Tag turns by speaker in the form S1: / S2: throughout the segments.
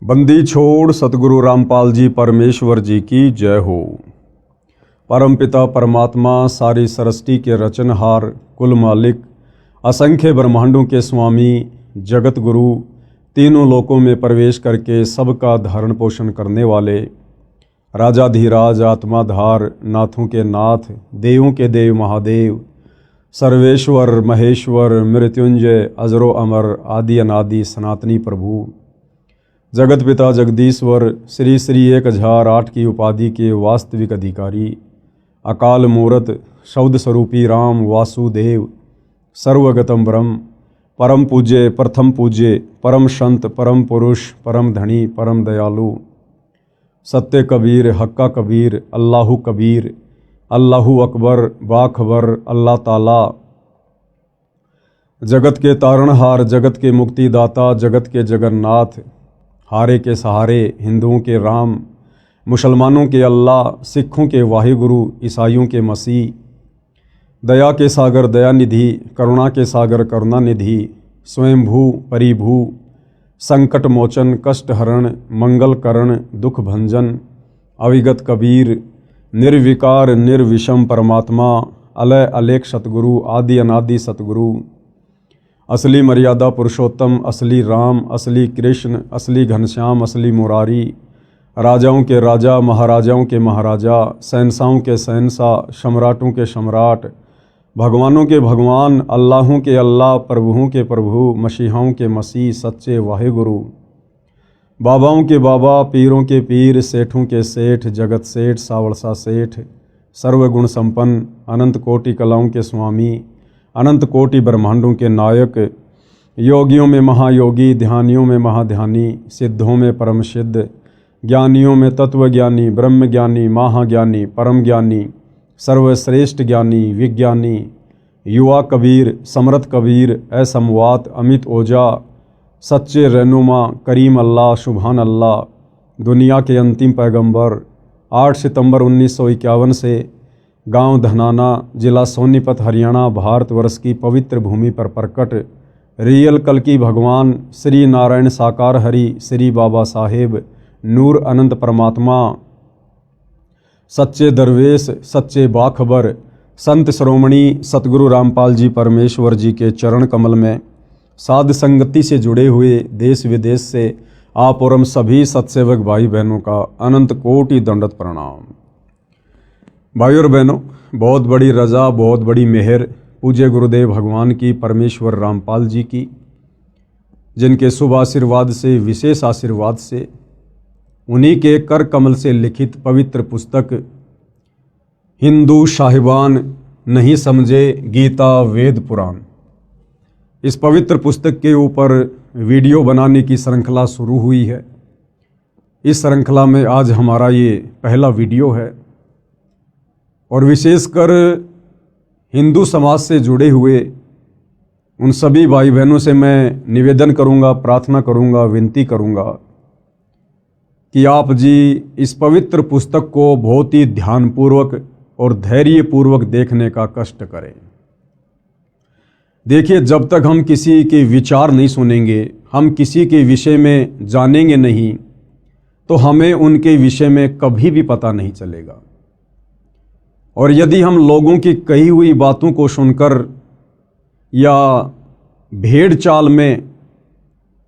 S1: बंदी छोड़ सतगुरु रामपाल जी परमेश्वर जी की जय हो। परमपिता परमात्मा सारी सृष्टि के रचनहार, कुल मालिक, असंख्य ब्रह्मांडों के स्वामी, जगत गुरु, तीनों लोकों में प्रवेश करके सबका धारण पोषण करने वाले, राजाधिराज, आत्माधार, नाथों के नाथ, देवों के देव महादेव, सर्वेश्वर महेश्वर, मृत्युंजय, अजरो अमर, आदि अनादि सनातनी प्रभु, जगत पिता जगदीश्वर, श्री श्री 1008 की उपाधि के वास्तविक अधिकारी, अकाल मूरत, शब्द स्वरूपी राम वासुदेव, सर्वगतम ब्रह्म, परम पूज्य, प्रथम पूज्य, परम संत, परम पुरुष, परम धनी, परम दयालु, सत्य कबीर, हक्का कबीर, अल्लाहु कबीर, अल्लाहु अकबर, बाखबर, अल्लाह ताला, जगत के तारणहार, जगत के मुक्तिदाता, जगत के जगन्नाथ, हारे के सहारे, हिंदुओं के राम, मुसलमानों के अल्लाह, सिखों के वाहिगुरु, ईसाइयों के मसीह, दया के सागर दयानिधि, करुणा के सागर करुणानिधि, स्वयंभू परिभू, संकट मोचन, कष्ट हरण, मंगल करण, दुख भंजन, अविगत कबीर, निर्विकार निर्विषम परमात्मा, अलय अलेख सतगुरु, आदि अनादि सतगुरु, असली मर्यादा पुरुषोत्तम, असली राम, असली कृष्ण, असली घनश्याम, असली मुरारी, राजाओं के राजा, महाराजाओं के महाराजा, शहंशाहों के शहंशाह, सम्राटों के सम्राट, भगवानों के भगवान, अल्लाहों के अल्लाह, प्रभुओं के प्रभु, मसीहाओं के मसीह, सच्चे वाहिगुरु, बाबाओं के बाबा, पीरों के पीर, सेठों के सेठ, जगत सेठ, सावरसा सेठ, सर्वगुण संपन्न, अनंत कोटि कलाओं के स्वामी, अनंत कोटि ब्रह्मांडों के नायक, योगियों में महायोगी, ध्यानियों में महाध्यानी, सिद्धों में परम सिद्ध, ज्ञानियों में तत्वज्ञानी, ब्रह्म ज्ञानी, महाज्ञानी, परम ज्ञानी, सर्वश्रेष्ठ ज्ञानी, विज्ञानी, युवा कबीर, समर्थ कबीर, असमवात, अमित ओजा, सच्चे रहनुमा, करीम अल्लाह, सुभान अल्लाह, दुनिया के अंतिम पैगंबर, 8 सितंबर 1951 से गांव धनाना, जिला सोनीपत, हरियाणा, भारतवर्ष की पवित्र भूमि पर प्रकट रियल कल्कि भगवान श्री नारायण साकार हरि, श्री बाबा साहेब, नूर अनंत परमात्मा, सच्चे दरवेश, सच्चे बाखबर, संत श्रोमणी सतगुरु रामपाल जी परमेश्वर जी के चरण कमल में साध संगति से जुड़े हुए देश विदेश से आप और हम सभी सत्सेवक भाई बहनों का अनंत कोटि दंडवत प्रणाम। भाई और बहनों, बहुत बड़ी रजा, बहुत बड़ी मेहर पूज्य गुरुदेव भगवान की, परमेश्वर रामपाल जी की, जिनके शुभ आशीर्वाद से, विशेष आशीर्वाद से, उन्हीं के कर कमल से लिखित पवित्र पुस्तक हिंदू साहिबान नहीं समझे गीता वेद पुराण, इस पवित्र पुस्तक के ऊपर वीडियो बनाने की श्रृंखला शुरू हुई है। इस श्रृंखला में आज हमारा ये पहला वीडियो है और विशेषकर हिंदू समाज से जुड़े हुए उन सभी भाई बहनों से मैं निवेदन करूंगा, प्रार्थना करूंगा, विनती करूंगा कि आप जी इस पवित्र पुस्तक को बहुत ही ध्यानपूर्वक और धैर्यपूर्वक देखने का कष्ट करें। देखिए, जब तक हम किसी के विचार नहीं सुनेंगे, हम किसी के विषय में जानेंगे नहीं, तो हमें उनके विषय में कभी भी पता नहीं चलेगा। और यदि हम लोगों की कही हुई बातों को सुनकर या भेड़ चाल में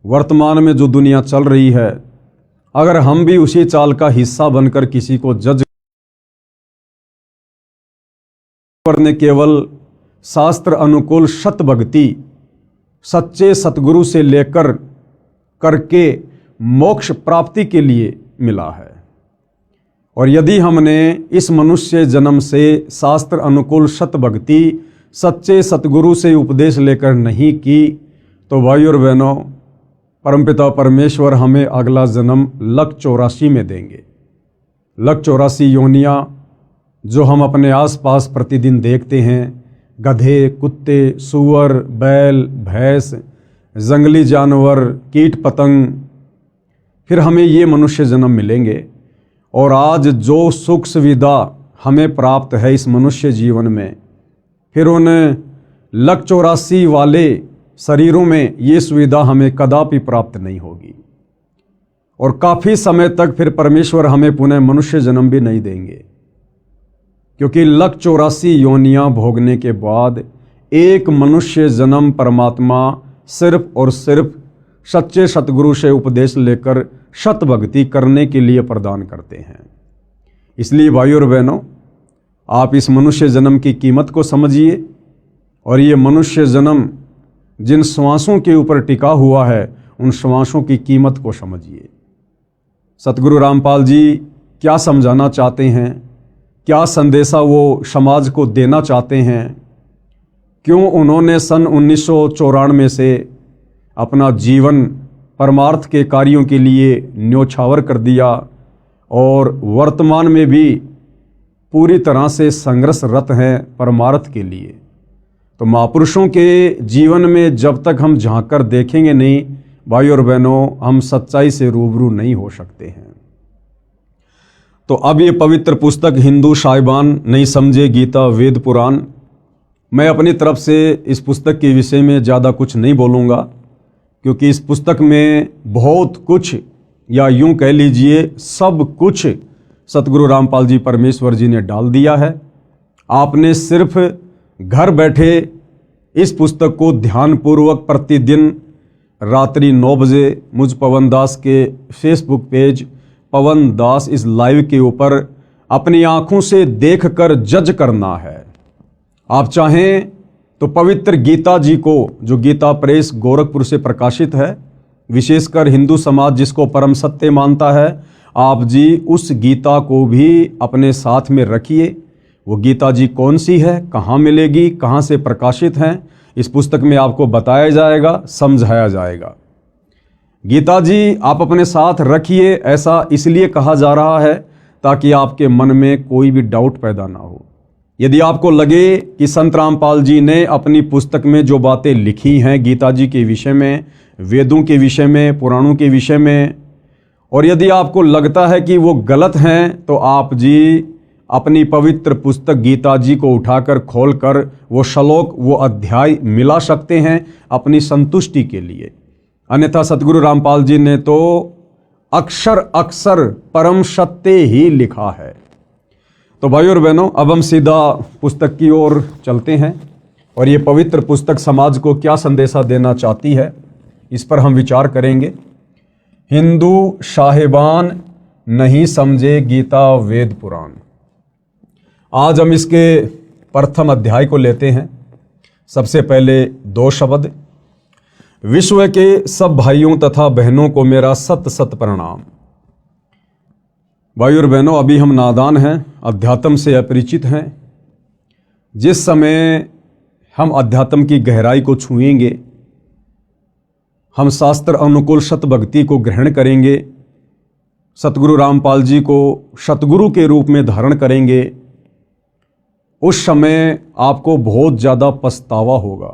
S1: वर्तमान में जो दुनिया चल रही है, अगर हम भी उसी चाल का हिस्सा बनकर किसी को जज करने, केवल शास्त्र अनुकूल सत भक्ति सच्चे सतगुरु से लेकर करके मोक्ष प्राप्ति के लिए मिला है। और यदि हमने इस मनुष्य जन्म से शास्त्र अनुकूल सत भक्ति सच्चे सतगुरु से उपदेश लेकर नहीं की, तो भाई और बहनों, परमपिता परमेश्वर हमें अगला जन्म लक 84 में देंगे। लक 84 योनियाँ जो हम अपने आसपास प्रतिदिन देखते हैं, गधे, कुत्ते, सूअर, बैल, भैंस, जंगली जानवर, कीट पतंग, फिर हमें ये मनुष्य जन्म मिलेंगे। और आज जो सुख सुविधा हमें प्राप्त है इस मनुष्य जीवन में, फिर उन लक 84 वाले शरीरों में ये सुविधा हमें कदापि प्राप्त नहीं होगी। और काफ़ी समय तक फिर परमेश्वर हमें पुनः मनुष्य जन्म भी नहीं देंगे, क्योंकि 184 योनियां भोगने के बाद एक मनुष्य जन्म परमात्मा सिर्फ और सिर्फ सच्चे सतगुरु से उपदेश लेकर सत भक्ति करने के लिए प्रदान करते हैं। इसलिए भाइयों और बहनों, आप इस मनुष्य जन्म की कीमत को समझिए और ये मनुष्य जन्म जिन श्वासों के ऊपर टिका हुआ है उन श्वासों की कीमत को समझिए। सतगुरु रामपाल जी क्या समझाना चाहते हैं, क्या संदेशा वो समाज को देना चाहते हैं, क्यों उन्होंने सन 1994 से अपना जीवन परमार्थ के कार्यों के लिए न्योछावर कर दिया और वर्तमान में भी पूरी तरह से संघर्षरत हैं परमार्थ के लिए। तो महापुरुषों के जीवन में जब तक हम झांक कर देखेंगे नहीं भाई और बहनों, हम सच्चाई से रूबरू नहीं हो सकते हैं। तो अब ये पवित्र पुस्तक हिंदू साहिबान नहीं समझे गीता वेद पुराण, मैं अपनी तरफ से इस पुस्तक के विषय में ज़्यादा कुछ नहीं बोलूँगा, क्योंकि इस पुस्तक में बहुत कुछ, या यूं कह लीजिए सब कुछ सतगुरु रामपाल जी परमेश्वर जी ने डाल दिया है। आपने सिर्फ घर बैठे इस पुस्तक को ध्यानपूर्वक प्रतिदिन रात्रि 9 बजे मुझ पवन दास के फेसबुक पेज पवन दास इस लाइव के ऊपर अपनी आंखों से देखकर जज करना है। आप चाहें तो पवित्र गीता जी को, जो गीता प्रेस गोरखपुर से प्रकाशित है, विशेषकर हिंदू समाज जिसको परम सत्य मानता है, आप जी उस गीता को भी अपने साथ में रखिए। वो गीता जी कौन सी है, कहाँ मिलेगी, कहाँ से प्रकाशित हैं, इस पुस्तक में आपको बताया जाएगा, समझाया जाएगा। गीता जी आप अपने साथ रखिए, ऐसा इसलिए कहा जा रहा है ताकि आपके मन में कोई भी डाउट पैदा ना हो। यदि आपको लगे कि संत रामपाल जी ने अपनी पुस्तक में जो बातें लिखी हैं गीता जी के विषय में, वेदों के विषय में, पुराणों के विषय में, और यदि आपको लगता है कि वो गलत हैं, तो आप जी अपनी पवित्र पुस्तक गीता जी को उठाकर खोलकर वो श्लोक, वो अध्याय मिला सकते हैं अपनी संतुष्टि के लिए। अन्यथा सतगुरु रामपाल जी ने तो अक्षर अक्षर परम सत्य ही लिखा है। तो भाइयों और बहनों, अब हम सीधा पुस्तक की ओर चलते हैं और ये पवित्र पुस्तक समाज को क्या संदेशा देना चाहती है, इस पर हम विचार करेंगे। हिंदू साहिबान नहीं समझे गीता वेद पुराण। आज हम इसके प्रथम अध्याय को लेते हैं। सबसे पहले 2 शब्द। विश्व के सब भाइयों तथा बहनों को मेरा सत सत प्रणाम। भाई और बहनों, अभी हम नादान हैं, अध्यात्म से अपरिचित हैं। जिस समय हम अध्यात्म की गहराई को छुएंगे, हम शास्त्र अनुकूल सत भक्ति को ग्रहण करेंगे, सतगुरु रामपाल जी को सतगुरु के रूप में धारण करेंगे, उस समय आपको बहुत ज़्यादा पछतावा होगा।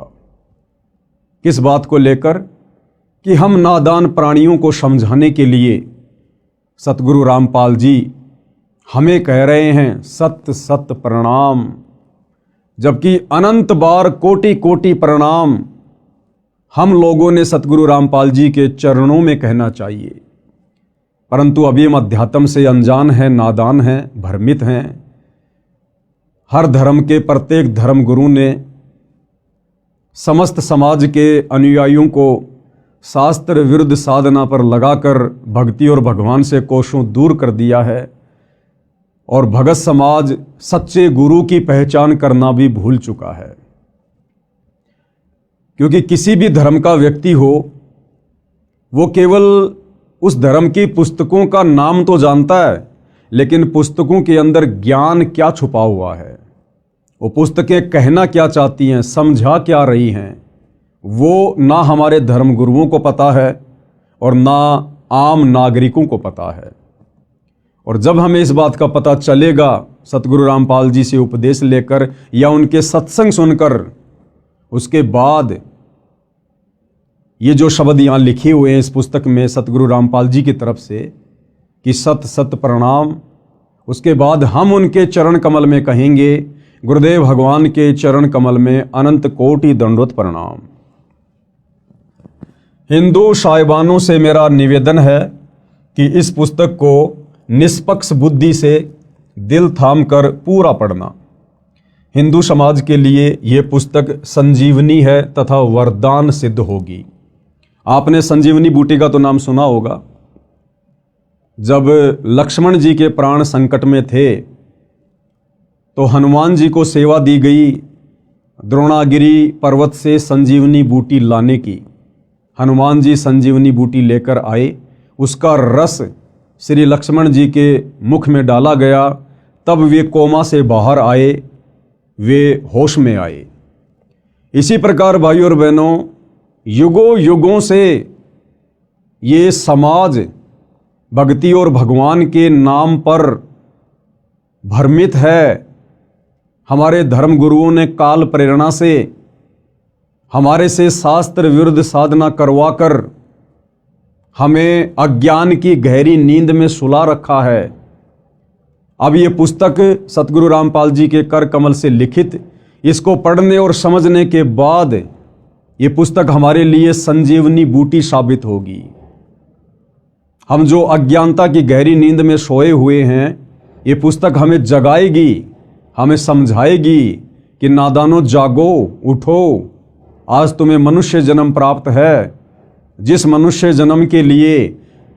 S1: किस बात को लेकर? कि हम नादान प्राणियों को समझाने के लिए सतगुरु रामपाल जी हमें कह रहे हैं सत सत प्रणाम, जबकि अनंत बार कोटि कोटि प्रणाम हम लोगों ने सतगुरु रामपाल जी के चरणों में कहना चाहिए। परंतु अभी हम अध्यात्म से अनजान हैं, नादान हैं, भ्रमित हैं। हर धर्म के प्रत्येक धर्म गुरु ने समस्त समाज के अनुयायियों को शास्त्र विरुद्ध साधना पर लगाकर भक्ति और भगवान से कोसों दूर कर दिया है, और भगत समाज सच्चे गुरु की पहचान करना भी भूल चुका है। क्योंकि किसी भी धर्म का व्यक्ति हो, वो केवल उस धर्म की पुस्तकों का नाम तो जानता है, लेकिन पुस्तकों के अंदर ज्ञान क्या छुपा हुआ है, वो पुस्तकें कहना क्या चाहती हैं, समझा क्या रही हैं, वो ना हमारे धर्म गुरुओं को पता है और ना आम नागरिकों को पता है। और जब हमें इस बात का पता चलेगा सतगुरु रामपाल जी से उपदेश लेकर या उनके सत्संग सुनकर, उसके बाद ये जो शब्द यहाँ लिखे हुए हैं इस पुस्तक में सतगुरु रामपाल जी की तरफ से कि सत सत प्रणाम, उसके बाद हम उनके चरण कमल में कहेंगे गुरुदेव भगवान के चरण कमल में अनंत कोटि दंडवत प्रणाम। हिंदू साहिबानों से मेरा निवेदन है कि इस पुस्तक को निष्पक्ष बुद्धि से दिल थाम कर पूरा पढ़ना। हिंदू समाज के लिए यह पुस्तक संजीवनी है तथा वरदान सिद्ध होगी। आपने संजीवनी बूटी का तो नाम सुना होगा। जब लक्ष्मण जी के प्राण संकट में थे तो हनुमान जी को सेवा दी गई द्रोणागिरी पर्वत से संजीवनी बूटी लाने की। हनुमान जी संजीवनी बूटी लेकर आए, उसका रस श्री लक्ष्मण जी के मुख में डाला गया, तब वे कोमा से बाहर आए, वे होश में आए। इसी प्रकार भाइयों और बहनों, युगों युगों से ये समाज भक्ति और भगवान के नाम पर भ्रमित है। हमारे धर्म गुरुओं ने काल प्रेरणा से हमारे से शास्त्र विरुद्ध साधना करवाकर हमें अज्ञान की गहरी नींद में सुला रखा है। अब ये पुस्तक सतगुरु रामपाल जी के कर कमल से लिखित, इसको पढ़ने और समझने के बाद ये पुस्तक हमारे लिए संजीवनी बूटी साबित होगी। हम जो अज्ञानता की गहरी नींद में सोए हुए हैं, ये पुस्तक हमें जगाएगी, हमें समझाएगी कि नादानों जागो, उठो, आज तुम्हें मनुष्य जन्म प्राप्त है, जिस मनुष्य जन्म के लिए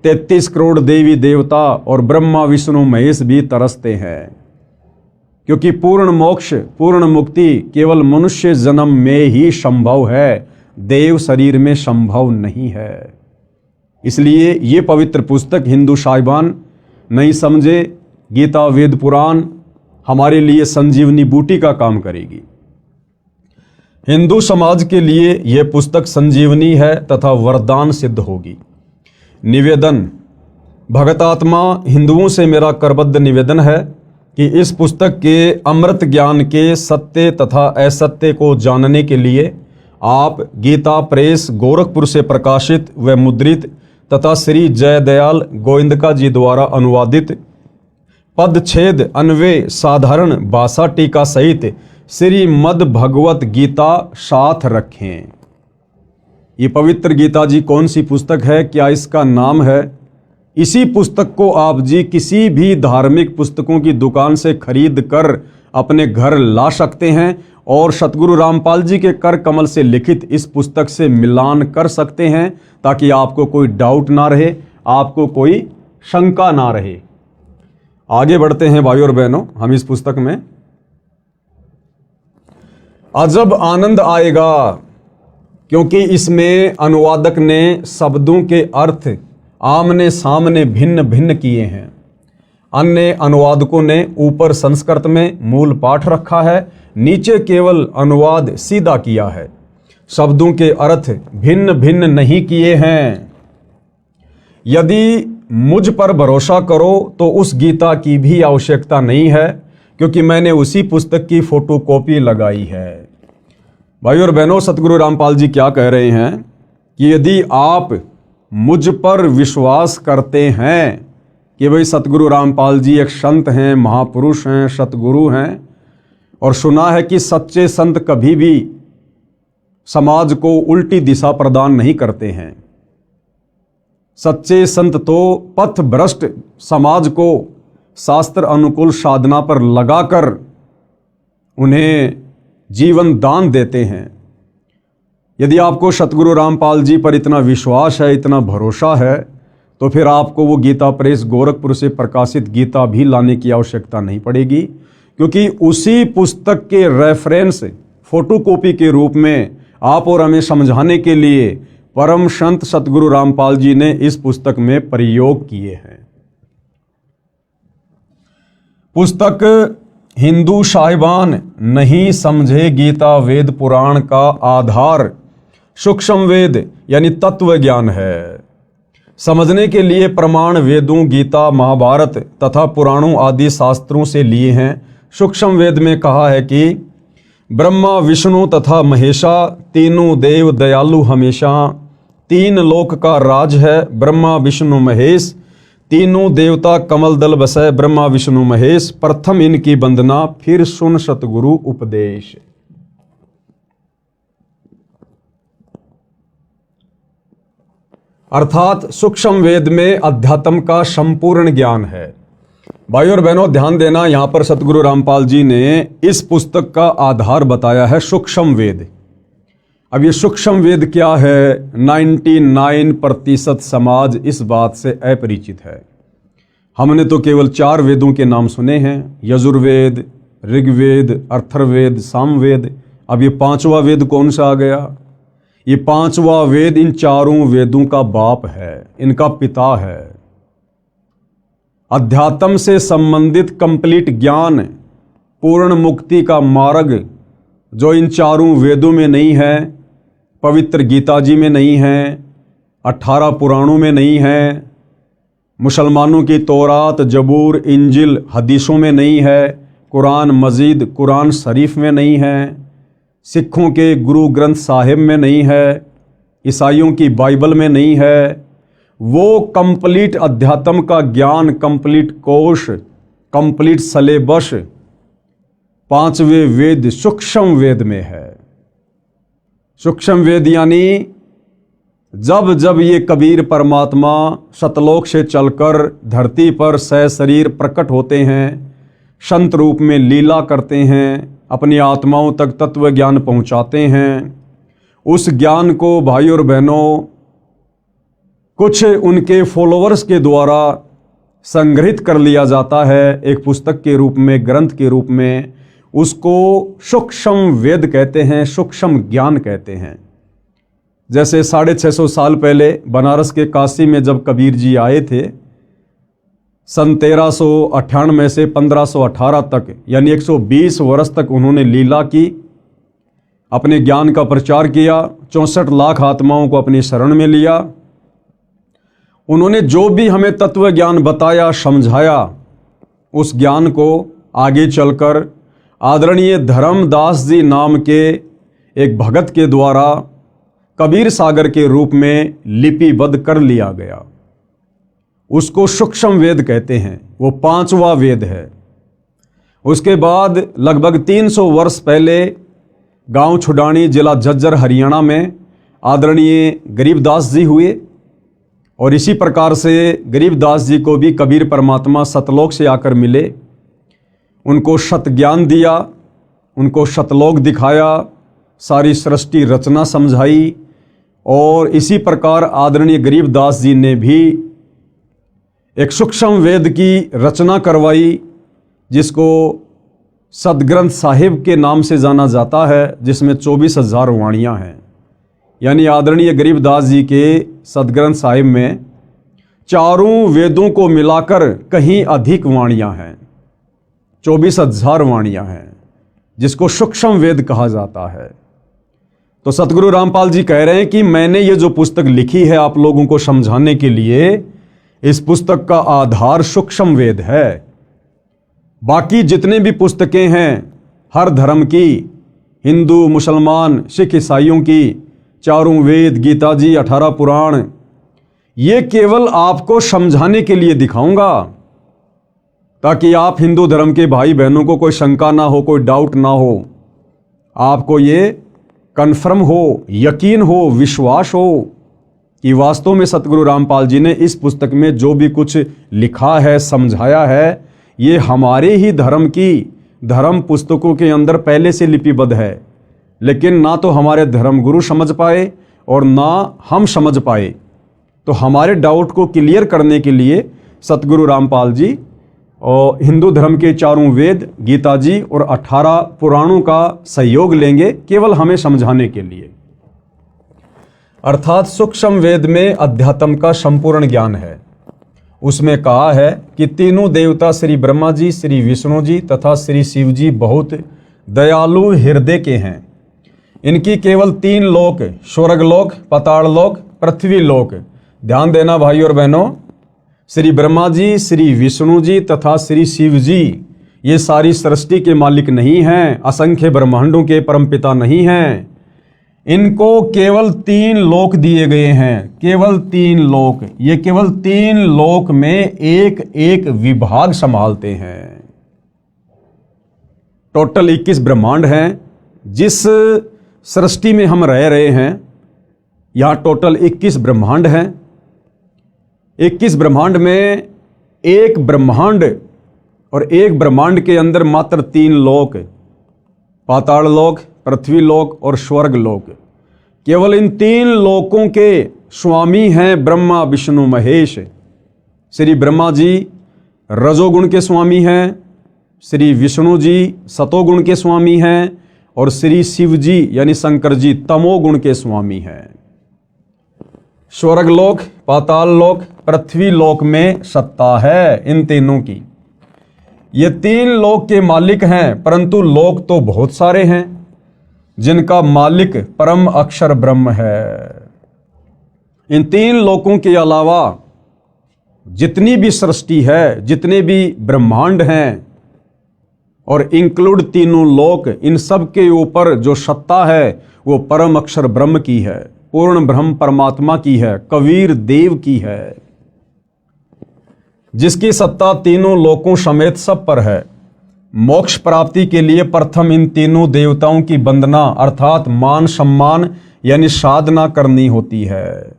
S1: 33 करोड़ देवी देवता और ब्रह्मा विष्णु महेश भी तरसते हैं। क्योंकि पूर्ण मोक्ष, पूर्ण मुक्ति केवल मनुष्य जन्म में ही संभव है, देव शरीर में संभव नहीं है। इसलिए ये पवित्र पुस्तक हिंदू साहिबान नहीं समझे, गीता वेद पुराण हमारे लिए संजीवनी बूटी का काम करेगी। हिंदू समाज के लिए यह पुस्तक संजीवनी है तथा वरदान सिद्ध होगी। निवेदन, भगतात्मा हिंदुओं से मेरा करबद्ध निवेदन है कि इस पुस्तक के अमृत ज्ञान के सत्य तथा असत्य को जानने के लिए आप गीता प्रेस गोरखपुर से प्रकाशित व मुद्रित तथा श्री जयदयाल गोविंदका जी द्वारा अनुवादित पदछेद अन्वय साधारण भाषा टीका सहित श्रीमद् भगवत गीता साथ रखें। ये पवित्र गीता जी कौन सी पुस्तक है, क्या इसका नाम है? इसी पुस्तक को आप जी किसी भी धार्मिक पुस्तकों की दुकान से खरीद कर अपने घर ला सकते हैं और सतगुरु रामपाल जी के कर कमल से लिखित इस पुस्तक से मिलान कर सकते हैं, ताकि आपको कोई डाउट ना रहे, आपको कोई शंका ना रहे। आगे बढ़ते हैं भाइयों और बहनों, हम इस पुस्तक में अजब आनंद आएगा, क्योंकि इसमें अनुवादक ने शब्दों के अर्थ आमने सामने भिन्न भिन्न किए हैं। अन्य अनुवादकों ने ऊपर संस्कृत में मूल पाठ रखा है, नीचे केवल अनुवाद सीधा किया है, शब्दों के अर्थ भिन्न भिन्न नहीं किए हैं। यदि मुझ पर भरोसा करो तो उस गीता की भी आवश्यकता नहीं है, क्योंकि मैंने उसी पुस्तक की फोटोकॉपी लगाई है। भाइयों और बहनों, सतगुरु रामपाल जी क्या कह रहे हैं कि यदि आप मुझ पर विश्वास करते हैं कि भाई सतगुरु रामपाल जी एक संत हैं, महापुरुष हैं, सतगुरु हैं, और सुना है कि सच्चे संत कभी भी समाज को उल्टी दिशा प्रदान नहीं करते हैं। सच्चे संत तो पथ भ्रष्ट समाज को शास्त्र अनुकूल साधना पर लगाकर उन्हें जीवन दान देते हैं। यदि आपको सतगुरु रामपाल जी पर इतना विश्वास है, इतना भरोसा है, तो फिर आपको वो गीता प्रेस गोरखपुर से प्रकाशित गीता भी लाने की आवश्यकता नहीं पड़ेगी, क्योंकि उसी पुस्तक के रेफरेंस फोटोकॉपी के रूप में आप और हमें समझाने के लिए परम संत सतगुरु रामपाल जी ने इस पुस्तक में प्रयोग किए हैं। पुस्तक हिंदू साहिबान नहीं समझे गीता वेद पुराण का आधार सूक्ष्म वेद यानी तत्व ज्ञान है। समझने के लिए प्रमाण वेदों, गीता, महाभारत तथा पुराणों आदि शास्त्रों से लिए हैं। सूक्ष्म वेद में कहा है कि ब्रह्मा विष्णु तथा महेशा तीनों देव दयालु हमेशा, तीन लोक का राज है ब्रह्मा विष्णु महेश, तीनों देवता कमल दल बसै ब्रह्मा विष्णु महेश, प्रथम इनकी वंदना फिर सुन सतगुरु उपदेश। अर्थात सूक्ष्म वेद में अध्यात्म का संपूर्ण ज्ञान है। भाइयों और बहनों, ध्यान देना, यहाँ पर सतगुरु रामपाल जी ने इस पुस्तक का आधार बताया है सूक्ष्म वेद। अब ये सूक्ष्म वेद क्या है, 99% समाज इस बात से अपरिचित है। हमने तो केवल 4 वेदों के नाम सुने हैं, यजुर्वेद, ऋग्वेद, अथर्ववेद, सामवेद। अब ये 5वां वेद कौन सा आ गया? ये 5वां वेद इन 4 वेदों का बाप है, इनका पिता है। अध्यात्म से संबंधित कंप्लीट ज्ञान, पूर्ण मुक्ति का मार्ग जो इन 4 वेदों में नहीं है, पवित्र गीता जी में नहीं है, 18 पुराणों में नहीं है, मुसलमानों की तौरात, जबूर, इंजिल, हदीसों में नहीं है, कुरान मजीद, कुरान शरीफ में नहीं है, सिखों के गुरु ग्रंथ साहिब में नहीं है, ईसाइयों की बाइबल में नहीं है, वो कंप्लीट अध्यात्म का ज्ञान, कंप्लीट कोश, कंप्लीट सलेबस 5वें वेद सूक्ष्म वेद में है। सूक्ष्म वेद यानी जब जब ये कबीर परमात्मा सतलोक से चलकर धरती पर सशरीर प्रकट होते हैं, संत रूप में लीला करते हैं, अपनी आत्माओं तक तत्व ज्ञान पहुंचाते हैं, उस ज्ञान को भाइयों और बहनों कुछ उनके फॉलोअर्स के द्वारा संग्रहित कर लिया जाता है एक पुस्तक के रूप में, ग्रंथ के रूप में। उसको सूक्ष्म वेद कहते हैं, सूक्ष्म ज्ञान कहते हैं। जैसे 650 साल पहले बनारस के काशी में जब कबीर जी आए थे, सन 1398 से 1518 तक, यानी 120 वर्ष तक उन्होंने लीला की, अपने ज्ञान का प्रचार किया, 64 लाख आत्माओं को अपनी शरण में लिया। उन्होंने जो भी हमें तत्व ज्ञान बताया, समझाया, उस ज्ञान को आगे चलकर आदरणीय धर्मदास जी नाम के एक भगत के द्वारा कबीर सागर के रूप में लिपिबद्ध कर लिया गया। उसको सूक्ष्म वेद कहते हैं, वो 5वां वेद है। उसके बाद लगभग 300 वर्ष पहले गांव छुडानी, जिला झज्जर, हरियाणा में आदरणीय गरीबदास जी हुए, और इसी प्रकार से गरीबदास जी को भी कबीर परमात्मा सतलोक से आकर मिले, उनको सत ज्ञान दिया, उनको सतलोक दिखाया, सारी सृष्टि रचना समझाई, और इसी प्रकार आदरणीय गरीबदास जी ने भी एक सूक्ष्म वेद की रचना करवाई, जिसको सदग्रंथ साहिब के नाम से जाना जाता है, जिसमें 24,000 वाणियाँ हैं। यानी आदरणीय गरीबदास जी के सदग्रंथ साहिब में 4 वेदों को मिलाकर कहीं अधिक वाणियाँ हैं, 24,000 वाणियाँ हैं, जिसको सूक्ष्म वेद कहा जाता है। तो सतगुरु रामपाल जी कह रहे हैं कि मैंने ये जो पुस्तक लिखी है आप लोगों को समझाने के लिए, इस पुस्तक का आधार सूक्ष्म वेद है। बाकी जितने भी पुस्तकें हैं हर धर्म की, हिंदू, मुसलमान, सिख, ईसाइयों की, 4 वेद, गीता जी, 18 पुराण, ये केवल आपको समझाने के लिए दिखाऊंगा, ताकि आप हिंदू धर्म के भाई बहनों को कोई शंका ना हो, कोई डाउट ना हो, आपको ये कन्फर्म हो, यकीन हो, विश्वास हो कि वास्तव में सतगुरु रामपाल जी ने इस पुस्तक में जो भी कुछ लिखा है, समझाया है, ये हमारे ही धर्म की धर्म पुस्तकों के अंदर पहले से लिपिबद्ध है। लेकिन ना तो हमारे धर्म गुरु समझ पाए और ना हम समझ पाए। तो हमारे डाउट को क्लियर करने के लिए सतगुरु रामपाल जी और हिंदू धर्म के 4 वेद, गीता जी और 18 पुराणों का सहयोग लेंगे, केवल हमें समझाने के लिए। अर्थात सूक्ष्म वेद में अध्यात्म का संपूर्ण ज्ञान है। उसमें कहा है कि तीनों देवता श्री ब्रह्मा जी, श्री विष्णु जी तथा श्री शिव जी बहुत दयालु हृदय के हैं। इनकी केवल 3 लोक, स्वर्गलोक, पाताललोक, पृथ्वी लोक। ध्यान देना भाइयों और बहनों, श्री ब्रह्मा जी, श्री विष्णु जी तथा श्री शिव जी ये सारी सृष्टि के मालिक नहीं हैं, असंख्य ब्रह्मांडों के परमपिता नहीं हैं। इनको केवल 3 लोक दिए गए हैं, केवल 3 लोक। ये केवल 3 लोक में एक एक विभाग संभालते हैं। टोटल 21 ब्रह्मांड हैं। जिस सृष्टि में हम रह रहे हैं, यहाँ टोटल 21 ब्रह्मांड हैं। 21 ब्रह्मांड में एक ब्रह्मांड और एक ब्रह्मांड के अंदर मात्र 3 लोक, पाताल लोक, पृथ्वी लोक और स्वर्ग लोक। केवल इन 3 लोकों के स्वामी हैं ब्रह्मा विष्णु महेश। श्री ब्रह्मा जी रजोगुण के स्वामी हैं, श्री विष्णु जी सतोगुण के स्वामी हैं और श्री शिव जी यानी शंकर जी तमोगुण के स्वामी हैं। स्वर्ग लोक, पाताल लोक, पृथ्वी लोक में सत्ता है इन तीनों की। ये 3 लोक के मालिक हैं, परंतु लोक तो बहुत सारे हैं जिनका मालिक परम अक्षर ब्रह्म है। इन 3 लोकों के अलावा जितनी भी सृष्टि है, जितने भी ब्रह्मांड हैं और इंक्लूड तीनों लोक, इन सब के ऊपर जो सत्ता है वो परम अक्षर ब्रह्म की है, पूर्ण ब्रह्म परमात्मा की है, कबीर देव की है, जिसकी सत्ता तीनों लोकों समेत सब पर है। मोक्ष प्राप्ति के लिए प्रथम इन तीनों देवताओं की वंदना अर्थात मान सम्मान यानी साधना करनी होती है।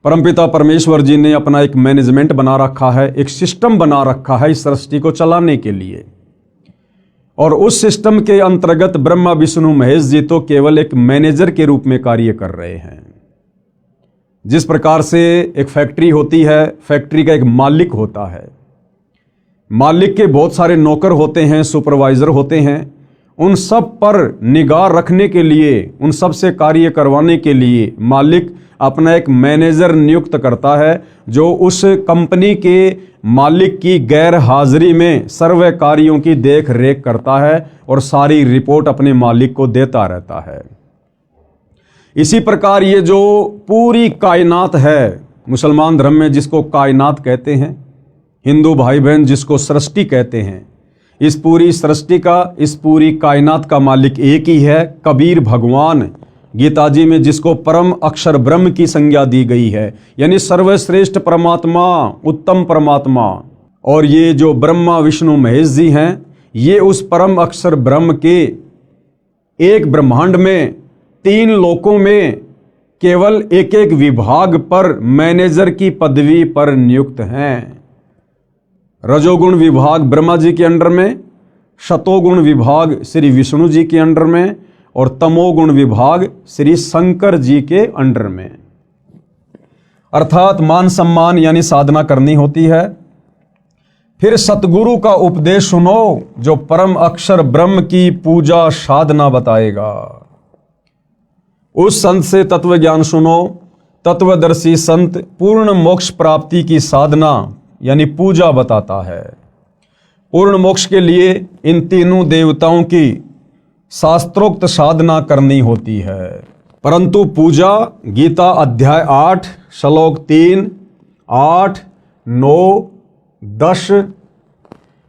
S1: परमपिता परमेश्वर जी ने अपना एक मैनेजमेंट बना रखा है, एक सिस्टम बना रखा है इस सृष्टि को चलाने के लिए, और उस सिस्टम के अंतर्गत ब्रह्मा विष्णु महेश जी तो केवल एक मैनेजर के रूप में कार्य कर रहे हैं। जिस प्रकार से एक फैक्ट्री होती है, फैक्ट्री का एक मालिक होता है, मालिक के बहुत सारे नौकर होते हैं, सुपरवाइजर होते हैं, उन सब पर निगाह रखने के लिए, उन सब से कार्य करवाने के लिए मालिक अपना एक मैनेजर नियुक्त करता है, जो उस कंपनी के मालिक की गैर हाजिरी में सर्व कार्यों की देख रेख करता है और सारी रिपोर्ट अपने मालिक को देता रहता है। इसी प्रकार ये जो पूरी कायनात है, मुसलमान धर्म में जिसको कायनात कहते हैं, हिंदू भाई बहन जिसको सृष्टि कहते हैं, इस पूरी सृष्टि का, इस पूरी कायनात का मालिक एक ही है, कबीर भगवान। गीता जी में जिसको परम अक्षर ब्रह्म की संज्ञा दी गई है, यानी सर्वश्रेष्ठ परमात्मा, उत्तम परमात्मा। और ये जो ब्रह्मा विष्णु महेश जी हैं, ये उस परम अक्षर ब्रह्म के एक ब्रह्मांड में 3 लोकों में केवल एक एक विभाग पर मैनेजर की पदवी पर नियुक्त हैं। रजोगुण विभाग ब्रह्मा जी के अंडर में, शतोगुण विभाग श्री विष्णु जी के अंडर में और तमोगुण विभाग श्री शंकर जी के अंडर में। अर्थात मान सम्मान यानी साधना करनी होती है। फिर सतगुरु का उपदेश सुनो जो परम अक्षर ब्रह्म की पूजा साधना बताएगा। उस संत से तत्व ज्ञान सुनो। तत्वदर्शी संत पूर्ण मोक्ष प्राप्ति की साधना यानी पूजा बताता है। पूर्ण मोक्ष के लिए इन तीनों देवताओं की शास्त्रोक्त साधना करनी होती है। परंतु पूजा गीता अध्याय 8 श्लोक 3, 8, 9, 10,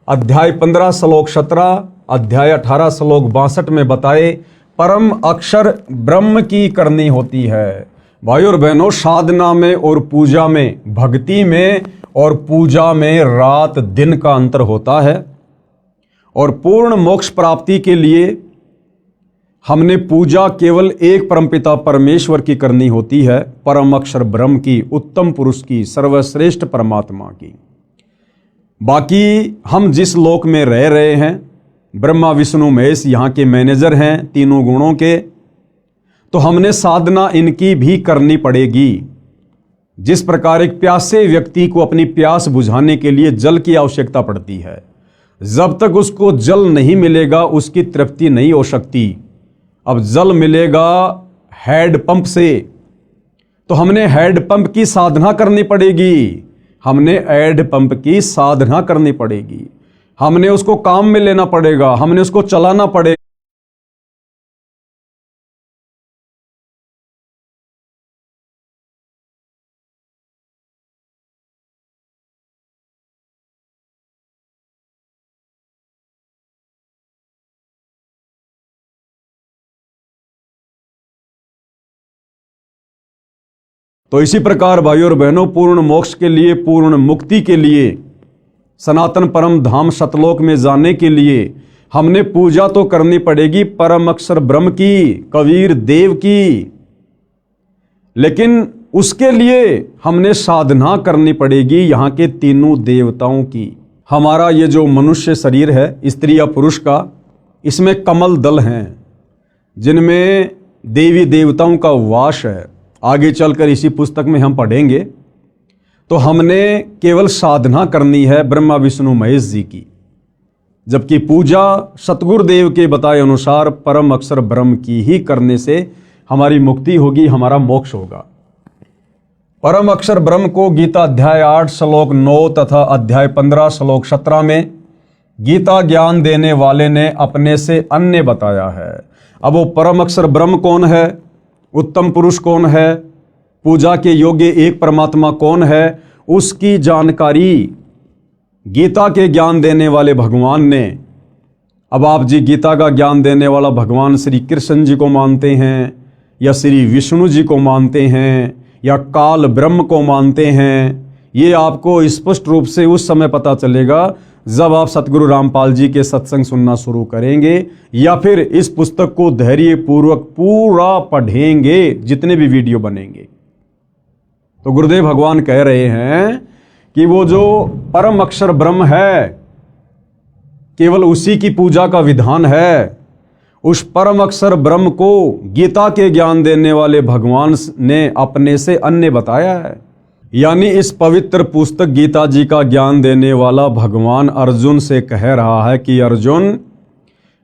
S1: अध्याय 15 श्लोक 17, अध्याय 18 श्लोक 62 में बताए परम अक्षर ब्रह्म की करनी होती है। भाई और बहनों, साधना में और पूजा में, भक्ति में और पूजा में रात दिन का अंतर होता है। और पूर्ण मोक्ष प्राप्ति के लिए हमने पूजा केवल एक परमपिता परमेश्वर की करनी होती है, परम अक्षर ब्रह्म की, उत्तम पुरुष की, सर्वश्रेष्ठ परमात्मा की। बाकी हम जिस लोक में रह रहे हैं, ब्रह्मा विष्णु महेश यहाँ के मैनेजर हैं तीनों गुणों के, तो हमने साधना इनकी भी करनी पड़ेगी। जिस प्रकार एक प्यासे व्यक्ति को अपनी प्यास बुझाने के लिए जल की आवश्यकता पड़ती है, जब तक उसको जल नहीं मिलेगा उसकी तृप्ति नहीं हो सकती। अब जल मिलेगा हैंड पंप से, तो हमने हैंड पंप की साधना करनी पड़ेगी। हमने हैंड पंप की साधना करनी पड़ेगी। हमने उसको काम में लेना पड़ेगा, हमने उसको चलाना पड़ेगा। तो इसी प्रकार भाइयों और बहनों, पूर्ण मोक्ष के लिए, पूर्ण मुक्ति के लिए, सनातन परम धाम सतलोक में जाने के लिए हमने पूजा तो करनी पड़ेगी परम अक्षर ब्रह्म की, कबीर देव की। लेकिन उसके लिए हमने साधना करनी पड़ेगी यहाँ के तीनों देवताओं की। हमारा ये जो मनुष्य शरीर है, स्त्री या पुरुष का, इसमें कमल दल हैं जिनमें देवी देवताओं का वास है। आगे चलकर इसी पुस्तक में हम पढ़ेंगे। तो हमने केवल साधना करनी है ब्रह्मा विष्णु महेश जी की, जबकि पूजा सतगुरुदेव के बताए अनुसार परम अक्षर ब्रह्म की ही करने से हमारी मुक्ति होगी, हमारा मोक्ष होगा। परम अक्षर ब्रह्म को गीता अध्याय 8 श्लोक 9 तथा अध्याय 15 श्लोक 17 में गीता ज्ञान देने वाले ने अपने से अन्य बताया है। अब वो परम अक्षर ब्रह्म कौन है, उत्तम पुरुष कौन है, पूजा के योग्य एक परमात्मा कौन है, उसकी जानकारी गीता के ज्ञान देने वाले भगवान ने। अब आप जी गीता का ज्ञान देने वाला भगवान श्री कृष्ण जी को मानते हैं या श्री विष्णु जी को मानते हैं या काल ब्रह्म को मानते हैं, ये आपको स्पष्ट रूप से उस समय पता चलेगा जब आप सतगुरु रामपाल जी के सत्संग सुनना शुरू करेंगे या फिर इस पुस्तक को धैर्यपूर्वक पूरा पढ़ेंगे, जितने भी वीडियो बनेंगे। तो गुरुदेव भगवान कह रहे हैं कि वो जो परम अक्षर ब्रह्म है, केवल उसी की पूजा का विधान है। उस परम अक्षर ब्रह्म को गीता के ज्ञान देने वाले भगवान ने अपने से अन्य बताया है। यानी इस पवित्र पुस्तक गीता जी का ज्ञान देने वाला भगवान अर्जुन से कह रहा है कि अर्जुन,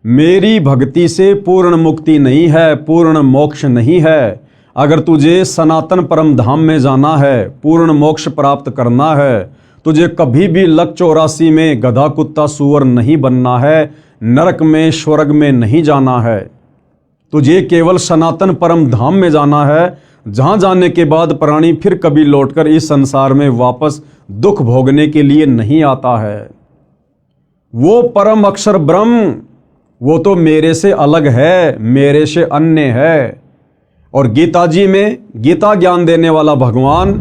S1: मेरी भक्ति से पूर्ण मुक्ति नहीं है, पूर्ण मोक्ष नहीं है। अगर तुझे सनातन परम धाम में जाना है, पूर्ण मोक्ष प्राप्त करना है, तुझे कभी भी लक 84 में गधा कुत्ता सूअर नहीं बनना है, नरक में स्वर्ग में नहीं जाना है। तुझे केवल सनातन परम धाम में जाना है, जहां जाने के बाद प्राणी फिर कभी लौटकर इस संसार में वापस दुख भोगने के लिए नहीं आता है। वो परम अक्षर ब्रह्म, वो तो मेरे से अलग है, मेरे से अन्य है। और गीता जी में गीता ज्ञान देने वाला भगवान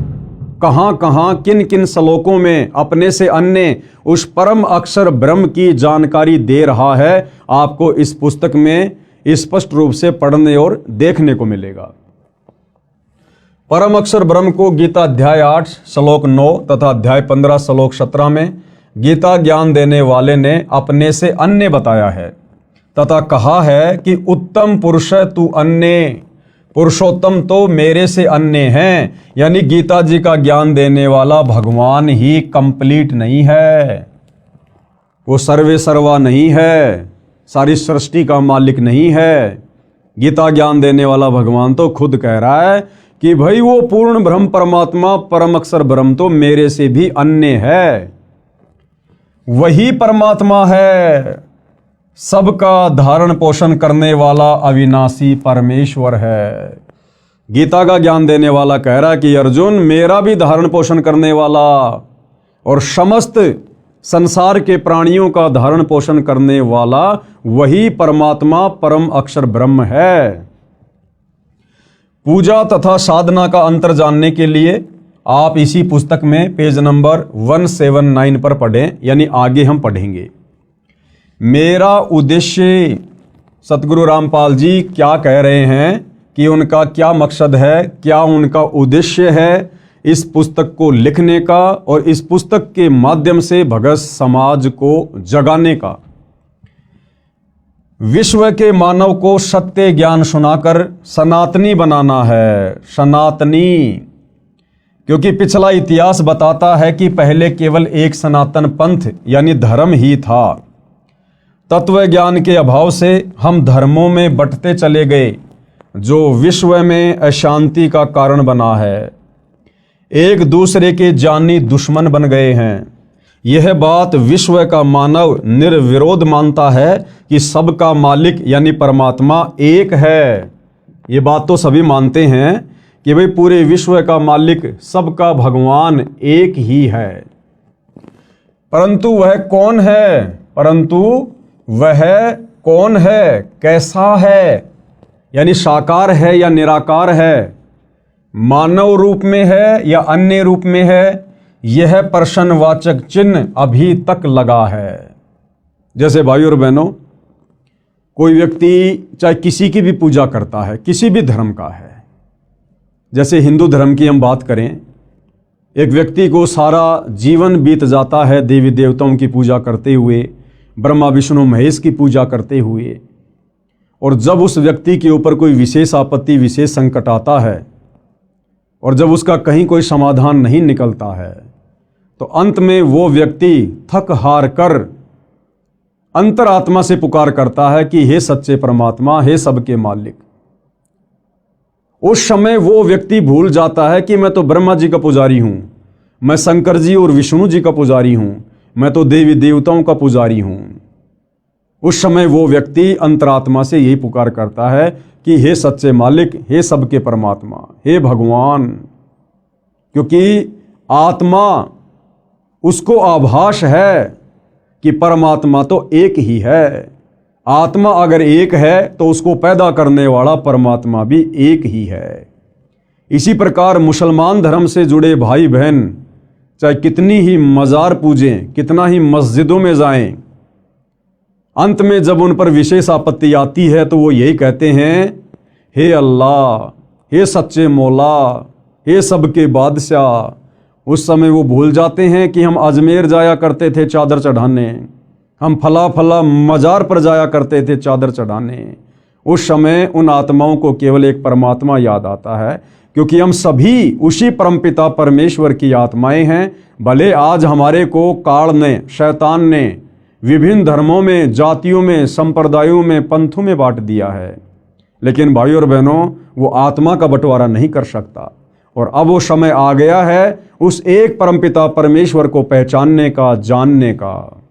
S1: कहां कहां किन किन श्लोकों में अपने से अन्य उस परम अक्षर ब्रह्म की जानकारी दे रहा है, आपको इस पुस्तक में स्पष्ट रूप से पढ़ने और देखने को मिलेगा। परम अक्षर ब्रह्म को गीता अध्याय 8 श्लोक 9 तथा अध्याय 15 श्लोक 17 में गीता ज्ञान देने वाले ने अपने से अन्य बताया है तथा कहा है कि उत्तम पुरुष तू अन्य, पुरुषोत्तम तो मेरे से अन्य हैं। यानी गीता जी का ज्ञान देने वाला भगवान ही कंप्लीट नहीं है, वो सर्वे सर्वा नहीं है, सारी सृष्टि का मालिक नहीं है। गीता ज्ञान देने वाला भगवान तो खुद कह रहा है कि भाई वो पूर्ण ब्रह्म परमात्मा परम अक्षर ब्रह्म तो मेरे से भी अन्य है। वही परमात्मा है, सबका धारण पोषण करने वाला अविनाशी परमेश्वर है। गीता का ज्ञान देने वाला कह रहा है कि अर्जुन, मेरा भी धारण पोषण करने वाला और समस्त संसार के प्राणियों का धारण पोषण करने वाला वही परमात्मा परम अक्षर ब्रह्म है। पूजा तथा साधना का अंतर जानने के लिए आप इसी पुस्तक में पेज नंबर 179 पर पढ़ें, यानी आगे हम पढ़ेंगे। मेरा उद्देश्य, सतगुरु रामपाल जी क्या कह रहे हैं कि उनका क्या मकसद है, क्या उनका उद्देश्य है इस पुस्तक को लिखने का और इस पुस्तक के माध्यम से भगत समाज को जगाने का। विश्व के मानव को सत्य ज्ञान सुनाकर सनातनी बनाना है, सनातनी। क्योंकि पिछला इतिहास बताता है कि पहले केवल एक सनातन पंथ यानी धर्म ही था। तत्व ज्ञान के अभाव से हम धर्मों में बंटते चले गए, जो विश्व में अशांति का कारण बना है। एक दूसरे के जानी दुश्मन बन गए हैं। यह बात विश्व का मानव निर्विरोध मानता है कि सबका मालिक यानी परमात्मा एक है। ये बात तो सभी मानते हैं कि भाई पूरे विश्व का मालिक सबका भगवान एक ही है। परंतु वह कौन है, कैसा है, यानी साकार है या निराकार है, मानव रूप में है या अन्य रूप में है, यह प्रश्नवाचक चिन्ह अभी तक लगा है। जैसे भाइयों और बहनों, कोई व्यक्ति चाहे किसी की भी पूजा करता है, किसी भी धर्म का है, जैसे हिंदू धर्म की हम बात करें, एक व्यक्ति को सारा जीवन बीत जाता है देवी देवताओं की पूजा करते हुए, ब्रह्मा विष्णु महेश की पूजा करते हुए, और जब उस व्यक्ति के ऊपर कोई विशेष आपत्ति, विशेष संकट आता है और जब उसका कहीं कोई समाधान नहीं निकलता है, तो अंत में वो व्यक्ति थक हार कर अंतरात्मा से पुकार करता है कि हे सच्चे परमात्मा, हे सबके मालिक। उस समय वो व्यक्ति भूल जाता है कि मैं तो ब्रह्मा जी का पुजारी हूं, मैं शंकर जी और विष्णु जी का पुजारी हूं, मैं तो देवी देवताओं का पुजारी हूं। उस समय वो व्यक्ति अंतरात्मा से यही पुकार करता है कि हे सच्चे मालिक, हे सबके परमात्मा, हे भगवान। क्योंकि आत्मा उसको आभास है कि परमात्मा तो एक ही है। आत्मा अगर एक है तो उसको पैदा करने वाला परमात्मा भी एक ही है। इसी प्रकार मुसलमान धर्म से जुड़े भाई बहन चाहे कितनी ही मज़ार पूजें, कितना ही मस्जिदों में जाएं, अंत में जब उन पर विशेष आपत्ति आती है तो वो यही कहते हैं, हे अल्लाह, हे सच्चे मौला, हे सबके बादशाह। उस समय वो भूल जाते हैं कि हम अजमेर जाया करते थे चादर चढ़ाने, हम फला फला मज़ार पर जाया करते थे चादर चढ़ाने। उस समय उन आत्माओं को केवल एक परमात्मा याद आता है, क्योंकि हम सभी उसी परमपिता परमेश्वर की आत्माएं हैं। भले आज हमारे को काल ने, शैतान ने विभिन्न धर्मों में, जातियों में, संप्रदायों में, पंथों में बांट दिया है, लेकिन भाइयों और बहनों, वो आत्मा का बंटवारा नहीं कर सकता। और अब वो समय आ गया है उस एक परमपिता परमेश्वर को पहचानने का, जानने का।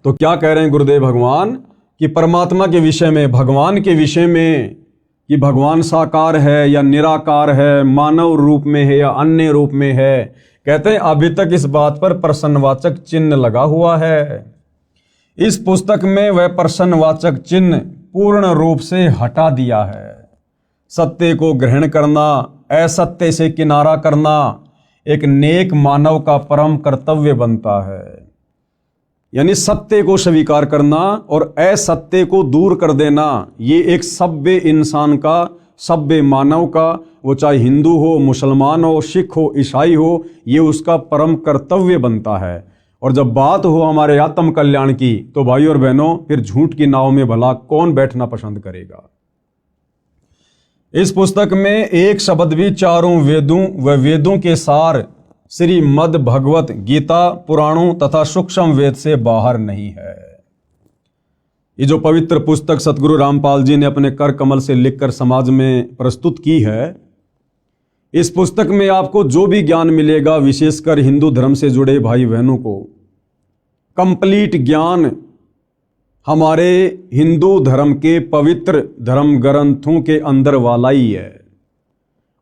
S1: तो क्या कह रहे हैं गुरुदेव भगवान कि परमात्मा के विषय में, भगवान के विषय में, कि भगवान साकार है या निराकार है, मानव रूप में है या अन्य रूप में है। कहते हैं अभी तक इस बात पर प्रश्नवाचक चिन्ह लगा हुआ है। इस पुस्तक में वह प्रश्नवाचक चिन्ह पूर्ण रूप से हटा दिया है। सत्य को ग्रहण करना, असत्य से किनारा करना एक नेक मानव का परम कर्तव्य बनता है। यानी सत्य को स्वीकार करना और असत्य को दूर कर देना, ये एक सभ्य इंसान का, सभ्य मानव का, वो चाहे हिंदू हो, मुसलमान हो, सिख हो, ईसाई हो, ये उसका परम कर्तव्य बनता है। और जब बात हो हमारे आत्म कल्याण की, तो भाइयों और बहनों, फिर झूठ की नाव में भला कौन बैठना पसंद करेगा। इस पुस्तक में एक शब्द भी चारों वेदों व वेदों के सार श्रीमद् भगवत गीता, पुराणों तथा सूक्ष्म वेद से बाहर नहीं है। ये जो पवित्र पुस्तक सतगुरु रामपाल जी ने अपने कर कमल से लिखकर समाज में प्रस्तुत की है, इस पुस्तक में आपको जो भी ज्ञान मिलेगा, विशेषकर हिंदू धर्म से जुड़े भाई बहनों को कंप्लीट ज्ञान हमारे हिंदू धर्म के पवित्र धर्म ग्रंथों के अंदर वाला ही है।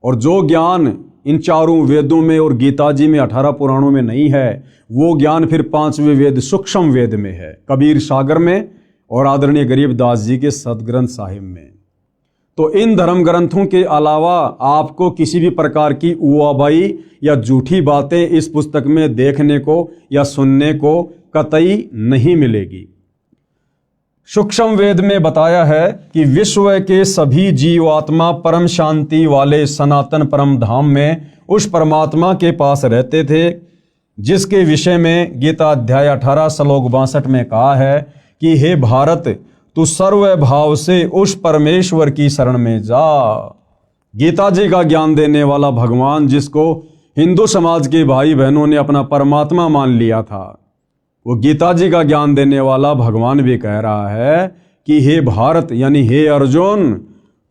S1: और जो ज्ञान इन चारों वेदों में और गीता जी में 18 पुराणों में नहीं है, वो ज्ञान फिर 5वें वेद सूक्ष्म वेद में है, कबीर सागर में और आदरणीय गरीबदास जी के सदग्रंथ साहिब में। तो इन धर्म ग्रंथों के अलावा आपको किसी भी प्रकार की उवाबाई या झूठी बातें इस पुस्तक में देखने को या सुनने को कतई नहीं मिलेगी। सूक्ष्म वेद में बताया है कि विश्व के सभी जीवात्मा परम शांति वाले सनातन परम धाम में उस परमात्मा के पास रहते थे, जिसके विषय में गीता अध्याय 18 श्लोक 62 में कहा है कि हे भारत, तू सर्व भाव से उस परमेश्वर की शरण में जा। गीता जी का ज्ञान देने वाला भगवान, जिसको हिंदू समाज के भाई बहनों ने अपना परमात्मा मान लिया था, वो गीता जी का ज्ञान देने वाला भगवान भी कह रहा है कि हे भारत, यानी हे अर्जुन,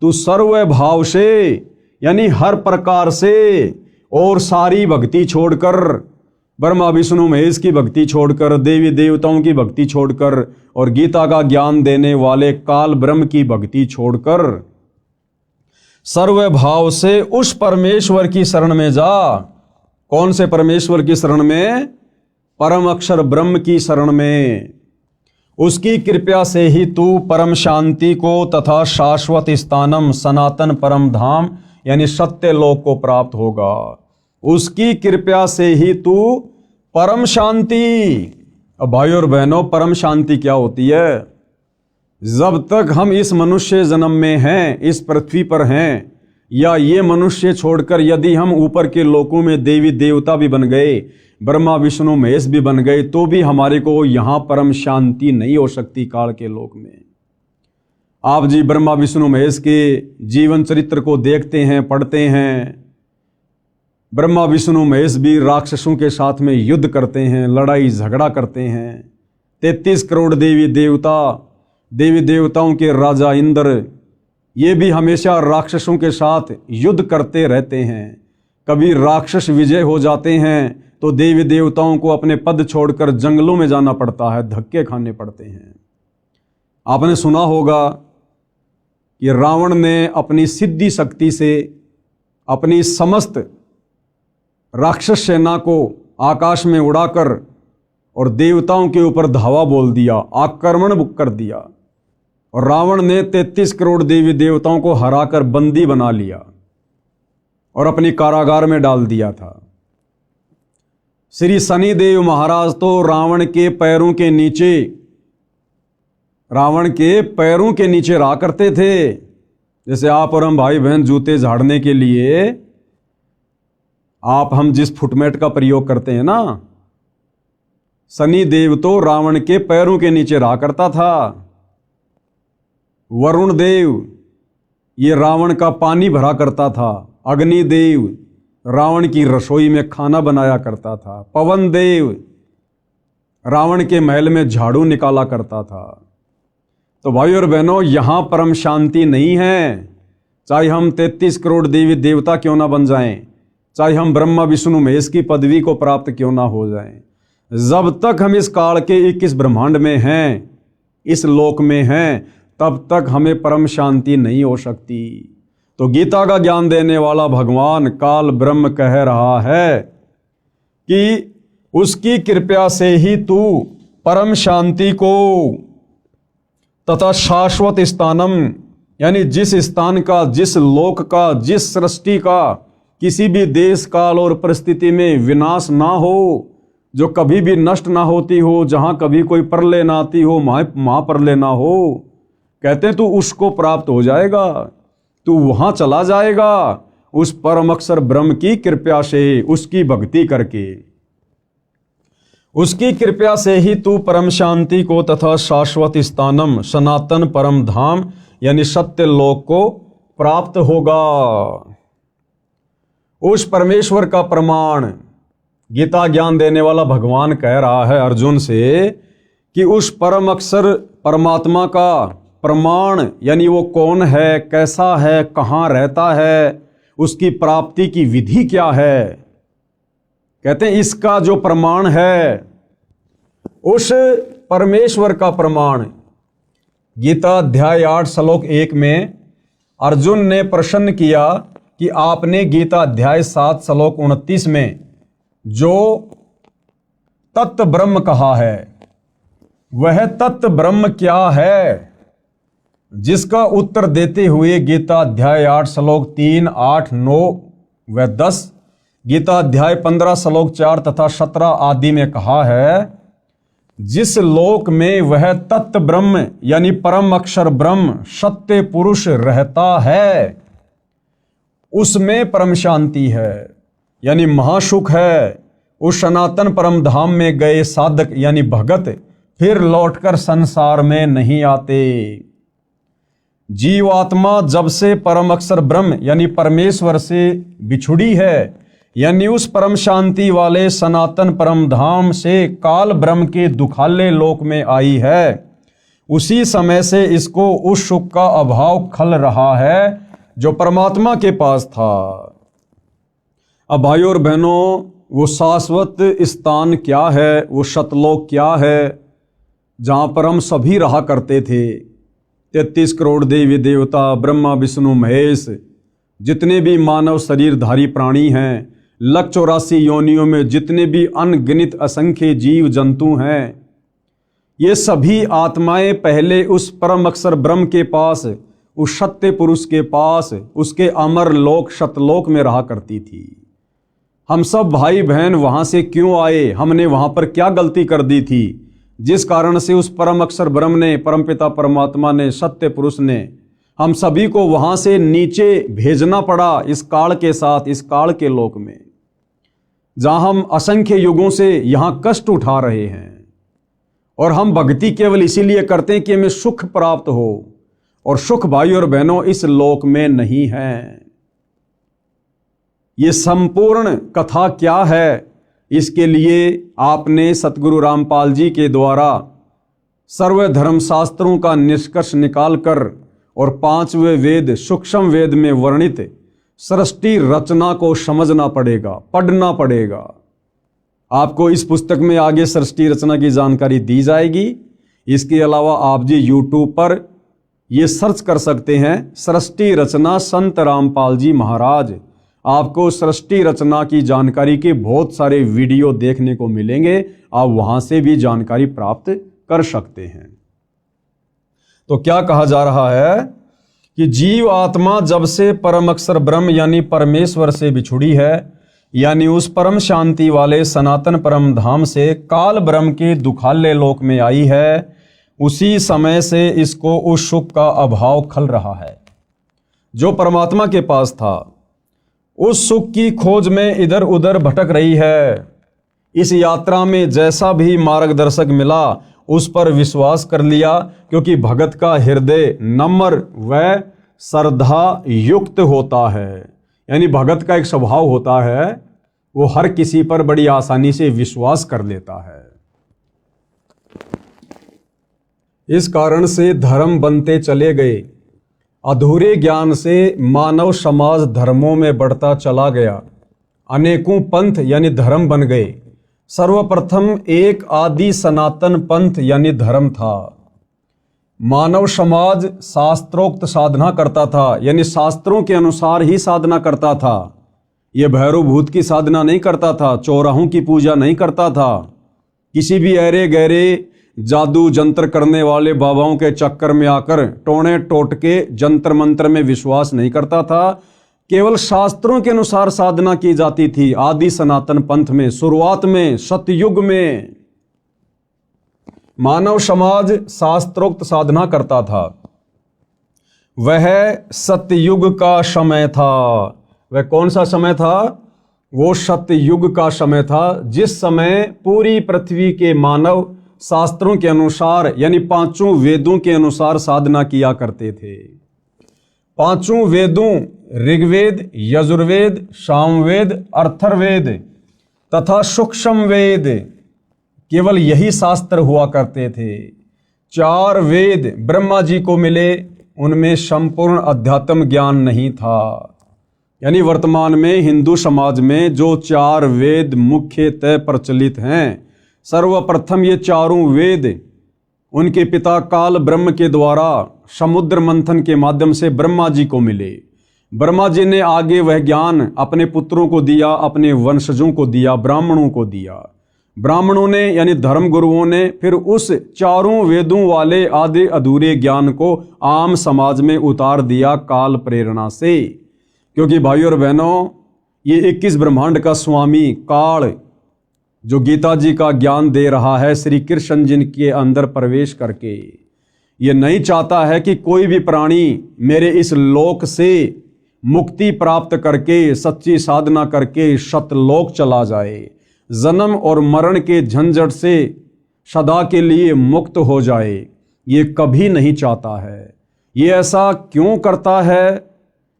S1: तू सर्व भाव से, यानी हर प्रकार से, और सारी भक्ति छोड़कर, ब्रह्मा विष्णु महेश की भक्ति छोड़कर, देवी देवताओं की भक्ति छोड़कर, और गीता का ज्ञान देने वाले काल ब्रह्म की भक्ति छोड़कर सर्व भाव से उस परमेश्वर की शरण में जा। कौन से परमेश्वर की शरण में? परम अक्षर ब्रह्म की शरण में। उसकी कृपया से ही तू परम शांति को तथा शाश्वत स्थानम सनातन परम धाम यानी सत्य लोक को प्राप्त होगा। उसकी कृपया से ही तू परम शांति। अब भाइयों और बहनों, परम शांति क्या होती है? जब तक हम इस मनुष्य जन्म में हैं, इस पृथ्वी पर हैं, या ये मनुष्य छोड़कर यदि हम ऊपर के लोकों में देवी देवता भी बन गए, ब्रह्मा विष्णु महेश भी बन गए, तो भी हमारे को यहाँ परम शांति नहीं हो सकती काल के लोक में। आप जी ब्रह्मा विष्णु महेश के जीवन चरित्र को देखते हैं, पढ़ते हैं। ब्रह्मा विष्णु महेश भी राक्षसों के साथ में युद्ध करते हैं, लड़ाई झगड़ा करते हैं। 33 करोड़ देवी देवताओं के राजा इंद्र, ये भी हमेशा राक्षसों के साथ युद्ध करते रहते हैं। कभी राक्षस विजय हो जाते हैं तो देवी देवताओं को अपने पद छोड़कर जंगलों में जाना पड़ता है, धक्के खाने पड़ते हैं। आपने सुना होगा कि रावण ने अपनी सिद्धि शक्ति से अपनी समस्त राक्षस सेना को आकाश में उड़ाकर और देवताओं के ऊपर धावा बोल दिया, आक्रमण कर दिया, और रावण ने 33 करोड़ देवी देवताओं को हराकर बंदी बना लिया और अपनी कारागार में डाल दिया था। श्री शनिदेव महाराज तो रावण के पैरों के नीचे रहा करते थे। जैसे आप और हम भाई बहन जूते झाड़ने के लिए हम जिस फुटमेट का प्रयोग करते हैं ना, शनिदेव तो रावण के पैरों के नीचे रहा करता था। वरुण देव ये रावण का पानी भरा करता था। अग्निदेव रावण की रसोई में खाना बनाया करता था। पवन देव रावण के महल में झाड़ू निकाला करता था। तो भाई और बहनों, यहां परम शांति नहीं है। चाहे हम 33 करोड़ देवी देवता क्यों ना बन जाएं, चाहे हम ब्रह्मा विष्णु महेश की पदवी को प्राप्त क्यों ना हो जाएं, जब तक हम इस काल के 21 ब्रह्मांड में हैं, इस लोक में हैं, तब तक हमें परम शांति नहीं हो सकती। तो गीता का ज्ञान देने वाला भगवान काल ब्रह्म कह रहा है कि उसकी कृपा से ही तू परम शांति को तथा शाश्वत स्थानम, यानी जिस स्थान का, जिस लोक का, जिस सृष्टि का किसी भी देश काल और परिस्थिति में विनाश ना हो, जो कभी भी नष्ट ना होती हो, जहां कभी कोई प्रलय ना आती हो, महाप्रलय ना हो, कहते हैं तू उसको प्राप्त हो जाएगा, तू वहां चला जाएगा उस परम अक्षर ब्रह्म की कृपा से, उसकी भक्ति करके। उसकी कृपा से ही तू परम शांति को तथा शाश्वत स्थानम, सनातन परम धाम यानी सत्य लोक को प्राप्त होगा। उस परमेश्वर का प्रमाण गीता ज्ञान देने वाला भगवान कह रहा है अर्जुन से कि उस परम अक्षर परमात्मा का प्रमाण, यानी वो कौन है, कैसा है, कहाँ रहता है, उसकी प्राप्ति की विधि क्या है। कहते हैं इसका जो प्रमाण है, उस परमेश्वर का प्रमाण, गीता अध्याय 8 श्लोक 1 में अर्जुन ने प्रश्न किया कि आपने गीता अध्याय 7 श्लोक 29 में जो तत्व ब्रह्म कहा है, वह तत्व ब्रह्म क्या है, जिसका उत्तर देते हुए गीता अध्याय 8 श्लोक 3, 8, 9 व 10, गीता अध्याय 15 श्लोक 4 तथा 17 आदि में कहा है, जिस लोक में वह तत्व ब्रह्म यानी परम अक्षर ब्रह्म सत्य पुरुष रहता है, उसमें परम शांति है, यानी महासुख है। उस सनातन परम धाम में गए साधक यानी भगत फिर लौटकर संसार में नहीं आते। जीवात्मा जब से परम अक्षर ब्रह्म यानी परमेश्वर से बिछुड़ी है, यानी उस परम शांति वाले सनातन परम धाम से काल ब्रह्म के दुखाले लोक में आई है, उसी समय से इसको उस सुख का अभाव खल रहा है जो परमात्मा के पास था। अब भाइयों और बहनों, वो शाश्वत स्थान क्या है, वो सतलोक क्या है, जहाँ पर हम सभी रहा करते थे। 33 करोड़ देवी देवता, ब्रह्मा विष्णु महेश, जितने भी मानव शरीरधारी प्राणी हैं, 184 योनियों में जितने भी अनगिनत असंख्य जीव जंतु हैं, ये सभी आत्माएं पहले उस परम अक्षर ब्रह्म के पास, उस सत्य पुरुष के पास, उसके अमर लोक सतलोक में रहा करती थी। हम सब भाई बहन वहां से क्यों आए, हमने वहां पर क्या गलती कर दी थी, जिस कारण से उस परम अक्षर ब्रह्म ने, परमपिता परमात्मा ने, सत्य पुरुष ने हम सभी को वहां से नीचे भेजना पड़ा इस काल के साथ, इस काल के लोक में, जहां हम असंख्य युगों से यहां कष्ट उठा रहे हैं। और हम भक्ति केवल इसीलिए करते हैं कि हमें सुख प्राप्त हो, और सुख भाई और बहनों इस लोक में नहीं है। ये संपूर्ण कथा क्या है, इसके लिए आपने सतगुरु रामपाल जी के द्वारा सर्व धर्म शास्त्रों का निष्कर्ष निकालकर और 5वें वेद सूक्ष्म वेद में वर्णित सृष्टि रचना को समझना पड़ेगा, पढ़ना पड़ेगा। आपको इस पुस्तक में आगे सृष्टि रचना की जानकारी दी जाएगी। इसके अलावा आप जी YouTube पर ये सर्च कर सकते हैं, सृष्टि रचना संत रामपाल जी महाराज। आपको सृष्टि रचना की जानकारी के बहुत सारे वीडियो देखने को मिलेंगे, आप वहां से भी जानकारी प्राप्त कर सकते हैं। तो क्या कहा जा रहा है कि जीव आत्मा जब से परम अक्षर ब्रह्म यानी परमेश्वर से बिछुड़ी है, यानी उस परम शांति वाले सनातन परम धाम से काल ब्रह्म के दुखाले लोक में आई है, उसी समय से इसको उस सुख का अभाव खल रहा है जो परमात्मा के पास था। उस सुख की खोज में इधर उधर भटक रही है। इस यात्रा में जैसा भी मार्गदर्शक मिला उस पर विश्वास कर लिया, क्योंकि भगत का हृदय नम्र व श्रद्धा युक्त होता है। यानी भगत का एक स्वभाव होता है, वो हर किसी पर बड़ी आसानी से विश्वास कर लेता है। इस कारण से धर्म बनते चले गए। अधूरे ज्ञान से मानव समाज धर्मों में बढ़ता चला गया। अनेकों पंथ यानी धर्म बन गए। सर्वप्रथम एक आदि सनातन पंथ यानी धर्म था। मानव समाज शास्त्रोक्त साधना करता था, यानी शास्त्रों के अनुसार ही साधना करता था। यह भैरव भूत की साधना नहीं करता था, चौराहों की पूजा नहीं करता था, किसी भी ऐरे गहरे जादू जंत्र करने वाले बाबाओं के चक्कर में आकर टोने टोटके जंत्र मंत्र में विश्वास नहीं करता था। केवल शास्त्रों के अनुसार साधना की जाती थी। आदि सनातन पंथ में शुरुआत में सतयुग में मानव समाज शास्त्रोक्त साधना करता था। वह सतयुग का समय था। वह कौन सा समय था? वो सतयुग का समय था, जिस समय पूरी पृथ्वी के मानव शास्त्रों के अनुसार यानी पांचों वेदों के अनुसार साधना किया करते थे। पांचों वेदों ऋग्वेद, यजुर्वेद, सामवेद, अथर्ववेद तथा सूक्ष्म वेद, केवल यही शास्त्र हुआ करते थे। 4 वेद ब्रह्मा जी को मिले, उनमें संपूर्ण अध्यात्म ज्ञान नहीं था। यानी वर्तमान में हिंदू समाज में जो 4 वेद मुख्यतः प्रचलित हैं, सर्वप्रथम ये चारों वेद उनके पिता काल ब्रह्म के द्वारा समुद्र मंथन के माध्यम से ब्रह्मा जी को मिले। ब्रह्मा जी ने आगे वह ज्ञान अपने पुत्रों को दिया, अपने वंशजों को दिया, ब्राह्मणों को दिया। ब्राह्मणों ने यानी धर्म गुरुओं ने फिर उस चारों वेदों वाले आधे अधूरे ज्ञान को आम समाज में उतार दिया काल प्रेरणा से। क्योंकि भाइयों और बहनों, ये 21 ब्रह्मांड का स्वामी काल जो गीता जी का ज्ञान दे रहा है श्री कृष्ण जी के अंदर प्रवेश करके, ये नहीं चाहता है कि कोई भी प्राणी मेरे इस लोक से मुक्ति प्राप्त करके सच्ची साधना करके सतलोक चला जाए, जन्म और मरण के झंझट से सदा के लिए मुक्त हो जाए। ये कभी नहीं चाहता है। ये ऐसा क्यों करता है?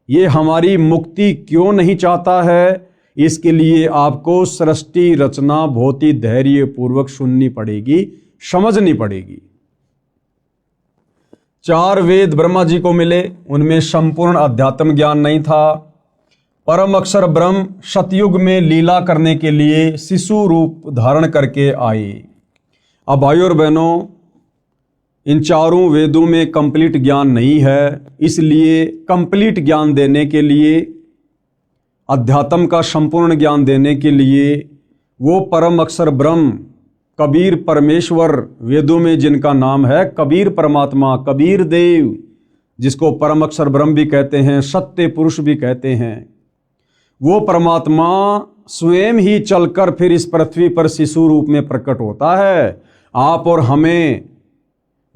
S1: ये हमारी मुक्ति क्यों नहीं चाहता है? इसके लिए आपको सृष्टि रचना बहुत ही धैर्य पूर्वक सुननी पड़ेगी, समझनी पड़ेगी। 4 वेद ब्रह्मा जी को मिले, उनमें संपूर्ण अध्यात्म ज्ञान नहीं था। परम अक्षर ब्रह्म सतयुग में लीला करने के लिए शिशु रूप धारण करके आए। अब भाइयों और बहनों, इन चारों वेदों में कंप्लीट ज्ञान नहीं है, इसलिए कंप्लीट ज्ञान देने के लिए, अध्यात्म का संपूर्ण ज्ञान देने के लिए वो परम अक्षर ब्रह्म कबीर परमेश्वर, वेदों में जिनका नाम है कबीर परमात्मा, कबीर देव, जिसको परम अक्षर ब्रह्म भी कहते हैं, सत्य पुरुष भी कहते हैं, वो परमात्मा स्वयं ही चलकर फिर इस पृथ्वी पर शिशु रूप में प्रकट होता है। आप और हमें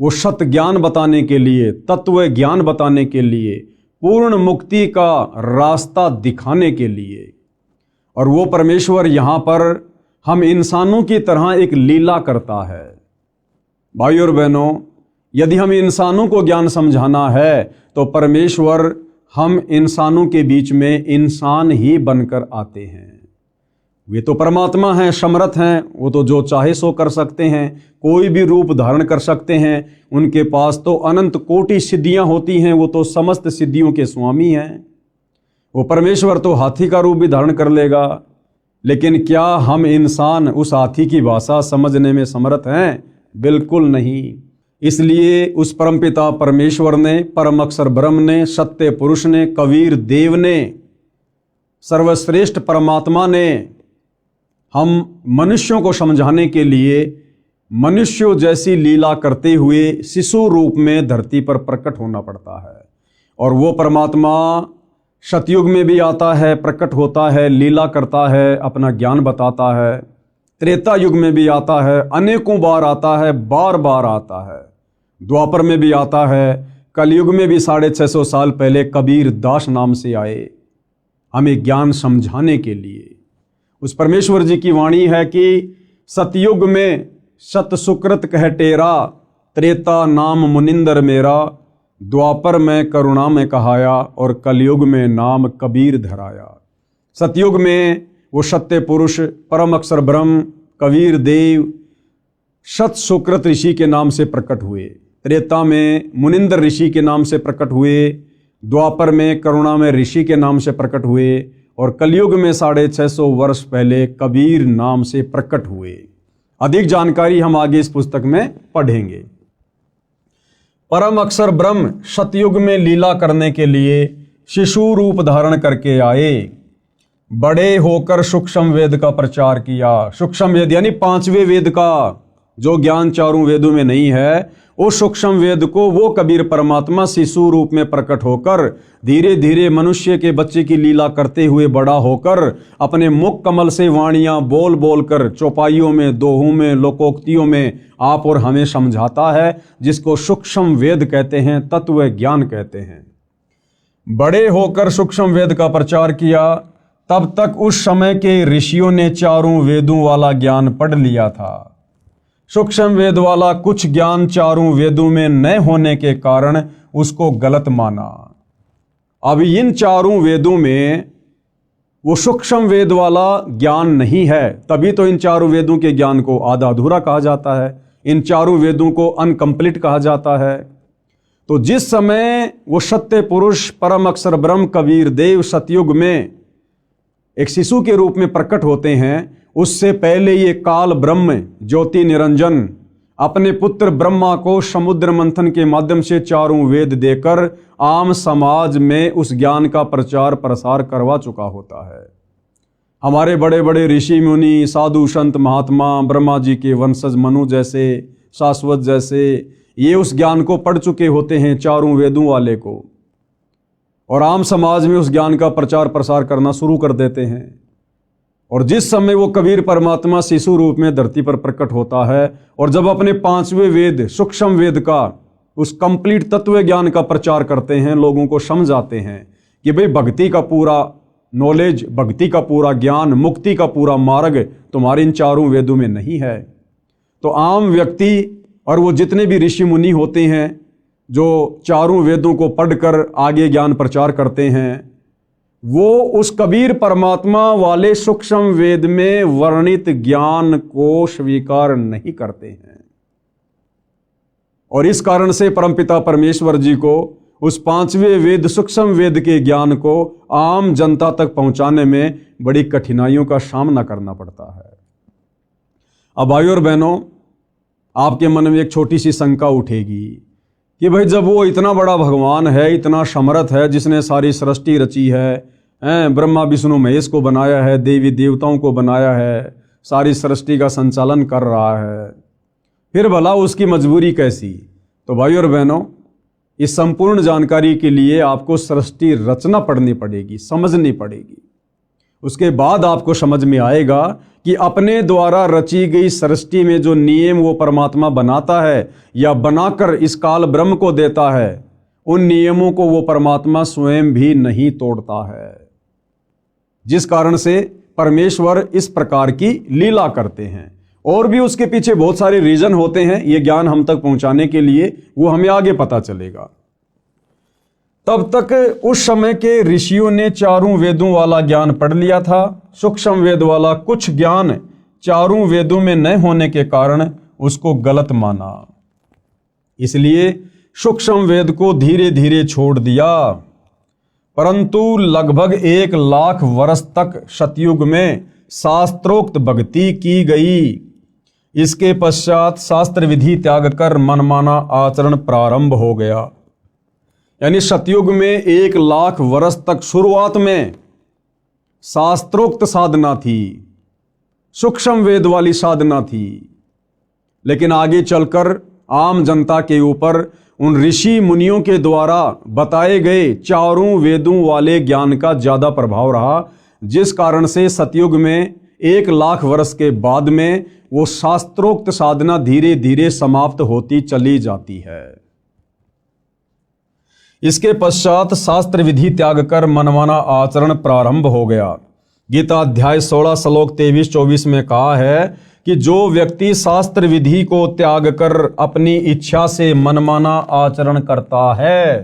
S1: वो सत्य ज्ञान बताने के लिए, तत्व ज्ञान बताने के लिए, पूर्ण मुक्ति का रास्ता दिखाने के लिए। और वो परमेश्वर यहाँ पर हम इंसानों की तरह एक लीला करता है। भाइयों और बहनों, यदि हम इंसानों को ज्ञान समझाना है तो परमेश्वर हम इंसानों के बीच में इंसान ही बनकर आते हैं। वे तो परमात्मा हैं, समर्थ हैं, वो तो जो चाहे सो कर सकते हैं, कोई भी रूप धारण कर सकते हैं। उनके पास तो अनंत कोटि सिद्धियां होती हैं, वो तो समस्त सिद्धियों के स्वामी हैं। वो परमेश्वर तो हाथी का रूप भी धारण कर लेगा, लेकिन क्या हम इंसान उस हाथी की भाषा समझने में समर्थ हैं? बिल्कुल नहीं। इसलिए उस परमपिता परमेश्वर ने, परम अक्षर ब्रह्म ने, सत्य पुरुष ने, कबीर देव ने, सर्वश्रेष्ठ परमात्मा ने हम मनुष्यों को समझाने के लिए मनुष्यों जैसी लीला करते हुए शिशु रूप में धरती पर प्रकट होना पड़ता है। और वो परमात्मा सतयुग में भी आता है, प्रकट होता है, लीला करता है, अपना ज्ञान बताता है। त्रेता युग में भी आता है, अनेकों बार आता है, बार बार आता है। द्वापर में भी आता है, कलयुग में भी 650 साल पहले कबीर दास नाम से आए हमें ज्ञान समझाने के लिए। उस परमेश्वर जी की वाणी है कि सतयुग में सत सुकृत कह टेरा, त्रेता नाम मुनिंदर मेरा, द्वापर में करुणा में कहाया और कलयुग में नाम कबीर धराया। सतयुग में वो सत्य पुरुष परम अक्षर ब्रह्म कबीर देव सत सुकृत ऋषि के नाम से प्रकट हुए, त्रेता में मुनिंदर ऋषि के नाम से प्रकट हुए, द्वापर में करुणा में ऋषि के नाम से प्रकट हुए और कलयुग में 650 वर्ष पहले कबीर नाम से प्रकट हुए। अधिक जानकारी हम आगे इस पुस्तक में पढ़ेंगे। परम अक्षर ब्रह्म सतयुग में लीला करने के लिए शिशु रूप धारण करके आए, बड़े होकर सूक्ष्म वेद का प्रचार किया। सूक्ष्म वेद यानी 5वें वेद का जो ज्ञान चारों वेदों में नहीं है, उस सूक्ष्म वेद को वो कबीर परमात्मा शिशु रूप में प्रकट होकर धीरे धीरे मनुष्य के बच्चे की लीला करते हुए बड़ा होकर अपने मुख कमल से वाणियां बोल बोल कर चौपाइयों में, दोहों में, लोकोक्तियों में आप और हमें समझाता है, जिसको सूक्ष्म वेद कहते हैं, तत्व ज्ञान कहते हैं। बड़े होकर सूक्ष्म वेद का प्रचार किया। तब तक उस समय के ऋषियों ने चारों वेदों वाला ज्ञान पढ़ लिया था। सूक्ष्म वेद वाला कुछ ज्ञान चारों वेदों में न होने के कारण उसको गलत माना। अब इन चारों वेदों में वो सूक्ष्म वेद वाला ज्ञान नहीं है, तभी तो इन चारों वेदों के ज्ञान को आधा अधूरा कहा जाता है, इन चारों वेदों को अनकंप्लीट कहा जाता है। तो जिस समय वो सत्य पुरुष परम अक्षर ब्रह्म कबीर देव सतयुग में एक शिशु के रूप में प्रकट होते हैं, उससे पहले ये काल ब्रह्म ज्योति निरंजन अपने पुत्र ब्रह्मा को समुद्र मंथन के माध्यम से चारों वेद देकर आम समाज में उस ज्ञान का प्रचार प्रसार करवा चुका होता है। हमारे बड़े बड़े ऋषि मुनि, साधु संत महात्मा, ब्रह्मा जी के वंशज मनु जैसे, शाश्वत जैसे, ये उस ज्ञान को पढ़ चुके होते हैं, चारों वेदों वाले को, और आम समाज में उस ज्ञान का प्रचार प्रसार करना शुरू कर देते हैं। और जिस समय वो कबीर परमात्मा शिशु रूप में धरती पर प्रकट होता है और जब अपने 5वें वेद सूक्ष्म वेद का उस कंप्लीट तत्व ज्ञान का प्रचार करते हैं, लोगों को समझाते हैं कि भाई भक्ति का पूरा नॉलेज, भक्ति का पूरा ज्ञान, मुक्ति का पूरा मार्ग तुम्हारे इन चारों वेदों में नहीं है। तो आम व्यक्ति और वो जितने भी ऋषि मुनि होते हैं जो चारों वेदों को पढ़कर आगे ज्ञान प्रचार करते हैं, वो उस कबीर परमात्मा वाले सूक्ष्म वेद में वर्णित ज्ञान को स्वीकार नहीं करते हैं। और इस कारण से परमपिता परमेश्वर जी को उस 5वें वेद सूक्ष्म वेद के ज्ञान को आम जनता तक पहुंचाने में बड़ी कठिनाइयों का सामना करना पड़ता है। अब भाइयों और बहनों, आपके मन में एक छोटी सी शंका उठेगी कि भाई जब वो इतना बड़ा भगवान है, इतना समर्थ है, जिसने सारी सृष्टि रची है, ब्रह्मा विष्णु महेश को बनाया है, देवी देवताओं को बनाया है, सारी सृष्टि का संचालन कर रहा है, फिर भला उसकी मजबूरी कैसी? तो भाइयों और बहनों, इस संपूर्ण जानकारी के लिए आपको सृष्टि रचना पढ़नी पड़ेगी, समझनी पड़ेगी। उसके बाद आपको समझ में आएगा कि अपने द्वारा रची गई सृष्टि में जो नियम वो परमात्मा बनाता है या बनाकर इस काल ब्रह्म को देता है, उन नियमों को वो परमात्मा स्वयं भी नहीं तोड़ता है, जिस कारण से परमेश्वर इस प्रकार की लीला करते हैं। और भी उसके पीछे बहुत सारे रीजन होते हैं, ये ज्ञान हम तक पहुंचाने के लिए, वो हमें आगे पता चलेगा। तब तक उस समय के ऋषियों ने चारों वेदों वाला ज्ञान पढ़ लिया था। सूक्ष्म वेद वाला कुछ ज्ञान चारों वेदों में न होने के कारण उसको गलत माना, इसलिए सूक्ष्म वेद को धीरे धीरे छोड़ दिया। परंतु लगभग 1 लाख वर्ष तक सतयुग में शास्त्रोक्त भक्ति की गई। इसके पश्चात शास्त्र विधि त्याग कर मनमाना आचरण प्रारंभ हो गया। यानी सतयुग में 1 लाख वर्ष तक शुरुआत में शास्त्रोक्त साधना थी, सूक्ष्म वेद वाली साधना थी, लेकिन आगे चलकर आम जनता के ऊपर उन ऋषि मुनियों के द्वारा बताए गए चारों वेदों वाले ज्ञान का ज्यादा प्रभाव रहा, जिस कारण से सतयुग में 1 लाख वर्ष के बाद में वो शास्त्रोक्त साधना धीरे धीरे समाप्त होती चली जाती है। इसके पश्चात शास्त्र विधि त्याग कर मनमाना आचरण प्रारंभ हो गया। गीता अध्याय 16 श्लोक 23-24 में कहा है कि जो व्यक्ति शास्त्र विधि को त्याग कर अपनी इच्छा से मनमाना आचरण करता है,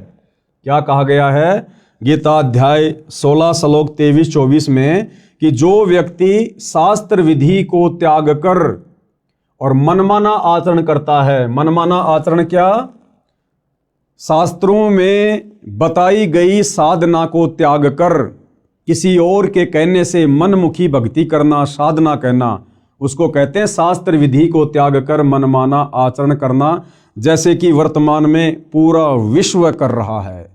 S1: क्या कहा गया है गीता अध्याय 16 श्लोक 23-24 में, कि जो व्यक्ति शास्त्र विधि को त्याग कर और मनमाना आचरण करता है। मनमाना आचरण क्या? शास्त्रों में बताई गई साधना को त्याग कर किसी और के कहने से मनमुखी भक्ति करना, साधना कहना, उसको कहते हैं शास्त्र विधि को त्याग कर मनमाना आचरण करना, जैसे कि वर्तमान में पूरा विश्व कर रहा है।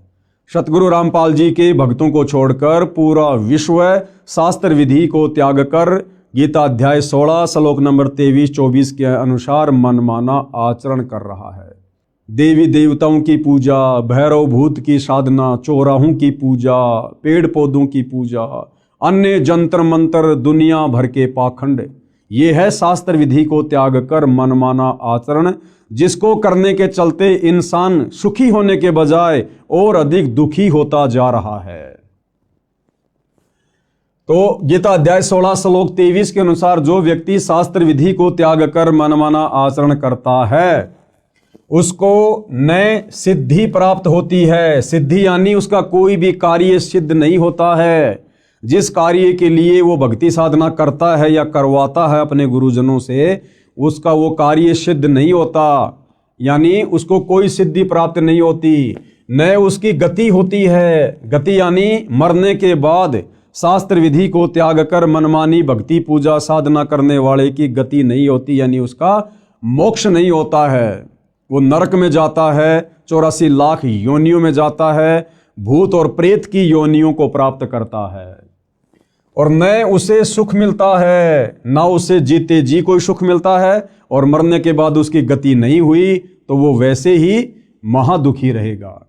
S1: सतगुरु रामपाल जी के भक्तों को छोड़कर पूरा विश्व शास्त्र विधि को त्याग कर गीता अध्याय 16 श्लोक नंबर 23-24 के अनुसार मनमाना आचरण कर रहा है। देवी देवताओं की पूजा, भैरव भूत की साधना, चौराहों की पूजा, पेड़ पौधों की पूजा, अन्य जंतर मंत्र, दुनिया भर के पाखंड, ये है शास्त्र विधि को त्याग कर मनमाना आचरण, जिसको करने के चलते इंसान सुखी होने के बजाय और अधिक दुखी होता जा रहा है। तो गीता अध्याय 16 श्लोक 23 के अनुसार जो व्यक्ति शास्त्र विधि को त्याग कर मनमाना आचरण करता है, उसको नए सिद्धि प्राप्त होती है। सिद्धि यानी उसका कोई भी कार्य सिद्ध नहीं होता है। जिस कार्य के लिए वो भक्ति साधना करता है या करवाता है अपने गुरुजनों से, उसका वो कार्य सिद्ध नहीं होता, यानी उसको कोई सिद्धि प्राप्त नहीं होती, न उसकी गति होती है। गति यानी मरने के बाद शास्त्र विधि को त्याग कर मनमानी भक्ति पूजा साधना करने वाले की गति नहीं होती, यानी उसका मोक्ष नहीं होता है। वो नरक में जाता है, 84 लाख योनियों में जाता है, भूत और प्रेत की योनियों को प्राप्त करता है, और न उसे सुख मिलता है, ना उसे जीते जी कोई सुख मिलता है, और मरने के बाद उसकी गति नहीं हुई तो वो वैसे ही महादुखी रहेगा।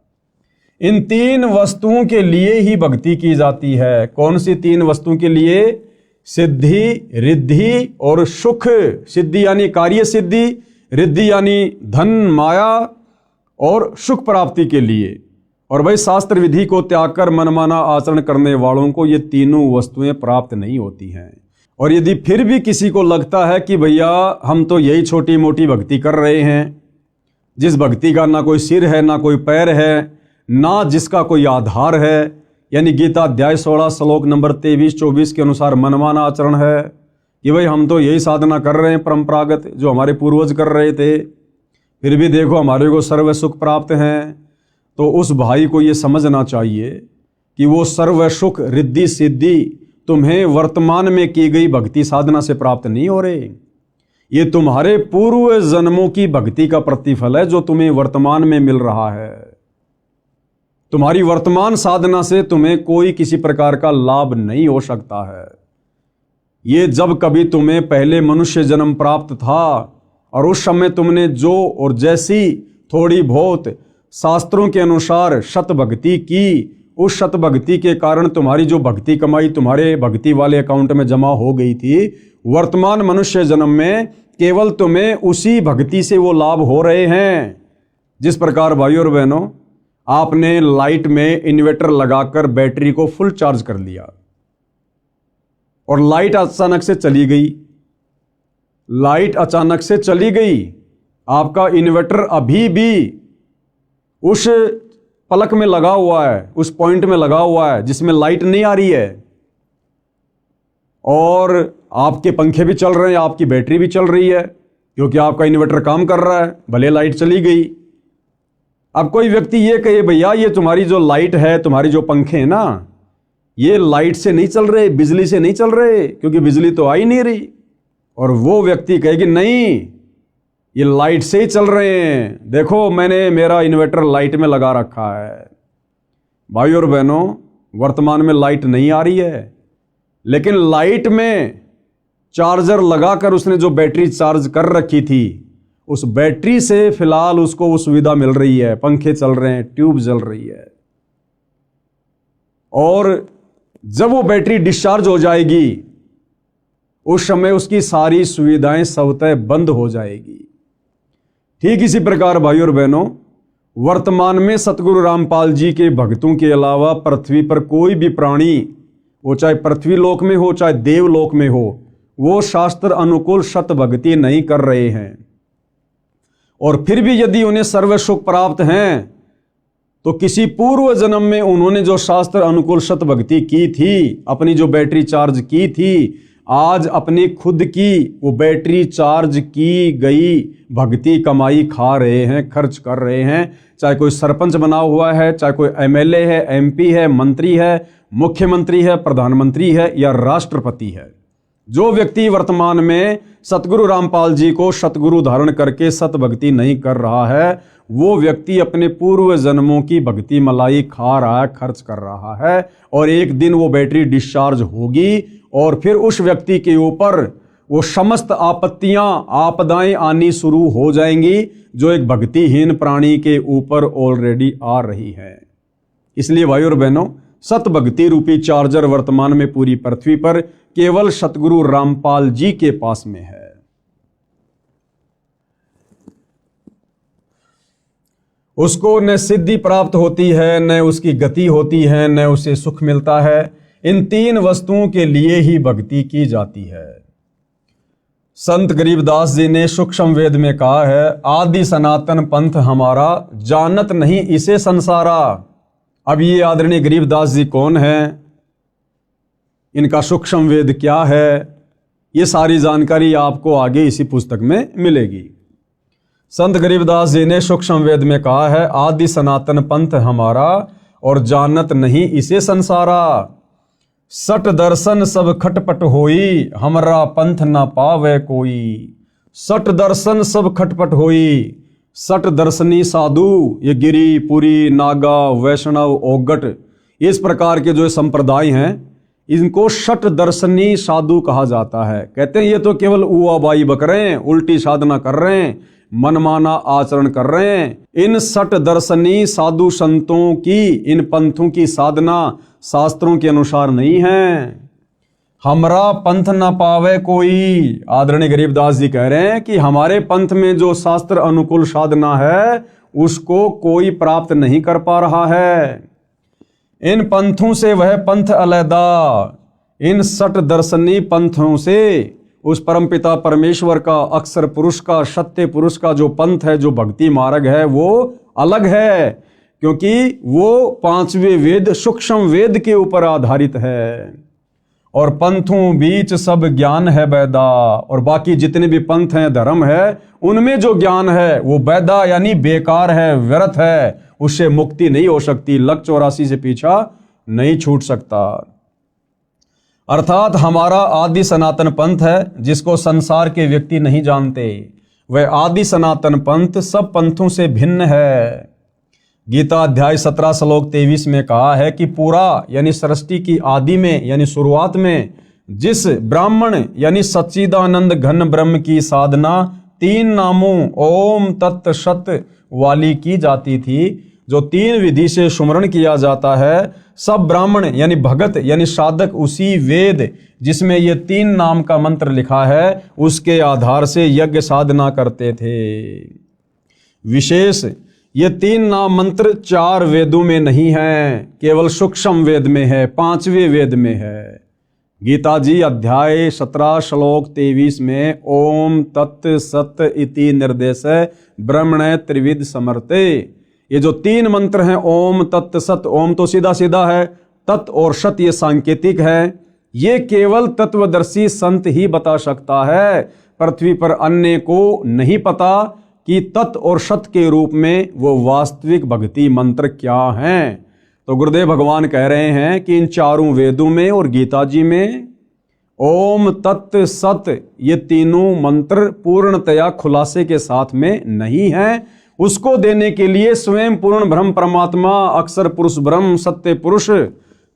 S1: इन 3 वस्तुओं के लिए ही भक्ति की जाती है। कौन सी 3 वस्तुओं के लिए? सिद्धि, रिद्धि और सुख। सिद्धि यानी कार्य सिद्धि, रिद्धि यानी धन माया और सुख प्राप्ति के लिए। और भाई शास्त्र विधि को त्याग कर मनमाना आचरण करने वालों को ये तीनों वस्तुएं प्राप्त नहीं होती हैं। और यदि फिर भी किसी को लगता है कि भैया हम तो यही छोटी मोटी भक्ति कर रहे हैं, जिस भक्ति का ना कोई सिर है, ना कोई पैर है, ना जिसका कोई आधार है, यानी गीता अध्याय 16 श्लोक नंबर 23-24 के अनुसार मनमाना आचरण है कि भाई हम तो यही साधना कर रहे हैं परंपरागत जो हमारे पूर्वज कर रहे थे, फिर भी देखो हमारे को सर्व सुख प्राप्त हैं, तो उस भाई को ये समझना चाहिए कि वो सर्व सुख रिद्धि सिद्धि तुम्हें वर्तमान में की गई भक्ति साधना से प्राप्त नहीं हो रहे। ये तुम्हारे पूर्व जन्मों की भक्ति का प्रतिफल है जो तुम्हें वर्तमान में मिल रहा है। तुम्हारी वर्तमान साधना से तुम्हें कोई किसी प्रकार का लाभ नहीं हो सकता है। ये जब कभी तुम्हें पहले मनुष्य जन्म प्राप्त था और उस समय तुमने जो और जैसी थोड़ी बहुत शास्त्रों के अनुसार सत भक्ति की, उस सत भक्ति के कारण तुम्हारी जो भक्ति कमाई तुम्हारे भक्ति वाले अकाउंट में जमा हो गई थी, वर्तमान मनुष्य जन्म में केवल तुम्हें उसी भक्ति से वो लाभ हो रहे हैं। जिस प्रकार भाइयों और बहनों, आपने लाइट में इन्वर्टर लगाकर बैटरी को फुल चार्ज कर लिया और लाइट अचानक से चली गई, लाइट अचानक से चली गई, आपका इन्वर्टर अभी भी उस पलक में लगा हुआ है, उस पॉइंट में लगा हुआ है जिसमें लाइट नहीं आ रही है, और आपके पंखे भी चल रहे हैं, आपकी बैटरी भी चल रही है, क्योंकि आपका इन्वर्टर काम कर रहा है, भले लाइट चली गई। अब कोई व्यक्ति ये कहे भैया ये तुम्हारी जो लाइट है, तुम्हारी जो पंखे हैं ना, ये लाइट से नहीं चल रहे, बिजली से नहीं चल रहे, क्योंकि बिजली तो आ ही नहीं रही। और वो व्यक्ति कहेगी नहीं, ये लाइट से ही चल रहे हैं, देखो मैंने मेरा इन्वर्टर लाइट में लगा रखा है। भाइयों और बहनों, वर्तमान में लाइट नहीं आ रही है, लेकिन लाइट में चार्जर लगाकर उसने जो बैटरी चार्ज कर रखी थी, उस बैटरी से फिलहाल उसको वो सुविधा मिल रही है, पंखे चल रहे हैं, ट्यूब जल रही है। और जब वो बैटरी डिस्चार्ज हो जाएगी, उस समय उसकी सारी सुविधाएं स्वतः बंद हो जाएगी। ठीक इसी प्रकार भाइयों और बहनों, वर्तमान में सतगुरु रामपाल जी के भक्तों के अलावा पृथ्वी पर कोई भी प्राणी, वो चाहे पृथ्वी लोक में हो चाहे देवलोक में हो, वो शास्त्र अनुकूल सत भक्ति नहीं कर रहे हैं। और फिर भी यदि उन्हें सर्व सुख प्राप्त हैं, तो किसी पूर्व जन्म में उन्होंने जो शास्त्र अनुकूल सत भक्ति की थी, अपनी जो बैटरी चार्ज की थी, आज अपनी खुद की वो बैटरी चार्ज की गई भक्ति कमाई खा रहे हैं, खर्च कर रहे हैं। चाहे कोई सरपंच बना हुआ है, चाहे कोई एमएलए है, एमपी है, मंत्री है, मुख्यमंत्री है, प्रधानमंत्री है या राष्ट्रपति है, जो व्यक्ति वर्तमान में सतगुरु रामपाल जी को सतगुरु धारण करके सत भक्ति नहीं कर रहा है, वो व्यक्ति अपने पूर्व जन्मों की भक्ति मलाई खा रहा है, खर्च कर रहा है। और एक दिन वो बैटरी डिस्चार्ज होगी और फिर उस व्यक्ति के ऊपर वो समस्त आपत्तियां, आपदाएं आनी शुरू हो जाएंगी, जो एक भक्तिहीन प्राणी के ऊपर ऑलरेडी आ रही है। इसलिए भाइयों और बहनों, सत भक्ति रूपी चार्जर वर्तमान में पूरी पृथ्वी पर केवल सतगुरु रामपाल जी के पास में है। उसको न सिद्धि प्राप्त होती है, न उसकी गति होती है, न उसे सुख मिलता है। इन तीन वस्तुओं के लिए ही भक्ति की जाती है। संत गरीबदास जी ने सूक्ष्म वेद में कहा है, आदि सनातन पंथ हमारा, जानत नहीं इसे संसारा। अब ये आदरणीय गरीबदास जी कौन है, इनका सूक्ष्म वेद क्या है, ये सारी जानकारी आपको आगे इसी पुस्तक में मिलेगी। संत गरीबदास जी ने सूक्ष्म वेद में कहा है, आदि सनातन पंथ हमारा और जानत नहीं इसे संसारा। सट दर्शन सब खटपट होई, हमरा पंथ ना पावे कोई। सट दर्शन सब खटपट होई, सट दर्शनी साधु, ये गिरी, पुरी, नागा, वैष्णव, ओगट, इस प्रकार के जो संप्रदाय हैं, इनको सट दर्शनी साधु कहा जाता है। कहते हैं ये तो केवल उआबाई बक रहे हैं, उल्टी साधना कर रहे हैं, मनमाना आचरण कर रहे हैं। इन सट दर्शनी साधु संतों की, इन पंथों की साधना शास्त्रों के अनुसार नहीं है। हमरा पंथ ना पावे कोई। आदरणीय गरीबदास जी कह रहे हैं कि हमारे पंथ में जो शास्त्र अनुकूल साधना है, उसको कोई प्राप्त नहीं कर पा रहा है। इन पंथों से वह पंथ अलैदा, इन सट दर्शनी पंथों से उस परमपिता परमेश्वर का, अक्षर पुरुष का, सत्य पुरुष का जो पंथ है, जो भक्ति मार्ग है, वो अलग है, क्योंकि वो पांचवें वेद सूक्ष्म वेद के ऊपर आधारित है। और पंथों बीच सब ज्ञान है बैदा, और बाकी जितने भी पंथ हैं, धर्म है, उनमें जो ज्ञान है वो बैदा यानी बेकार है, व्यर्थ है, उससे मुक्ति नहीं हो सकती, लक 84 से पीछा नहीं छूट सकता। अर्थात हमारा आदि सनातन पंथ है, जिसको संसार के व्यक्ति नहीं जानते। वह आदि सनातन पंथ सब पंथों से भिन्न है। गीता अध्याय 17 श्लोक 23 में कहा है कि पूरा यानी सृष्टि की आदि में यानी शुरुआत में जिस ब्राह्मण यानी सच्चिदानंद घन ब्रह्म की साधना 3 नामों ओम तत् सत वाली की जाती थी, जो 3 विधि से सुमरण किया जाता है, सब ब्राह्मण यानी भगत यानी साधक उसी वेद जिसमें ये 3 नाम का मंत्र लिखा है उसके आधार से यज्ञ साधना करते थे। विशेष ये 3 नाम मंत्र 4 वेदों में नहीं है, केवल सूक्ष्म वेद में है, 5वें वेद में है। गीता जी अध्याय 17 श्लोक 23 में ओम तत् सत इति निर्देश ब्रह्मण त्रिविध समर्थे, ये जो 3 मंत्र हैं ओम तत् सत, ओम तो सीधा सीधा है, तत् और सत ये सांकेतिक है। ये केवल तत्वदर्शी संत ही बता सकता है, पृथ्वी पर अन्य को नहीं पता कि तत् और सत के रूप में वो वास्तविक भक्ति मंत्र क्या हैं। तो गुरुदेव भगवान कह रहे हैं कि इन 4 वेदों में और गीता जी में ओम तत् सत ये तीनों मंत्र पूर्णतया खुलासे के साथ में नहीं है। उसको देने के लिए स्वयं पूर्ण ब्रह्म परमात्मा अक्षर पुरुष ब्रह्म सत्य पुरुष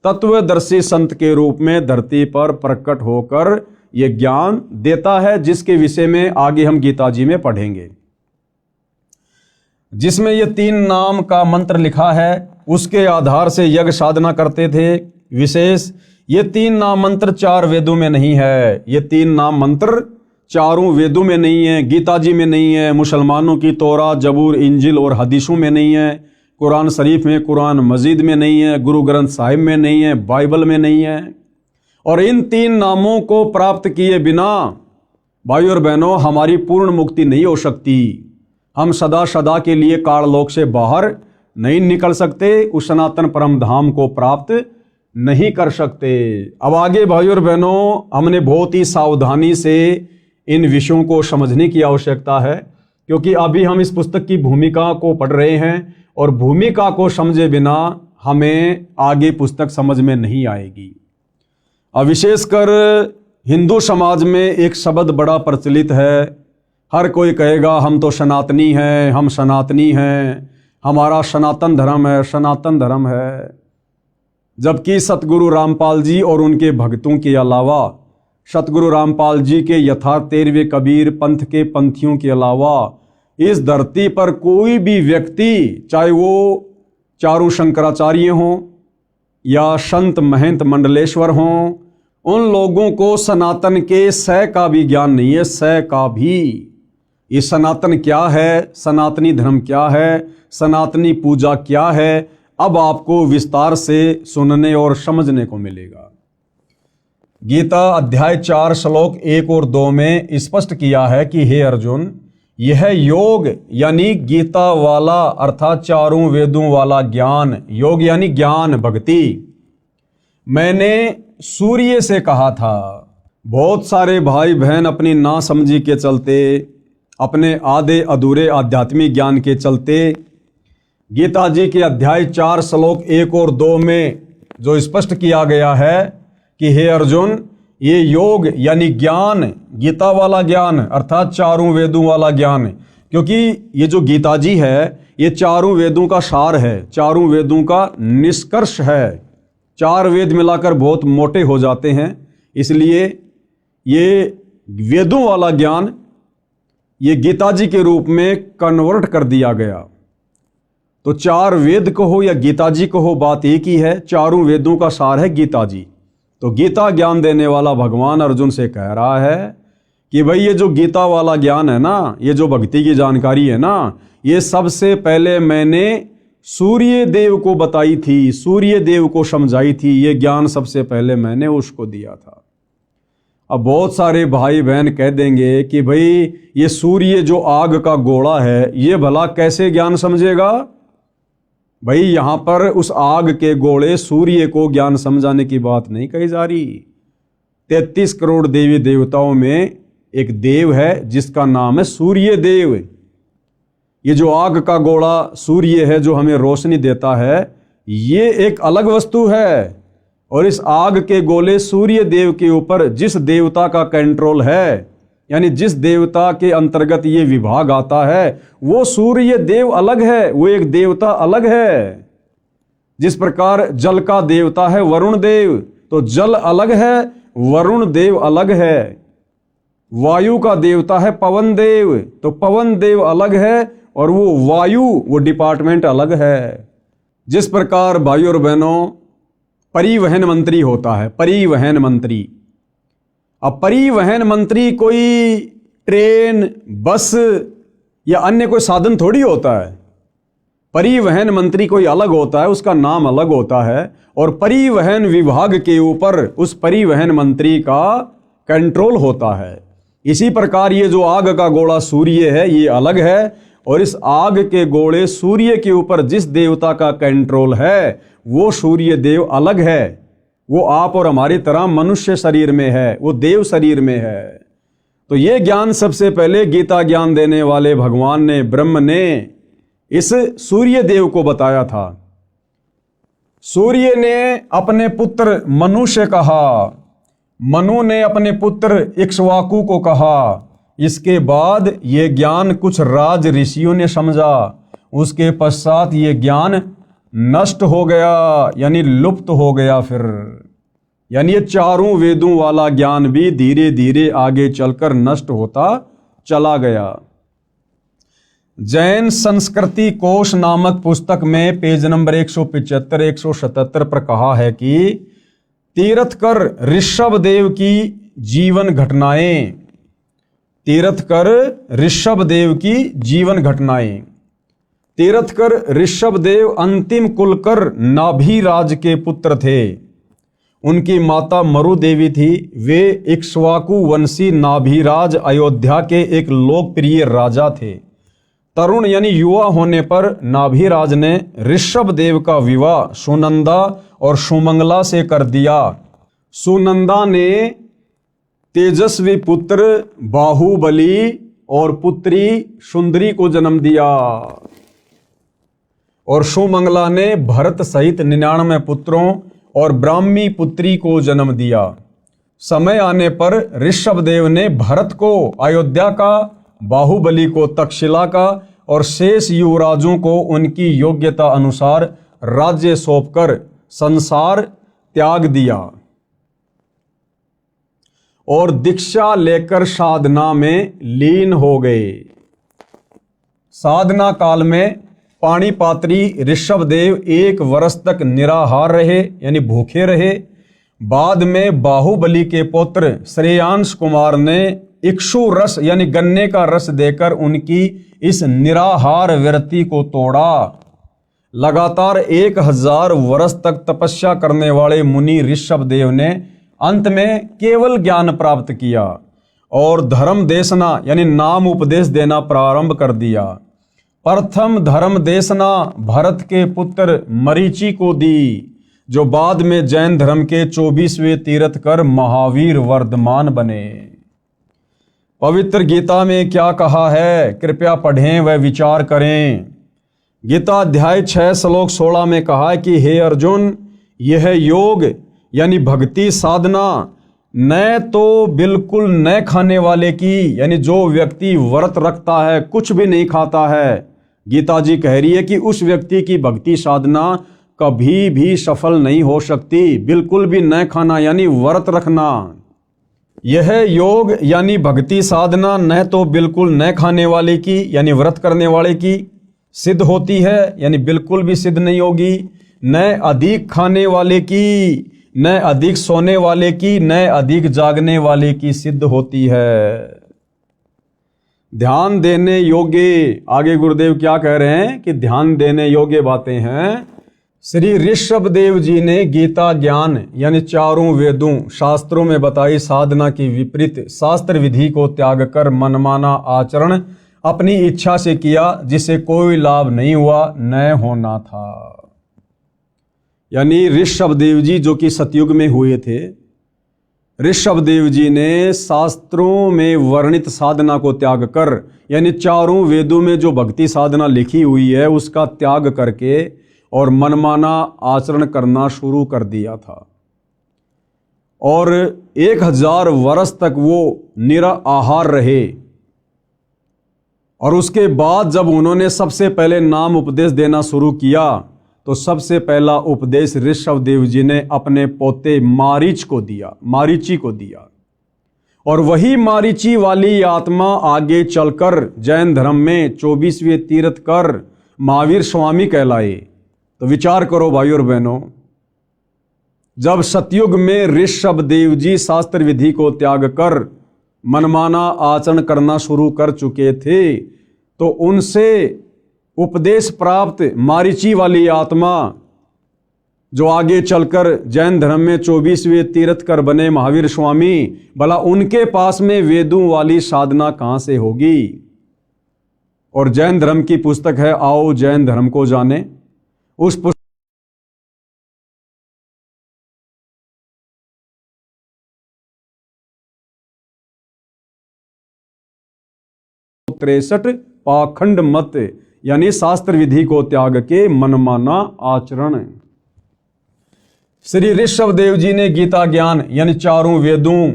S1: तत्वदर्शी संत के रूप में धरती पर प्रकट होकर ये ज्ञान देता है, जिसके विषय में आगे हम गीता जी में पढ़ेंगे। जिसमें ये 3 नाम का मंत्र लिखा है उसके आधार से यज्ञ साधना करते थे। विशेष ये 3 नाम मंत्र 4 वेदों में नहीं है, ये 3 नाम मंत्र 4 वेदों में नहीं है, गीता जी में नहीं है, मुसलमानों की तौरा जबूर इंजिल और हदीसों में नहीं है, कुरान शरीफ में, कुरान मजीद में नहीं है, गुरु ग्रंथ साहिब में नहीं है, बाइबल में नहीं है। और इन 3 नामों को प्राप्त किए बिना भाई और बहनों हमारी पूर्ण मुक्ति नहीं हो सकती। हम सदा सदा के लिए काललोक से बाहर नहीं निकल सकते, उस सनातन परम धाम को प्राप्त नहीं कर सकते। अब आगे भाई और बहनों हमने बहुत ही सावधानी से इन विषयों को समझने की आवश्यकता है, क्योंकि अभी हम इस पुस्तक की भूमिका को पढ़ रहे हैं और भूमिका को समझे बिना हमें आगे पुस्तक समझ में नहीं आएगी। अब विशेषकर हिंदू समाज में एक शब्द बड़ा प्रचलित है, हर कोई कहेगा हम तो सनातनी हैं, हम सनातनी हैं, हमारा सनातन धर्म है, सनातन धर्म है। जबकि सतगुरु रामपाल जी और उनके भक्तों के अलावा, सतगुरु रामपाल जी के यथार्थ 13वें कबीर पंथ के पंथियों के अलावा इस धरती पर कोई भी व्यक्ति, चाहे वो चारों शंकराचार्य हों या संत महंत मंडलेश्वर हों, उन लोगों को सनातन के स का भी ज्ञान नहीं है, स का भी। ये सनातन क्या है, सनातनी धर्म क्या है, सनातनी पूजा क्या है, अब आपको विस्तार से सुनने और समझने को मिलेगा। गीता अध्याय 4 श्लोक 1 और 2 में स्पष्ट किया है कि हे अर्जुन, यह योग यानी गीता वाला अर्थात 4 वेदों वाला ज्ञान, योग यानी ज्ञान भक्ति, मैंने सूर्य से कहा था। बहुत सारे भाई बहन अपनी नासमझी के चलते, अपने आधे अधूरे आध्यात्मिक ज्ञान के चलते गीता जी के अध्याय 4 श्लोक 1 और 2 में जो स्पष्ट किया गया है कि हे अर्जुन, ये योग यानी ज्ञान, गीता वाला ज्ञान अर्थात 4 वेदों वाला ज्ञान, क्योंकि ये जो गीता जी है ये 4 वेदों का सार है, 4 वेदों का निष्कर्ष है। 4 वेद मिलाकर बहुत मोटे हो जाते हैं, इसलिए ये वेदों वाला ज्ञान ये गीता जी के रूप में कन्वर्ट कर दिया गया। तो 4 वेद कहो या गीता जी कहो, बात एक ही है, 4 वेदों का सार है गीता जी। तो गीता ज्ञान देने वाला भगवान अर्जुन से कह रहा है कि भाई ये जो गीता वाला ज्ञान है ना, ये जो भक्ति की जानकारी है ना, ये सबसे पहले मैंने सूर्य देव को बताई थी, सूर्य देव को समझाई थी, ये ज्ञान सबसे पहले मैंने उसको दिया था। अब बहुत सारे भाई बहन कह देंगे कि भाई ये सूर्य जो आग का गोला है ये भला कैसे ज्ञान समझेगा। भाई यहां पर उस आग के गोले सूर्य को ज्ञान समझाने की बात नहीं कही जा रही। 33 करोड़ देवी देवताओं में एक देव है जिसका नाम है सूर्य देव। ये जो आग का गोला सूर्य है जो हमें रोशनी देता है, ये एक अलग वस्तु है। और इस आग के गोले सूर्य देव के ऊपर जिस देवता का कंट्रोल है, यानी जिस देवता के अंतर्गत ये विभाग आता है, वो सूर्य देव अलग है, वो एक देवता अलग है। जिस प्रकार जल का देवता है वरुण देव, तो जल अलग है, वरुण देव अलग है। वायु का देवता है पवन देव, तो पवन देव अलग है और वो वायु, वो डिपार्टमेंट अलग है। जिस प्रकार भाई और बहनों परिवहन मंत्री होता है, परिवहन मंत्री, अब परिवहन मंत्री कोई ट्रेन, बस या अन्य कोई साधन थोड़ी होता है। परिवहन मंत्री कोई अलग होता है, उसका नाम अलग होता है, और परिवहन विभाग के ऊपर उस परिवहन मंत्री का कंट्रोल होता है। इसी प्रकार ये जो आग का गोला सूर्य है, ये अलग है, और इस आग के गोले सूर्य के ऊपर जिस देवता का कंट्रोल है वो सूर्य देव अलग है। वो आप और हमारी तरह मनुष्य शरीर में है, वो देव शरीर में है। तो ये ज्ञान सबसे पहले गीता ज्ञान देने वाले भगवान ने, ब्रह्म ने इस सूर्य देव को बताया था। सूर्य ने अपने पुत्र मनु से कहा, मनु ने अपने पुत्र इक्ष्वाकु को कहा। इसके बाद ये ज्ञान कुछ राज ऋषियों ने समझा, उसके पश्चात ये ज्ञान नष्ट हो गया, यानी लुप्त हो गया। फिर यानी ये चारों वेदों वाला ज्ञान भी धीरे धीरे आगे चलकर नष्ट होता चला गया। जैन संस्कृति कोश नामक पुस्तक में पेज नंबर 175 177 पर कहा है कि तीर्थकर ऋषभ देव की जीवन घटनाएं, तीर्थकर ऋषभ देव की जीवन घटनाएं। तीर्थकर ऋषभ देव अंतिम कुलकर नाभिराज के पुत्र थे। उनकी माता मरु देवी थी। वे इक्ष्वाकु वंशी नाभिराज अयोध्या के एक लोकप्रिय राजा थे। तरुण यानी युवा होने पर नाभिराज ने ऋषभ देव का विवाह सुनंदा और सुमंगला से कर दिया। सुनंदा ने तेजस्वी पुत्र बाहुबली और पुत्री सुंदरी को जन्म दिया, और सुमंगला ने भरत सहित 99 पुत्रों और ब्राह्मी पुत्री को जन्म दिया। समय आने पर ऋषभदेव ने भरत को अयोध्या का, बाहुबली को तक्षशिला का और शेष युवराजों को उनकी योग्यता अनुसार राज्य सौंपकर संसार त्याग दिया और दीक्षा लेकर साधना में लीन हो गए। साधना काल में पाणिपात्री ऋषभदेव 1 वर्ष तक निराहार रहे, यानी भूखे रहे। बाद में बाहुबली के पुत्र श्रेयांश कुमार ने इक्षु रस यानी गन्ने का रस देकर उनकी इस निराहार व्रति को तोड़ा। लगातार 1000 वर्ष तक तपस्या करने वाले मुनि ऋषभदेव ने अंत में केवल ज्ञान प्राप्त किया और धर्म देशना यानी नाम उपदेश देना प्रारंभ कर दिया। प्रथम धर्म देशना भरत के पुत्र मरीचि को दी, जो बाद में जैन धर्म के 24वें तीर्थकर महावीर वर्धमान बने। पवित्र गीता में क्या कहा है, कृपया पढ़ें व विचार करें। गीता अध्याय 6 श्लोक 16 में कहा है कि हे अर्जुन, यह योग यानी भक्ति साधना न तो बिल्कुल न खाने वाले की, यानी जो व्यक्ति व्रत रखता है, कुछ भी नहीं खाता है, गीता जी कह रही है कि उस व्यक्ति की भक्ति साधना कभी भी सफल नहीं हो सकती। बिल्कुल भी न खाना यानी व्रत रखना। यह योग यानी भक्ति साधना न तो बिल्कुल न खाने वाले की यानी व्रत करने वाले की सिद्ध होती है, यानी बिल्कुल भी सिद्ध नहीं होगी, न अधिक खाने वाले की, न अधिक सोने वाले की, न अधिक जागने वाले की सिद्ध होती है। ध्यान देने योग्य, आगे गुरुदेव क्या कह रहे हैं कि ध्यान देने योग्य बातें हैं। श्री ऋषभदेव जी ने गीता ज्ञान यानी चारों वेदों शास्त्रों में बताई साधना की विपरीत शास्त्र विधि को त्याग कर मनमाना आचरण अपनी इच्छा से किया, जिसे कोई लाभ नहीं हुआ, न होना था। यानी ऋषभदेव जी जो कि सतयुग में हुए थे, ऋषभदेव जी ने शास्त्रों में वर्णित साधना को त्याग कर, यानी चारों वेदों में जो भक्ति साधना लिखी हुई है उसका त्याग करके और मनमाना आचरण करना शुरू कर दिया था। और 1000 वर्ष तक वो निराहार रहे। और उसके बाद जब उन्होंने सबसे पहले नाम उपदेश देना शुरू किया तो सबसे पहला उपदेश ऋषभदेव जी ने अपने पोते मारीच को दिया, मारीची को दिया। और वही मारीची वाली आत्मा आगे चलकर जैन धर्म में 24वें तीर्थकर महावीर स्वामी कहलाए। तो विचार करो भाई और बहनों, जब सतयुग में ऋषभ देव जी शास्त्र विधि को त्याग कर मनमाना आचरण करना शुरू कर चुके थे, तो उनसे उपदेश प्राप्त मारीची वाली आत्मा जो आगे चलकर जैन धर्म में 24वें तीर्थकर बने महावीर स्वामी, भला उनके पास में वेदों वाली साधना कहां से होगी। और जैन धर्म की पुस्तक है आओ जैन धर्म को जाने, उस पुस्तक 63 पाखंड मत यानी शास्त्र विधि को त्याग के मनमाना आचरण। श्री ऋषभ देव जी ने गीता ज्ञान यानी चारों वेदों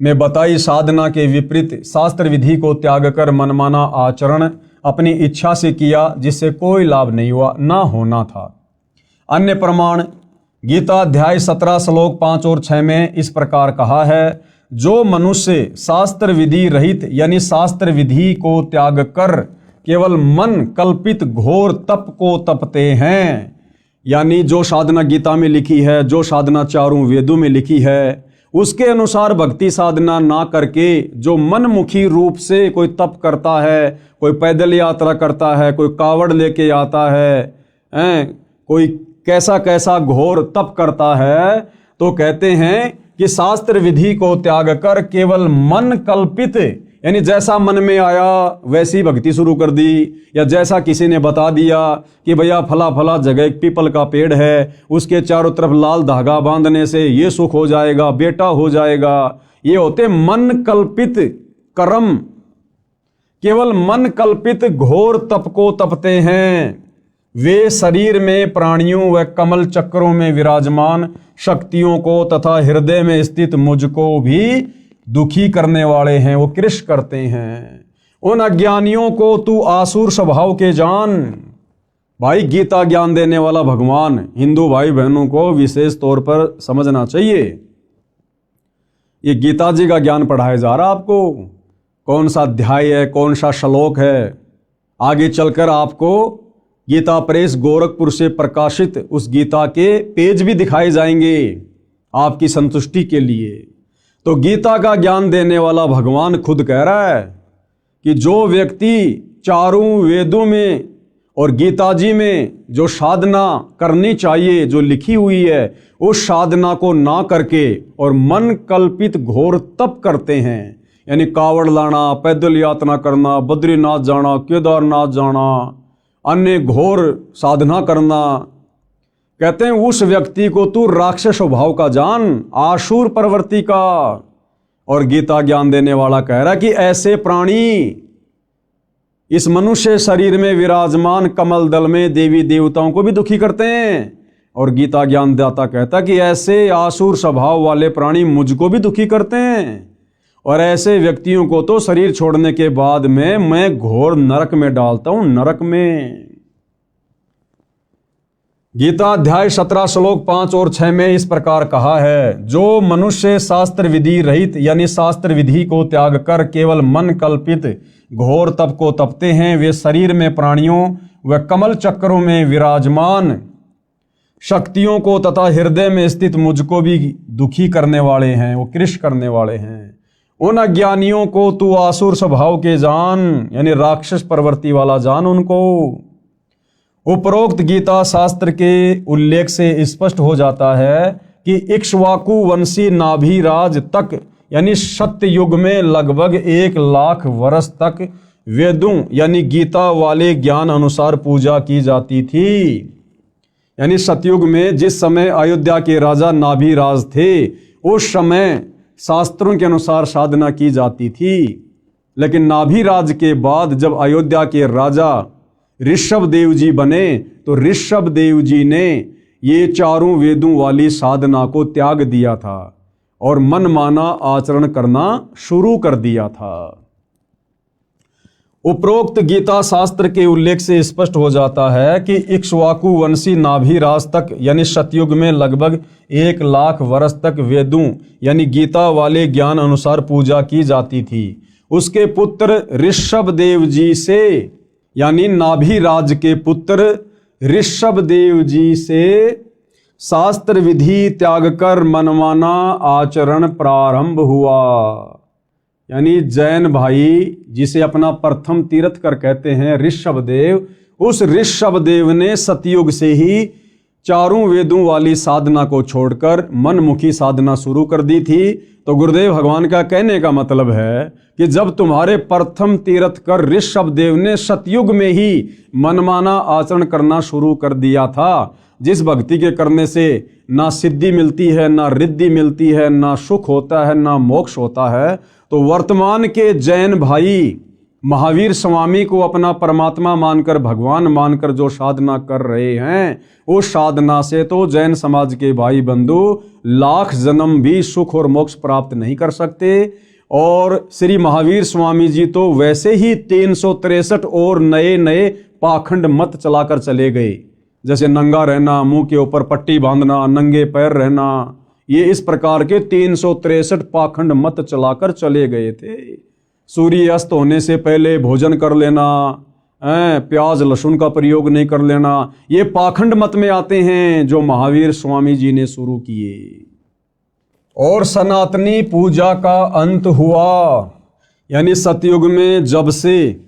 S1: में बताई साधना के विपरीत शास्त्र विधि को त्याग कर मनमाना आचरण अपनी इच्छा से किया, जिससे कोई लाभ नहीं हुआ, ना होना था। अन्य प्रमाण गीता अध्याय 17 श्लोक 5 और 6 में इस प्रकार कहा है, जो मनुष्य शास्त्र विधि रहित यानी शास्त्र विधि को त्याग कर केवल मन कल्पित घोर तप को तपते हैं, यानी जो साधना गीता में लिखी है, जो साधना चारों वेदों में लिखी है, उसके अनुसार भक्ति साधना ना करके जो मनमुखी रूप से कोई तप करता है, कोई पैदल यात्रा करता है, कोई कावड़ लेके आता है, कोई कैसा कैसा घोर तप करता है, तो कहते हैं कि शास्त्र विधि को त्याग कर केवल मन कल्पित यानी जैसा मन में आया वैसी भक्ति शुरू कर दी, या जैसा किसी ने बता दिया कि भैया फला फला जगह एक पीपल का पेड़ है, उसके चारों तरफ लाल धागा बांधने से ये सुख हो जाएगा, बेटा हो जाएगा। ये होते मन कल्पित कर्म, केवल मन कल्पित घोर तप को तपते हैं। वे शरीर में प्राणियों व कमल चक्रों में विराजमान शक्तियों को तथा हृदय में स्थित मुझको भी दुखी करने वाले हैं, वो कृष करते हैं। उन अज्ञानियों को तू आसुर स्वभाव के जान। भाई गीता ज्ञान देने वाला भगवान हिंदू भाई बहनों को विशेष तौर पर समझना चाहिए। ये गीता जी का ज्ञान पढ़ाया जा रहा आपको, कौन सा अध्याय है, कौन सा श्लोक है, आगे चलकर आपको गीता प्रेस गोरखपुर से प्रकाशित उस गीता के पेज भी दिखाए जाएंगे आपकी संतुष्टि के लिए। तो गीता का ज्ञान देने वाला भगवान खुद कह रहा है कि जो व्यक्ति चारों वेदों में और गीता जी में जो साधना करनी चाहिए, जो लिखी हुई है, उस साधना को ना करके और मन कल्पित घोर तप करते हैं, यानी कावड़ लाना, पैदल यात्रा करना, बद्रीनाथ जाना, केदारनाथ जाना, अन्य घोर साधना करना, कहते हैं उस व्यक्ति को तू राक्षस स्वभाव का जान, आसुर प्रवृत्ति का। और गीता ज्ञान देने वाला कह रहा है कि ऐसे प्राणी इस मनुष्य शरीर में विराजमान कमल दल में देवी देवताओं को भी दुखी करते हैं। और गीता ज्ञान दाता कहता कि ऐसे आसुर स्वभाव वाले प्राणी मुझको भी दुखी करते हैं, और ऐसे व्यक्तियों को तो शरीर छोड़ने के बाद में मैं घोर नरक में डालता हूं, नरक में। गीता अध्याय 17 श्लोक 5 और 6 में इस प्रकार कहा है, जो मनुष्य शास्त्र विधि रहित यानी शास्त्र विधि को त्याग कर केवल मन कल्पित घोर तप को तपते हैं, वे शरीर में प्राणियों व कमल चक्रों में विराजमान शक्तियों को तथा हृदय में स्थित मुझको भी दुखी करने वाले हैं, वो कृष करने वाले हैं। उन अज्ञानियों को तू आसुर स्वभाव के जान, यानी राक्षस प्रवृत्ति वाला जान उनको। उपरोक्त गीता शास्त्र के उल्लेख से स्पष्ट हो जाता है कि इक्ष्वाकु वंशी नाभिराज तक यानी सत्य युग में लगभग 1,00,000 वर्ष तक वेदों यानी गीता वाले ज्ञान अनुसार पूजा की जाती थी। यानी सतयुग में जिस समय अयोध्या के राजा नाभिराज थे, उस समय शास्त्रों के अनुसार साधना की जाती थी। लेकिन नाभिराज के बाद जब अयोध्या के राजा ऋषभ देव जी बने, तो ऋषभ देव जी ने ये चारों वेदों वाली साधना को त्याग दिया था और मनमाना आचरण करना शुरू कर दिया था। उपरोक्त गीता शास्त्र के उल्लेख से स्पष्ट हो जाता है कि इक्ष्वाकु वंशी नाभिराज तक यानी सतयुग में लगभग 1,00,000 वर्ष तक वेदों यानी गीता वाले ज्ञान अनुसार पूजा की जाती थी। उसके पुत्र ऋषभदेव जी से यानी नाभिराज के पुत्र ऋषभदेव जी से शास्त्र विधि त्याग कर मनमाना आचरण प्रारंभ हुआ। यानी जैन भाई जिसे अपना प्रथम तीर्थकर कहते हैं ऋषभदेव, उस ऋषभदेव ने सतयुग से ही चारों वेदों वाली साधना को छोड़कर मनमुखी साधना शुरू कर दी थी। तो गुरुदेव भगवान का कहने का मतलब है कि जब तुम्हारे प्रथम तीर्थकर ऋषभदेव ने सतयुग में ही मनमाना आचरण करना शुरू कर दिया था, जिस भक्ति के करने से ना सिद्धि मिलती है, ना रिद्धि मिलती है, ना सुख होता है, ना मोक्ष होता है, तो वर्तमान के जैन भाई महावीर स्वामी को अपना परमात्मा मानकर, भगवान मानकर जो साधना कर रहे हैं, उस साधना से तो जैन समाज के भाई बंधु लाख जन्म भी सुख और मोक्ष प्राप्त नहीं कर सकते। और श्री महावीर स्वामी जी तो वैसे ही 363 और नए नए पाखंड मत चलाकर चले गए, जैसे नंगा रहना, मुंह के ऊपर पट्टी बांधना, नंगे पैर रहना, ये इस प्रकार के 363 पाखंड मत चलाकर चले गए थे। सूर्य अस्त होने से पहले भोजन कर लेना, प्याज लहसुन का प्रयोग नहीं कर लेना, ये पाखंड मत में आते हैं जो महावीर स्वामी जी ने शुरू किए। और सनातनी पूजा का अंत हुआ, यानी सतयुग में जब से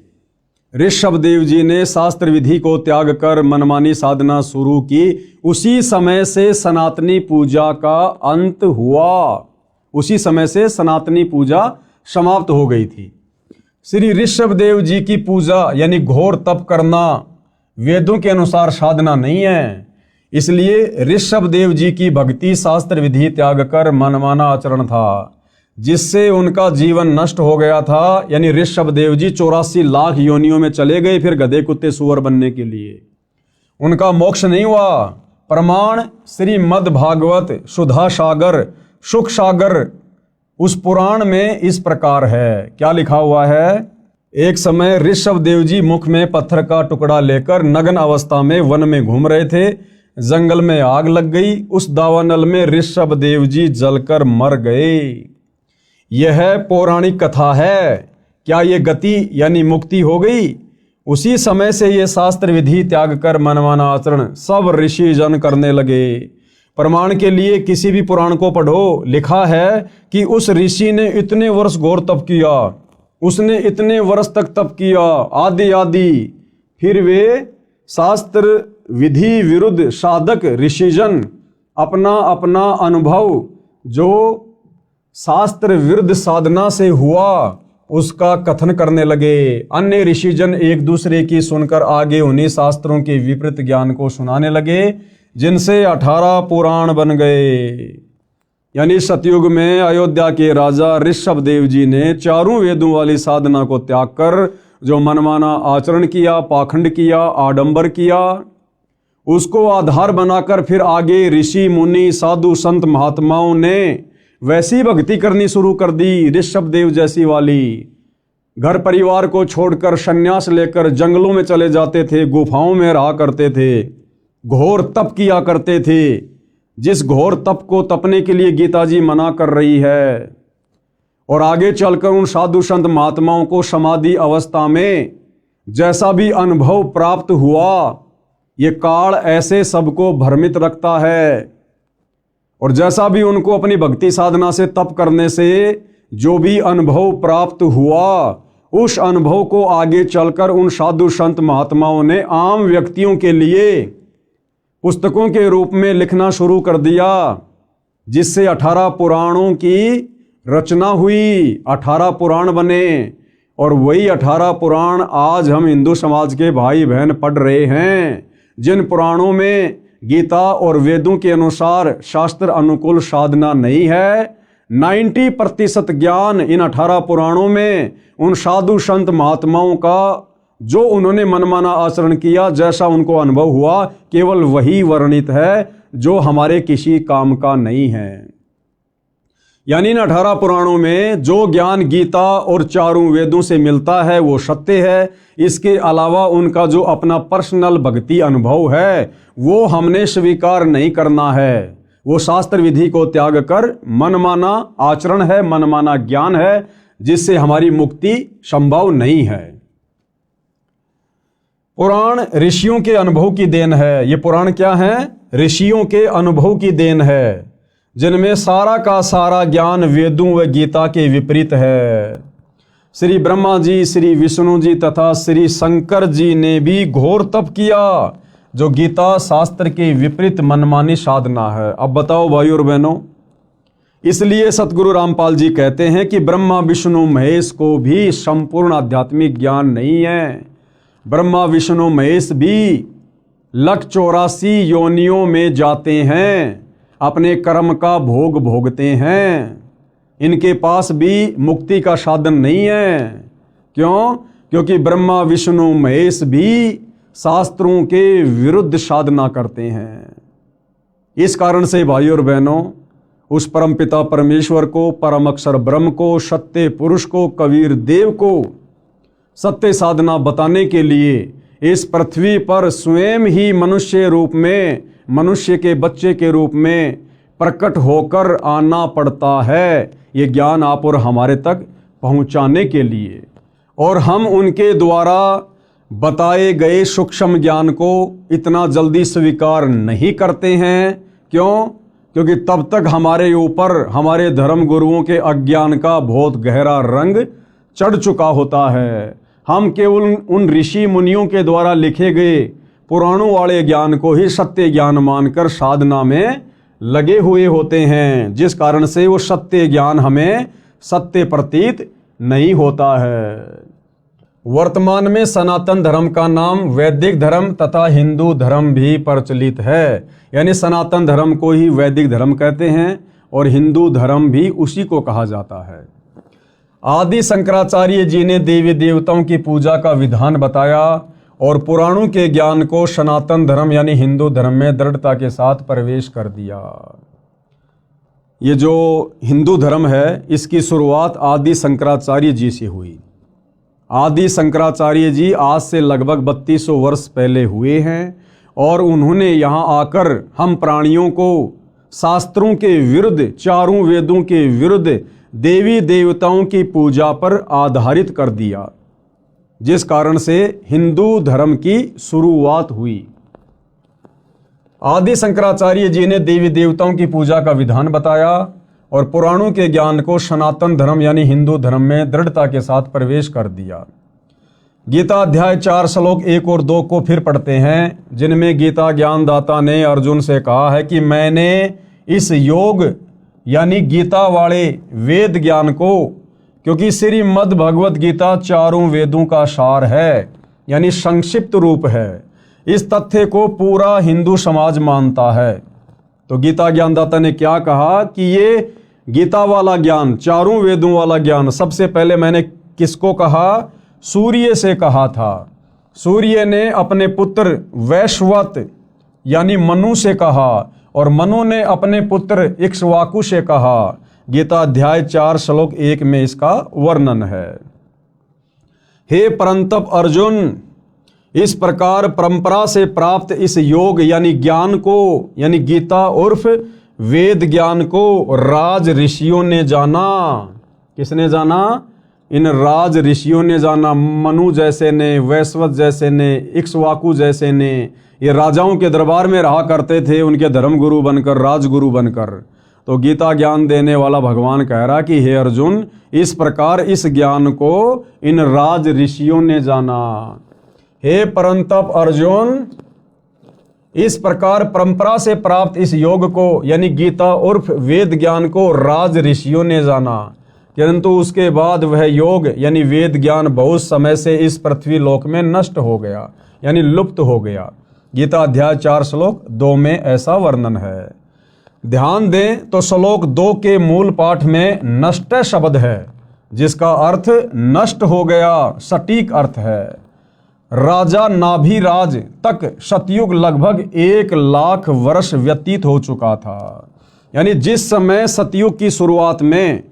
S1: ऋषभदेव जी ने शास्त्र विधि को त्याग कर मनमानी साधना शुरू की, उसी समय से सनातनी पूजा का अंत हुआ, उसी समय से सनातनी पूजा समाप्त हो गई थी। श्री ऋषभदेव जी की पूजा यानी घोर तप करना वेदों के अनुसार साधना नहीं है, इसलिए ऋषभदेव जी की भक्ति शास्त्र विधि त्याग कर मनमाना आचरण था, जिससे उनका जीवन नष्ट हो गया था। यानी ऋषभदेव जी 84 लाख योनियों में चले गए फिर गधे कुत्ते सुअर बनने के लिए, उनका मोक्ष नहीं हुआ। प्रमाण श्रीमद् भागवत सुधा सागर सुख सागर उस पुराण में इस प्रकार है। क्या लिखा हुआ है? एक समय ऋषभदेव जी मुख में पत्थर का टुकड़ा लेकर नग्न अवस्था में वन में घूम रहे थे। जंगल में आग लग गई, उस दावानल में ऋषभदेव जी जलकर मर गए। यह पौराणिक कथा है। क्या ये गति यानी मुक्ति हो गई? उसी समय से ये शास्त्र विधि त्याग कर मनमाना आचरण सब ऋषि जन करने लगे। प्रमाण के लिए किसी भी पुराण को पढ़ो, लिखा है कि उस ऋषि ने इतने वर्ष घोर तप किया, उसने इतने वर्ष तक तप किया आदि आदि, फिर वे शास्त्र विधि विरुद्ध साधक ऋषिजन अपना अपना अनुभव जो शास्त्र विरुद्ध साधना से हुआ उसका कथन करने लगे। अन्य ऋषिजन एक दूसरे की सुनकर आगे उन्हीं शास्त्रों के विपरीत ज्ञान को सुनाने लगे, जिनसे 18 पुराण बन गए। यानी सतयुग में अयोध्या के राजा ऋषभदेव जी ने चारों वेदों वाली साधना को त्याग कर जो मनमाना आचरण किया, पाखंड किया, आडंबर किया, उसको आधार बनाकर फिर आगे ऋषि मुनि साधु संत महात्माओं ने वैसी भक्ति करनी शुरू कर दी ऋषभदेव जैसी वाली। घर परिवार को छोड़कर संन्यास लेकर जंगलों में चले जाते थे, गुफाओं में रहा करते थे, घोर तप किया करते थे, जिस घोर तप को तपने के लिए गीता जी मना कर रही है। और आगे चलकर उन साधु संत महात्माओं को समाधि अवस्था में जैसा भी अनुभव प्राप्त हुआ, ये काल ऐसे सबको भ्रमित रखता है। और जैसा भी उनको अपनी भक्ति साधना से तप करने से जो भी अनुभव प्राप्त हुआ, उस अनुभव को आगे चलकर उन साधु संत महात्माओं ने आम व्यक्तियों के लिए पुस्तकों के रूप में लिखना शुरू कर दिया, जिससे 18 पुराणों की रचना हुई, 18 पुराण बने। और वही 18 पुराण आज हम हिंदू समाज के भाई बहन पढ़ रहे हैं, जिन पुराणों में गीता और वेदों के अनुसार शास्त्र अनुकूल साधना नहीं है। 90% ज्ञान इन 18 पुराणों में उन साधु संत महात्माओं का जो उन्होंने मनमाना आचरण किया, जैसा उनको अनुभव हुआ, केवल वही वर्णित है जो हमारे किसी काम का नहीं है। यानी इन 18 पुराणों में जो ज्ञान गीता और चारों वेदों से मिलता है वो सत्य है। इसके अलावा उनका जो अपना पर्सनल भक्ति अनुभव है वो हमने स्वीकार नहीं करना है। वो शास्त्र विधि को त्याग कर मनमाना आचरण है, मनमाना ज्ञान है, जिससे हमारी मुक्ति संभव नहीं है। पुराण ऋषियों के अनुभव की देन है। ये पुराण क्या है? ऋषियों के अनुभव की देन है, जिनमें सारा का सारा ज्ञान वेदों व गीता के विपरीत है। श्री ब्रह्मा जी, श्री विष्णु जी तथा श्री शंकर जी ने भी घोर तप किया, जो गीता शास्त्र के विपरीत मनमानी साधना है। अब बताओ भाई और बहनों, इसलिए सतगुरु रामपाल जी कहते हैं कि ब्रह्मा विष्णु महेश को भी संपूर्ण आध्यात्मिक ज्ञान नहीं है। ब्रह्मा विष्णु महेश भी 184 योनियों में जाते हैं, अपने कर्म का भोग भोगते हैं। इनके पास भी मुक्ति का साधन नहीं है। क्यों? क्योंकि ब्रह्मा विष्णु महेश भी शास्त्रों के विरुद्ध साधना करते हैं। इस कारण से भाई और बहनों, उस परमपिता परमेश्वर को, परम अक्षर ब्रह्म को, सत्य पुरुष को, कबीर देव को सत्य साधना बताने के लिए इस पृथ्वी पर स्वयं ही मनुष्य रूप में, मनुष्य के बच्चे के रूप में प्रकट होकर आना पड़ता है, ये ज्ञान आप और हमारे तक पहुंचाने के लिए। और हम उनके द्वारा बताए गए सूक्ष्म ज्ञान को इतना जल्दी स्वीकार नहीं करते हैं। क्यों? क्योंकि तब तक हमारे ऊपर हमारे धर्म गुरुओं के अज्ञान का बहुत गहरा रंग चढ़ चुका होता है। हम केवल उन ऋषि मुनियों के द्वारा लिखे गए पुराणों वाले ज्ञान को ही सत्य ज्ञान मानकर साधना में लगे हुए होते हैं, जिस कारण से वो सत्य ज्ञान हमें सत्य प्रतीत नहीं होता है। वर्तमान में सनातन धर्म का नाम वैदिक धर्म तथा हिंदू धर्म भी प्रचलित है। यानी सनातन धर्म को ही वैदिक धर्म कहते हैं और हिंदू धर्म भी उसी को कहा जाता है। आदि शंकराचार्य जी ने देवी देवताओं की पूजा का विधान बताया और पुराणों के ज्ञान को सनातन धर्म यानी हिंदू धर्म में दृढ़ता के साथ प्रवेश कर दिया। ये जो हिंदू धर्म है, इसकी शुरुआत आदि शंकराचार्य जी से हुई। आदि शंकराचार्य जी आज से लगभग 3200 वर्ष पहले हुए हैं और उन्होंने यहाँ आकर हम प्राणियों को शास्त्रों के विरुद्ध, चारों वेदों के विरुद्ध देवी देवताओं की पूजा पर आधारित कर दिया, जिस कारण से हिंदू धर्म की शुरुआत हुई। आदि शंकराचार्य जी ने देवी देवताओं की पूजा का विधान बताया और पुराणों के ज्ञान को सनातन धर्म यानी हिंदू धर्म में दृढ़ता के साथ प्रवेश कर दिया। गीता अध्याय 4 श्लोक 1 और 2 को फिर पढ़ते हैं, जिनमें गीता ज्ञानदाता ने अर्जुन से कहा है कि मैंने इस योग यानी गीता वाले वेद ज्ञान को, क्योंकि श्रीमद् भगवत गीता चारों वेदों का सार है यानी संक्षिप्त रूप है, इस तथ्य को पूरा हिंदू समाज मानता है। तो गीता ज्ञानदाता ने क्या कहा कि ये गीता वाला ज्ञान, चारों वेदों वाला ज्ञान, सबसे पहले मैंने किसको कहा? सूर्य से कहा था। सूर्य ने अपने पुत्र वैश्वत यानी मनु से कहा और मनु ने अपने पुत्र इक्ष्वाकु से कहा। गीता अध्याय 4 श्लोक 1 में इसका वर्णन है। हे परंतप अर्जुन, इस प्रकार परंपरा से प्राप्त इस योग यानी ज्ञान को यानी गीता उर्फ वेद ज्ञान को राज ऋषियों ने जाना। किसने जाना? इन राज ऋषियों ने जाना। मनु जैसे ने, वैश्वत जैसे ने, इक्ष्वाकु जैसे ने, ये राजाओं के दरबार में रहा करते थे, उनके धर्मगुरु बनकर, राजगुरु बनकर। तो गीता ज्ञान देने वाला भगवान कह रहा कि हे अर्जुन, इस प्रकार इस ज्ञान को इन राज ऋषियों ने जाना। हे परंतप अर्जुन, इस प्रकार परंपरा से प्राप्त इस योग को यानी गीता उर्फ वेद ज्ञान को राज ऋषियों ने जाना, किंतु उसके बाद वह योग यानी वेद ज्ञान बहुत समय से इस पृथ्वी लोक में नष्ट हो गया यानी लुप्त हो गया। गीता अध्याय 4 श्लोक 2 में ऐसा वर्णन है। ध्यान दें तो श्लोक 2 के मूल पाठ में नष्ट शब्द है, जिसका अर्थ नष्ट हो गया सटीक अर्थ है। राजा नाभिराज तक सतयुग लगभग 1 लाख वर्ष व्यतीत हो चुका था। यानी जिस समय सतयुग की शुरुआत में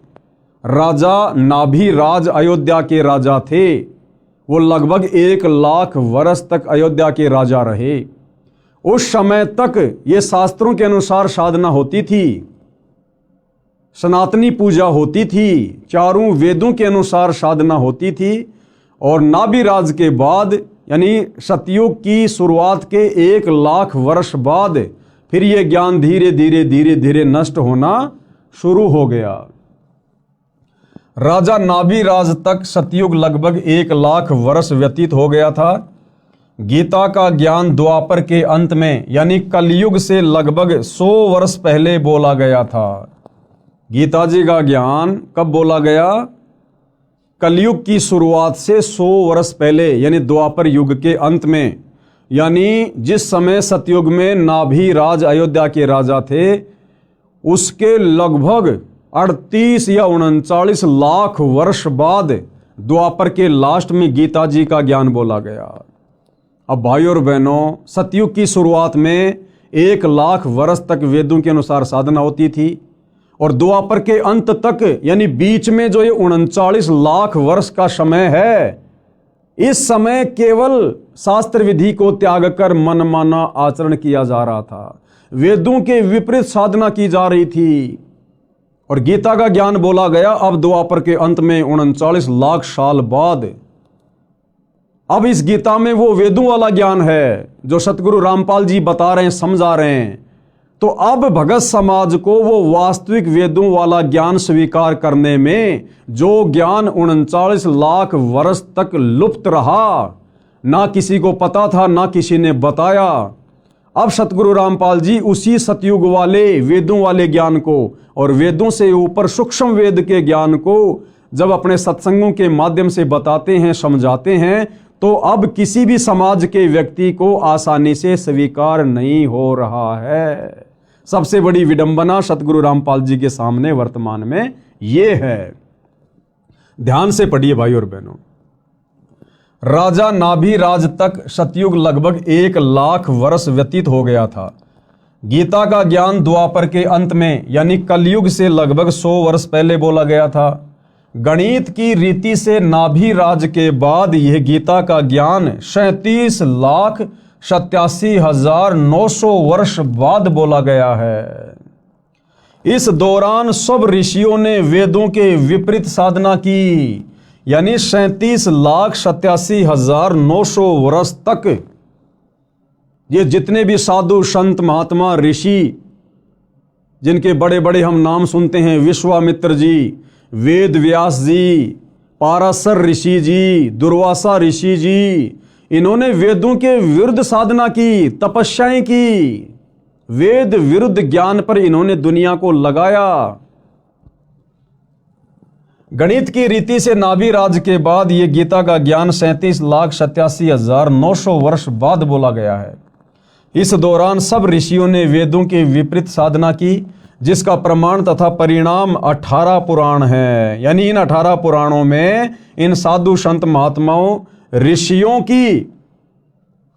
S1: राजा नाभिराज अयोध्या के राजा थे, वो लगभग 1 लाख वर्ष तक अयोध्या के राजा रहे। उस समय तक ये शास्त्रों के अनुसार साधना होती थी, सनातनी पूजा होती थी, चारों वेदों के अनुसार साधना होती थी। और नाभिराज के बाद यानी सतयुग की शुरुआत के 1 लाख वर्ष बाद फिर ये ज्ञान धीरे धीरे नष्ट होना शुरू हो गया। राजा नाभिराज तक सतयुग लगभग 1 लाख वर्ष व्यतीत हो गया था। गीता का ज्ञान द्वापर के अंत में यानी कलयुग से लगभग 100 वर्ष पहले बोला गया था। गीता जी का ज्ञान कब बोला गया? कलयुग की शुरुआत से 100 वर्ष पहले यानी द्वापर युग के अंत में, यानी जिस समय सतयुग में नाभिराज अयोध्या के राजा थे उसके लगभग 38 या 39 लाख वर्ष बाद द्वापर के लास्ट में गीता जी का ज्ञान बोला गया। अब भाइयों और बहनों, सतयुग की शुरुआत में 1 लाख वर्ष तक वेदों के अनुसार साधना होती थी और द्वापर के अंत तक यानी बीच में जो ये 39 लाख वर्ष का समय है, इस समय केवल शास्त्र विधि को त्याग कर मनमाना आचरण किया जा रहा था, वेदों के विपरीत साधना की जा रही थी। और गीता का ज्ञान बोला गया अब द्वापर के अंत में 39 लाख साल बाद। अब इस गीता में वो वेदों वाला ज्ञान है जो सतगुरु रामपाल जी बता रहे हैं, समझा रहे हैं। तो अब भगत समाज को वो वास्तविक वेदों वाला ज्ञान स्वीकार करने में जो ज्ञान 39 लाख वर्ष तक लुप्त रहा, ना किसी को पता था ना किसी ने बताया, अब सतगुरु रामपाल जी उसी सतयुग वाले वेदों वाले ज्ञान को और वेदों से ऊपर सूक्ष्म वेद के ज्ञान को जब अपने सत्संगों के माध्यम से बताते हैं, समझाते हैं, तो अब किसी भी समाज के व्यक्ति को आसानी से स्वीकार नहीं हो रहा है। सबसे बड़ी विडंबना सतगुरु रामपाल जी के सामने वर्तमान में ये है। ध्यान से पढ़िए भाई और बहनों। राजा नाभिराज तक सतयुग लगभग 1 लाख वर्ष व्यतीत हो गया था। गीता का ज्ञान द्वापर के अंत में यानी कलयुग से लगभग 100 वर्ष पहले बोला गया था। गणित की रीति से नाभिराज के बाद यह गीता का ज्ञान 37,87,900 वर्ष बाद बोला गया है। इस दौरान सब ऋषियों ने वेदों के विपरीत साधना की, यानी 37,87,900 वर्ष तक ये जितने भी साधु संत महात्मा ऋषि जिनके बड़े बड़े हम नाम सुनते हैं, विश्वामित्र जी, वेद व्यास जी, पाराशर ऋषि जी, दुर्वासा ऋषि जी, इन्होंने वेदों के विरुद्ध साधना की, तपस्याएं की, वेद विरुद्ध ज्ञान पर इन्होंने दुनिया को लगाया। गणित की रीति से नाभिराज के बाद यह गीता का ज्ञान 37,87,900 वर्ष बाद बोला गया है। इस दौरान सब ऋषियों ने वेदों के विपरीत साधना की, जिसका प्रमाण तथा परिणाम 18 पुराण है। यानी इन 18 पुराणों में इन साधु संत महात्माओं ऋषियों की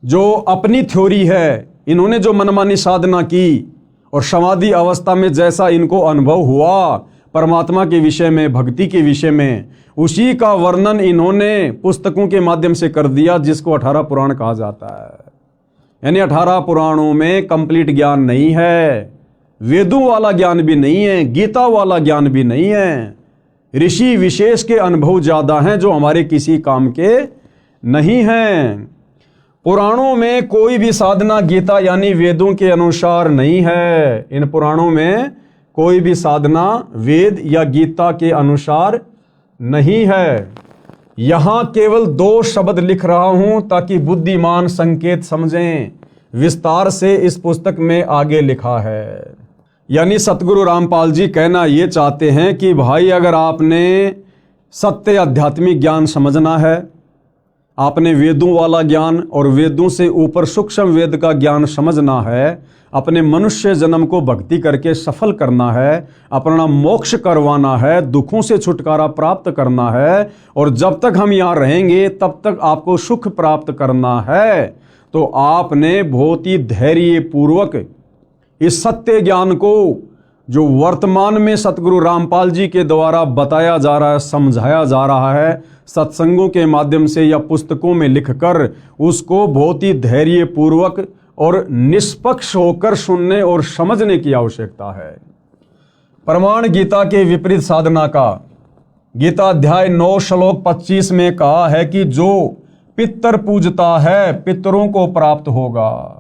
S1: जो अपनी थ्योरी है, इन्होंने जो मनमानी साधना की और समाधि अवस्था में जैसा इनको अनुभव हुआ परमात्मा के विषय में, भक्ति के विषय में, उसी का वर्णन इन्होंने पुस्तकों के माध्यम से कर दिया, जिसको 18 पुराण कहा जाता है। यानी 18 पुराणों में कंप्लीट ज्ञान नहीं है, वेदों वाला ज्ञान भी नहीं है, गीता वाला ज्ञान भी नहीं है। ऋषि विशेष के अनुभव ज्यादा हैं जो हमारे किसी काम के नहीं हैं। पुराणों में कोई भी साधना गीता यानी वेदों के अनुसार नहीं है। इन पुराणों में कोई भी साधना वेद या गीता के अनुसार नहीं है। यहां केवल 2 शब्द लिख रहा हूं ताकि बुद्धिमान संकेत समझें। विस्तार से इस पुस्तक में आगे लिखा है। यानी सतगुरु रामपाल जी कहना ये चाहते हैं कि भाई, अगर आपने सत्य आध्यात्मिक ज्ञान समझना है, आपने वेदों वाला ज्ञान और वेदों से ऊपर सूक्ष्म वेद का ज्ञान समझना है, अपने मनुष्य जन्म को भक्ति करके सफल करना है, अपना मोक्ष करवाना है, दुखों से छुटकारा प्राप्त करना है, और जब तक हम यहाँ रहेंगे तब तक आपको सुख प्राप्त करना है, तो आपने बहुत ही धैर्य पूर्वक इस सत्य ज्ञान को जो वर्तमान में सतगुरु रामपाल जी के द्वारा बताया जा रहा है, समझाया जा रहा है सत्संगों के माध्यम से या पुस्तकों में लिखकर, उसको बहुत ही धैर्यपूर्वक और निष्पक्ष होकर सुनने और समझने की आवश्यकता है। प्रमाण गीता के विपरीत साधना का गीता अध्याय 9 श्लोक 25 में कहा है कि जो पितर पूजता है पितरों को प्राप्त होगा।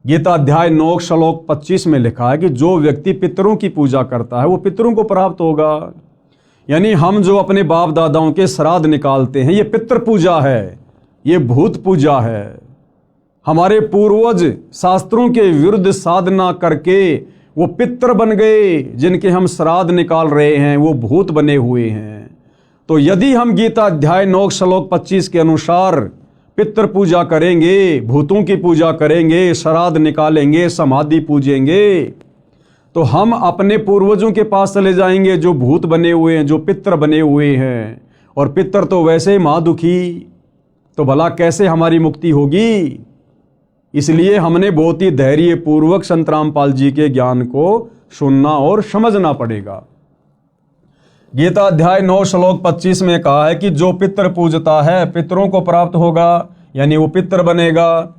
S1: गीता अध्याय 9 श्लोक 25 में लिखा है कि जो व्यक्ति पितरों की पूजा करता है वो पितरों को प्राप्त होगा। यानी हम जो अपने बाप दादाओं के श्राद्ध निकालते हैं, ये पितृ पूजा है, ये भूत पूजा है। हमारे पूर्वज शास्त्रों के विरुद्ध साधना करके वो पितृ बन गए, जिनके हम श्राद्ध निकाल रहे हैं वो भूत बने हुए हैं। तो यदि हम गीता अध्याय 9 श्लोक 25 के अनुसार पितृ पूजा करेंगे, भूतों की पूजा करेंगे, श्राद्ध निकालेंगे, समाधि पूजेंगे, तो हम अपने पूर्वजों के पास चले जाएंगे जो भूत बने हुए हैं, जो पितृ बने हुए हैं। और पितृ तो वैसे महादुखी, तो भला कैसे हमारी मुक्ति होगी। इसलिए हमने बहुत ही धैर्यपूर्वक संत रामपाल जी के ज्ञान को सुनना और समझना पड़ेगा। गीता अध्याय 9 श्लोक 25 में कहा है कि जो पितृ पूजता है पितरों को प्राप्त होगा, यानी वो पितृ बनेगा।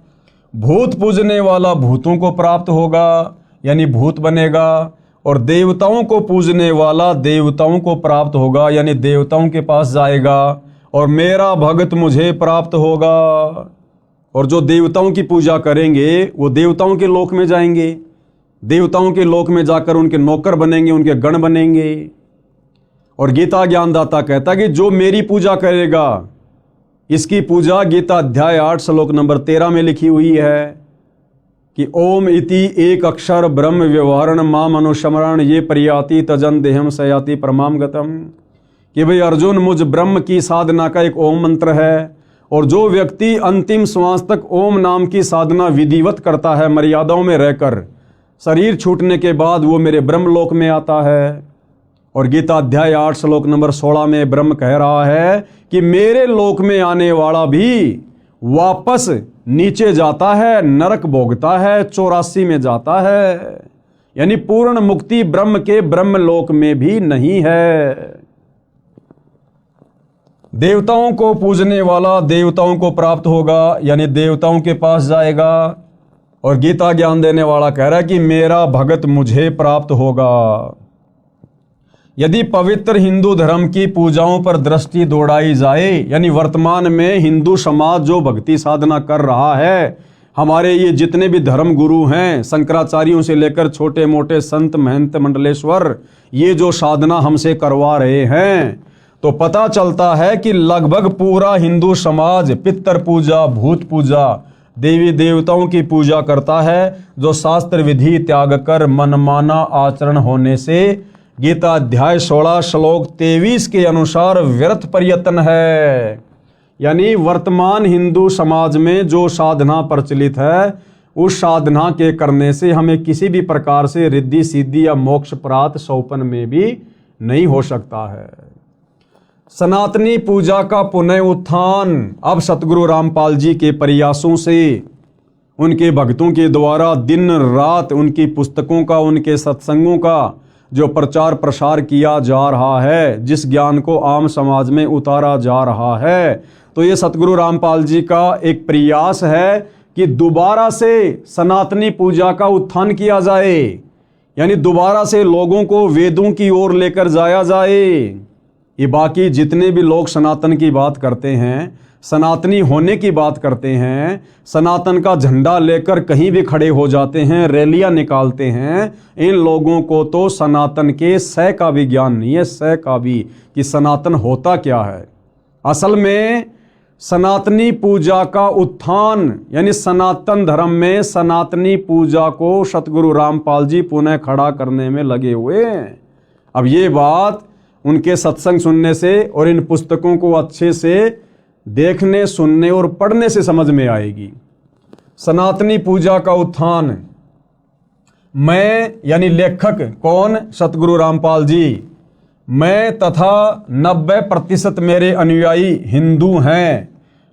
S1: भूत पूजने वाला भूतों को प्राप्त होगा, यानी भूत बनेगा। और देवताओं को पूजने वाला देवताओं को प्राप्त होगा, यानी देवताओं के पास जाएगा। और मेरा भगत मुझे प्राप्त होगा। और जो देवताओं की पूजा करेंगे वो देवताओं के लोक में जाएंगे, देवताओं के लोक में जाकर उनके नौकर बनेंगे, उनके गण बनेंगे। और गीता ज्ञानदाता कहता है कि जो मेरी पूजा करेगा, इसकी पूजा गीता अध्याय 8 श्लोक नंबर 13 में लिखी हुई है कि ओम इति एक अक्षर ब्रह्म व्यवहारण माम अनुस्मरण ये प्रयाति तजन देहम सयाति परमाम गतम। कि भाई अर्जुन, मुझ ब्रह्म की साधना का एक ओम मंत्र है, और जो व्यक्ति अंतिम श्वास तक ओम नाम की साधना विधिवत करता है मर्यादाओं में रहकर, शरीर छूटने के बाद वो मेरे ब्रह्मलोक में आता है। और गीता अध्याय 8 श्लोक नंबर 16 में ब्रह्म कह रहा है कि मेरे लोक में आने वाला भी वापस नीचे जाता है, नरक भोगता है, 84 में जाता है। यानी पूर्ण मुक्ति ब्रह्म के ब्रह्मलोक में भी नहीं है। देवताओं को पूजने वाला देवताओं को प्राप्त होगा, यानी देवताओं के पास जाएगा। और गीता ज्ञान देने वाला कह रहा है कि मेरा भगत मुझे प्राप्त होगा। यदि पवित्र हिंदू धर्म की पूजाओं पर दृष्टि दौड़ाई जाए, यानी वर्तमान में हिंदू समाज जो भक्ति साधना कर रहा है, हमारे ये जितने भी धर्म गुरु हैं, शंकराचार्यों से लेकर छोटे मोटे संत महंत मंडलेश्वर, ये जो साधना हमसे करवा रहे हैं, तो पता चलता है कि लगभग पूरा हिंदू समाज पितृ पूजा, भूत पूजा, देवी देवताओं की पूजा करता है, जो शास्त्र विधि त्याग कर मनमाना आचरण होने से गीता अध्याय 16 श्लोक 23 के अनुसार व्यर्थ प्रयत्न है। यानी वर्तमान हिंदू समाज में जो साधना प्रचलित है, उस साधना के करने से हमें किसी भी प्रकार से रिद्धि सिद्धि या मोक्ष प्राप्त सौपन में भी नहीं हो सकता है। सनातनी पूजा का पुनः उत्थान अब सतगुरु रामपाल जी के प्रयासों से, उनके भक्तों के द्वारा दिन रात उनकी पुस्तकों का, उनके सत्संगों का जो प्रचार प्रसार किया जा रहा है, जिस ज्ञान को आम समाज में उतारा जा रहा है, तो ये सतगुरु रामपाल जी का एक प्रयास है कि दोबारा से सनातनी पूजा का उत्थान किया जाए। यानी दोबारा से लोगों को वेदों की ओर लेकर जाया जाए। ये बाकी जितने भी लोग सनातन की बात करते हैं, सनातनी होने की बात करते हैं, सनातन का झंडा लेकर कहीं भी खड़े हो जाते हैं, रैलियां निकालते हैं, इन लोगों को तो सनातन के सह का भी ज्ञान नहीं है, सह का भी, कि सनातन होता क्या है। असल में सनातनी पूजा का उत्थान, यानी सनातन धर्म में सनातनी पूजा को सतगुरु रामपाल जी पुनः खड़ा करने में लगे हुए हैं। अब ये बात उनके सत्संग सुनने से और इन पुस्तकों को अच्छे से देखने, सुनने और पढ़ने से समझ में आएगी। सनातनी पूजा का उत्थान, मैं यानी लेखक कौन? सतगुरु रामपाल जी। मैं तथा 90% मेरे अनुयायी हिंदू हैं।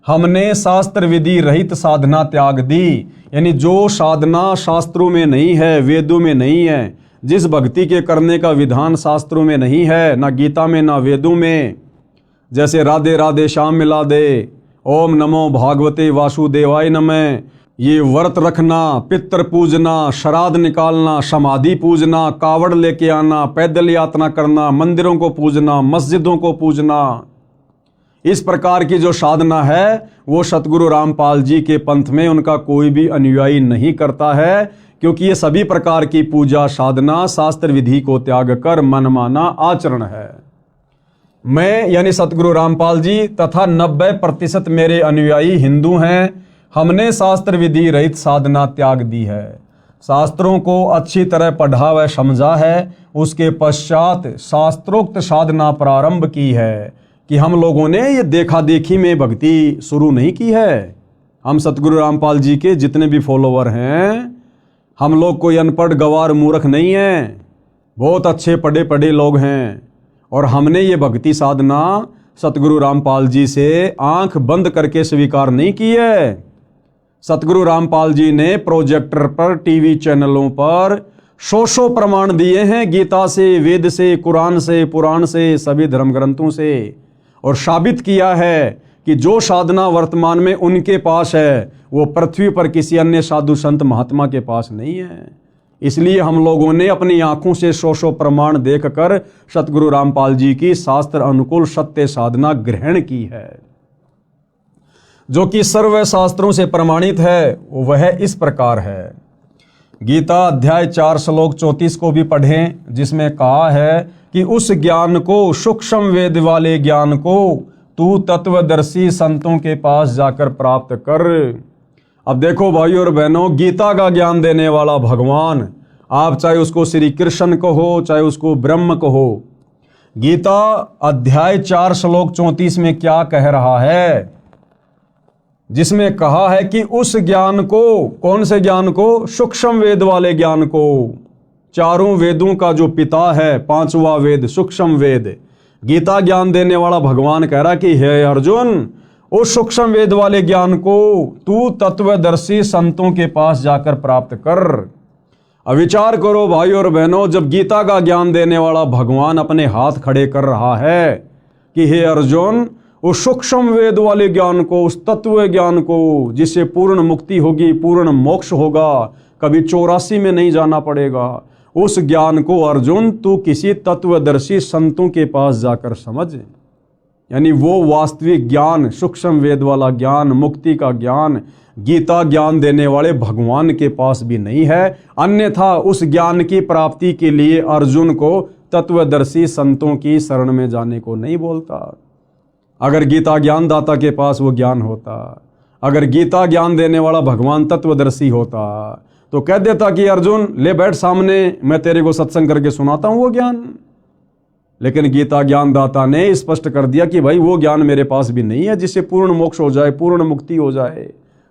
S1: हमने शास्त्र विधि रहित साधना त्याग दी, यानी जो साधना शास्त्रों में नहीं है, वेदों में नहीं है, जिस भक्ति के करने का विधान शास्त्रों में नहीं है, ना गीता में ना वेदों में, जैसे राधे राधे श्याम मिला दे, ओम नमो भागवते वासुदेवाय नमः, ये व्रत रखना, पितृ पूजना, श्राद्ध निकालना, समाधि पूजना, कावड़ लेके आना, पैदल यात्रा करना, मंदिरों को पूजना, मस्जिदों को पूजना, इस प्रकार की जो साधना है वो सतगुरु रामपाल जी के पंथ में उनका कोई भी अनुयायी नहीं करता है, क्योंकि ये सभी प्रकार की पूजा साधना शास्त्र विधि को त्याग कर मनमाना आचरण है। मैं यानी सतगुरु रामपाल जी तथा 90% मेरे अनुयायी हिंदू हैं। हमने शास्त्र विधि रहित साधना त्याग दी है, शास्त्रों को अच्छी तरह पढ़ा व समझा है, उसके पश्चात शास्त्रोक्त साधना प्रारंभ की है। कि हम लोगों ने ये देखा देखी में भक्ति शुरू नहीं की है। हम सतगुरु रामपाल जी के जितने भी फॉलोवर हैं, हम लोग कोई अनपढ़ गवार मूर्ख नहीं हैं, बहुत अच्छे पढ़े पढ़े लोग हैं। और हमने ये भक्ति साधना सतगुरु रामपाल जी से आंख बंद करके स्वीकार नहीं की है। सतगुरु रामपाल जी ने प्रोजेक्टर पर, टीवी चैनलों पर सौ प्रमाण दिए हैं, गीता से, वेद से, कुरान से, पुराण से, सभी धर्म ग्रंथों से, और साबित किया है कि जो साधना वर्तमान में उनके पास है वो पृथ्वी पर किसी अन्य साधु संत महात्मा के पास नहीं है। इसलिए हम लोगों ने अपनी आंखों से सौ प्रमाण देखकर सतगुरु रामपाल जी की शास्त्र अनुकूल सत्य साधना ग्रहण की है, जो कि सर्व शास्त्रों से प्रमाणित है। वह इस प्रकार है। गीता अध्याय 4 श्लोक 34 को भी पढ़ें, जिसमें कहा है कि उस ज्ञान को, सूक्ष्म वेद वाले ज्ञान को तू तत्वदर्शी संतों के पास जाकर प्राप्त कर। अब देखो भाइयों और बहनों, गीता का ज्ञान देने वाला भगवान, आप चाहे उसको श्री कृष्ण कहो, चाहे उसको ब्रह्म कहो, गीता अध्याय 4 श्लोक 34 में क्या कह रहा है, जिसमें कहा है कि उस ज्ञान को, कौन से ज्ञान को? सूक्ष्म वेद वाले ज्ञान को। चारों वेदों का जो पिता है, 5वां वेद सूक्ष्म वेद, गीता ज्ञान देने वाला भगवान कह रहा कि हे अर्जुन, उस सूक्ष्म वेद वाले ज्ञान को तू तत्वदर्शी संतों के पास जाकर प्राप्त कर। अब विचार करो भाई और बहनों, जब गीता का ज्ञान देने वाला भगवान अपने हाथ खड़े कर रहा है कि हे अर्जुन, उस सूक्ष्म वेद वाले ज्ञान को, उस तत्व ज्ञान को, जिससे पूर्ण मुक्ति होगी, पूर्ण मोक्ष होगा, कभी 84 में नहीं जाना पड़ेगा, उस ज्ञान को अर्जुन तू किसी तत्वदर्शी संतों के पास जाकर समझ। यानी वो वास्तविक ज्ञान, सूक्ष्म वेद वाला ज्ञान, मुक्ति का ज्ञान गीता ज्ञान देने वाले भगवान के पास भी नहीं है। अन्यथा उस ज्ञान की प्राप्ति के लिए अर्जुन को तत्वदर्शी संतों की शरण में जाने को नहीं बोलता। अगर गीता ज्ञान दाता के पास वो ज्ञान होता, अगर गीता ज्ञान देने वाला भगवान तत्वदर्शी होता, तो कह देता कि अर्जुन ले बैठ सामने, मैं तेरे को सत्संग करके सुनाता हूं वो ज्ञान। लेकिन गीता ज्ञान दाता ने स्पष्ट कर दिया कि भाई वो ज्ञान मेरे पास भी नहीं है जिससे पूर्ण मोक्ष हो जाए, पूर्ण मुक्ति हो जाए,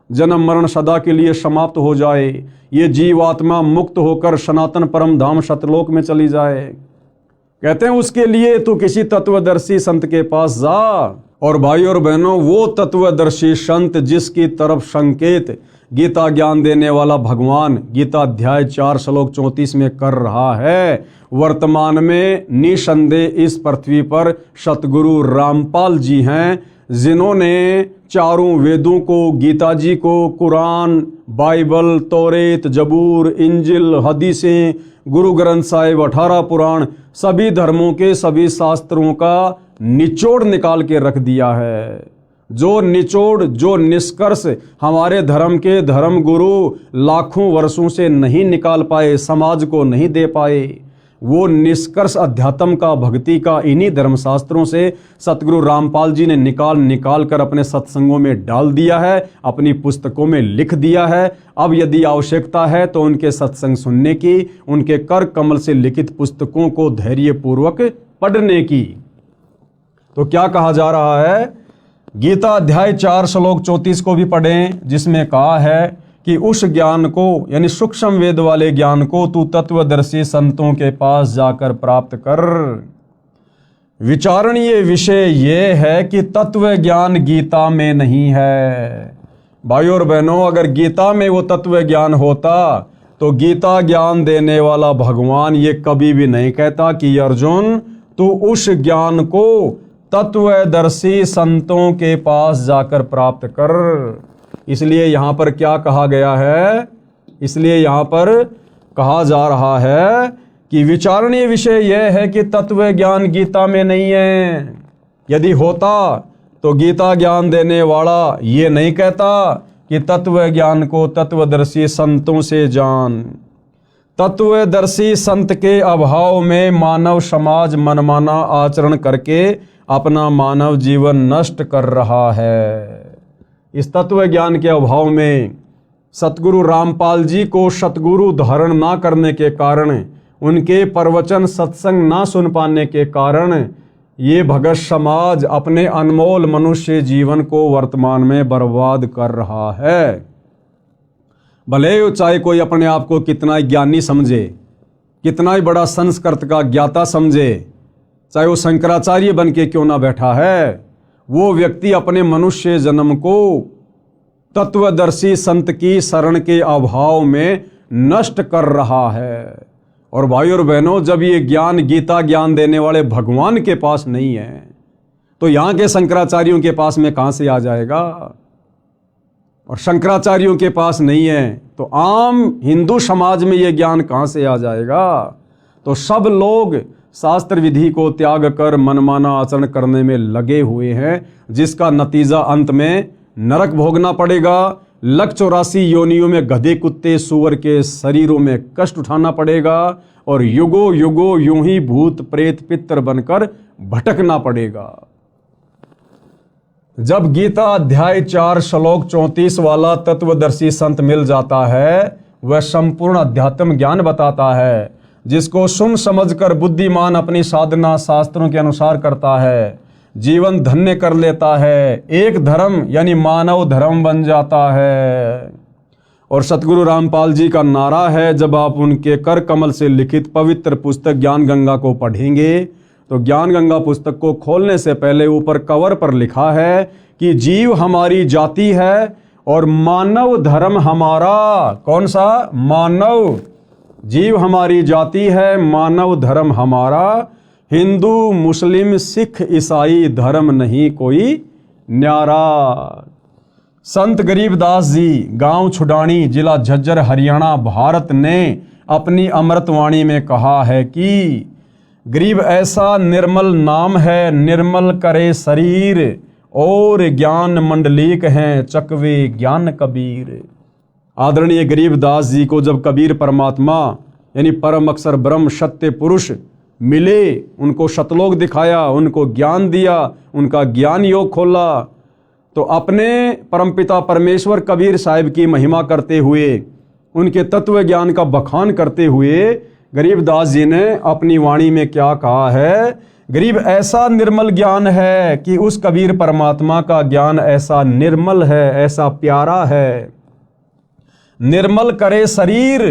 S1: जन्म मरण सदा के लिए समाप्त हो जाए, ये जीवात्मा मुक्त होकर सनातन परम धाम सतलोक में चली जाए। कहते हैं उसके लिए तू किसी तत्वदर्शी संत के पास जा। और भाई और बहनों, वो तत्वदर्शी संत जिसकी तरफ संकेत गीता ज्ञान देने वाला भगवान गीता अध्याय 4 श्लोक 34 में कर रहा है, वर्तमान में निसंदेह इस पृथ्वी पर सतगुरु रामपाल जी हैं, जिन्होंने चारों वेदों को, गीता जी को, कुरान, बाइबल, तौरेत, जबूर, इंजिल, हदीसें, गुरु ग्रंथ साहिब, 18 पुराण, सभी धर्मों के सभी शास्त्रों का निचोड़ निकाल के रख दिया है। जो निचोड़, जो निष्कर्ष हमारे धर्म के धर्म गुरु लाखों वर्षों से नहीं निकाल पाए, समाज को नहीं दे पाए, वो निष्कर्ष अध्यात्म का, भक्ति का इन्हीं धर्मशास्त्रों से सतगुरु रामपाल जी ने निकाल कर अपने सत्संगों में डाल दिया है, अपनी पुस्तकों में लिख दिया है। अब यदि आवश्यकता है तो उनके सत्संग सुनने की, उनके कर कमल से लिखित पुस्तकों को धैर्यपूर्वक पढ़ने की। तो क्या कहा जा रहा है? गीता अध्याय 4 श्लोक 34 को भी पढ़ें, जिसमें कहा है कि उस ज्ञान को, यानी सूक्ष्म वेद वाले ज्ञान को तू तत्वदर्शी संतों के पास जाकर प्राप्त कर। विचारणीय विषय यह है कि तत्व ज्ञान गीता में नहीं है। भाइयों और बहनों, अगर गीता में वो तत्व ज्ञान होता तो गीता ज्ञान देने वाला भगवान ये कभी भी नहीं कहता कि अर्जुन तू उस ज्ञान को तत्वदर्शी संतों के पास जाकर प्राप्त कर। इसलिए यहाँ पर क्या कहा गया है, इसलिए यहाँ पर कहा जा रहा है कि विचारणीय विषय यह है कि तत्व ज्ञान गीता में नहीं है। यदि होता तो गीता ज्ञान देने वाला ये नहीं कहता कि तत्व ज्ञान को तत्वदर्शी संतों से जान। तत्वदर्शी संत के अभाव में मानव समाज मनमाना आचरण करके अपना मानव जीवन नष्ट कर रहा है। इस तत्व ज्ञान के अभाव में सतगुरु रामपाल जी को सतगुरु धारण ना करने के कारण, उनके प्रवचन सत्संग ना सुन पाने के कारण ये भगत समाज अपने अनमोल मनुष्य जीवन को वर्तमान में बर्बाद कर रहा है। भले चाहे कोई अपने आप को कितना ही ज्ञानी समझे, कितना ही बड़ा संस्कृत का ज्ञाता समझे, चाहे वो शंकराचार्य बन के क्यों ना बैठा है, वो व्यक्ति अपने मनुष्य जन्म को तत्वदर्शी संत की शरण के अभाव में नष्ट कर रहा है। और भाई और बहनों, जब ये ज्ञान गीता ज्ञान देने वाले भगवान के पास नहीं है तो यहाँ के शंकराचार्यों के पास में कहाँ से आ जाएगा। और शंकराचार्यों के पास नहीं है तो आम हिंदू समाज में ये ज्ञान कहाँ से आ जाएगा। तो सब लोग शास्त्र विधि को त्याग कर मनमाना आचरण करने में लगे हुए हैं, जिसका नतीजा अंत में नरक भोगना पड़ेगा। 184 योनियों में गधे कुत्ते सूअर के शरीरों में कष्ट उठाना पड़ेगा और युगो युगो यूं ही भूत प्रेत पितर बनकर भटकना पड़ेगा। जब गीता अध्याय 4 श्लोक 34 वाला तत्वदर्शी संत मिल जाता है, वह संपूर्ण अध्यात्म ज्ञान बताता है, जिसको सुन समझकर बुद्धिमान अपनी साधना शास्त्रों के अनुसार करता है, जीवन धन्य कर लेता है, एक धर्म यानी मानव धर्म बन जाता है। और सतगुरु रामपाल जी का नारा है, जब आप उनके कर कमल से लिखित पवित्र पुस्तक ज्ञान गंगा को पढ़ेंगे तो ज्ञान गंगा पुस्तक को खोलने से पहले ऊपर कवर पर लिखा है कि जीव हमारी जाति है और मानव धर्म हमारा। कौन सा? मानव। जीव हमारी जाति है, मानव धर्म हमारा। हिंदू मुस्लिम सिख ईसाई धर्म नहीं कोई न्यारा। संत गरीबदास जी, गांव छुडानी, जिला झज्जर, हरियाणा, भारत ने अपनी अमृतवाणी में कहा है कि गरीब ऐसा निर्मल नाम है, निर्मल करे शरीर, और ज्ञान मंडलीक हैं चकवे ज्ञान कबीर। आदरणीय गरीबदास जी को जब कबीर परमात्मा यानी परम अक्षर ब्रह्म सत्य पुरुष मिले, उनको सतलोक दिखाया, उनको ज्ञान दिया, उनका ज्ञान योग खोला, तो अपने परमपिता परमेश्वर कबीर साहिब की महिमा करते हुए, उनके तत्व ज्ञान का बखान करते हुए गरीबदास जी ने अपनी वाणी में क्या कहा है? गरीब ऐसा निर्मल ज्ञान है कि उस कबीर परमात्मा का ज्ञान ऐसा निर्मल है, ऐसा प्यारा है। निर्मल करे शरीर,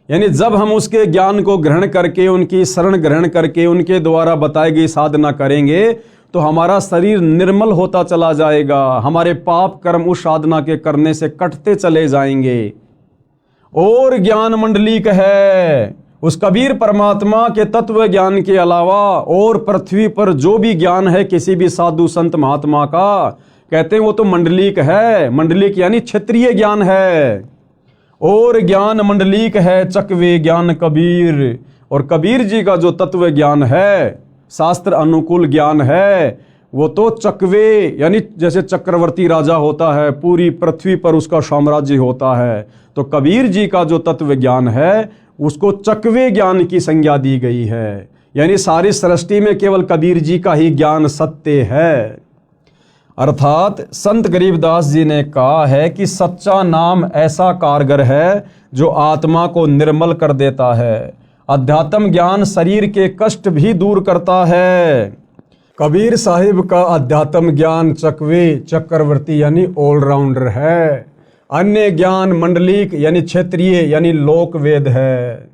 S1: यानी जब हम उसके ज्ञान को ग्रहण करके, उनकी शरण ग्रहण करके, उनके द्वारा बताई गई साधना करेंगे तो हमारा शरीर निर्मल होता चला जाएगा, हमारे पाप कर्म उस साधना के करने से कटते चले जाएंगे। और ज्ञान मंडलीक है, उस कबीर परमात्मा के तत्व ज्ञान के अलावा और पृथ्वी पर जो भी ज्ञान है किसी भी साधु संत महात्मा का, कहते हैं वो तो मंडलीक है। मंडलीक यानी क्षेत्रीय ज्ञान है। और ज्ञान मंडलीक है चकवे ज्ञान कबीर। और कबीर जी का जो तत्व ज्ञान है, शास्त्र अनुकूल ज्ञान है, वो तो चकवे यानी जैसे चक्रवर्ती राजा होता है, पूरी पृथ्वी पर उसका साम्राज्य होता है, तो कबीर जी का जो तत्व ज्ञान है उसको चकवे ज्ञान की संज्ञा दी गई है। यानी सारी सृष्टि में केवल कबीर जी का ही ज्ञान सत्य है। अर्थात संत गरीबदास जी ने कहा है कि सच्चा नाम ऐसा कारगर है जो आत्मा को निर्मल कर देता है। अध्यात्म ज्ञान शरीर के कष्ट भी दूर करता है। कबीर साहिब का अध्यात्म ज्ञान चकवे चक्रवर्ती यानी ऑलराउंडर है। अन्य ज्ञान मंडलिक यानी क्षेत्रीय यानी लोक वेद है।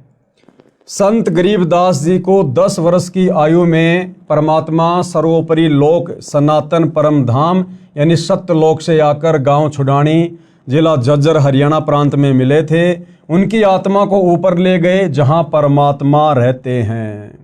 S1: संत गरीबदास जी को 10 वर्ष की आयु में परमात्मा सर्वोपरि लोक सनातन परम धाम यानी सत्यलोक से आकर गांव छुडानी जिला झज्जर हरियाणा प्रांत में मिले थे, उनकी आत्मा को ऊपर ले गए जहां परमात्मा रहते हैं।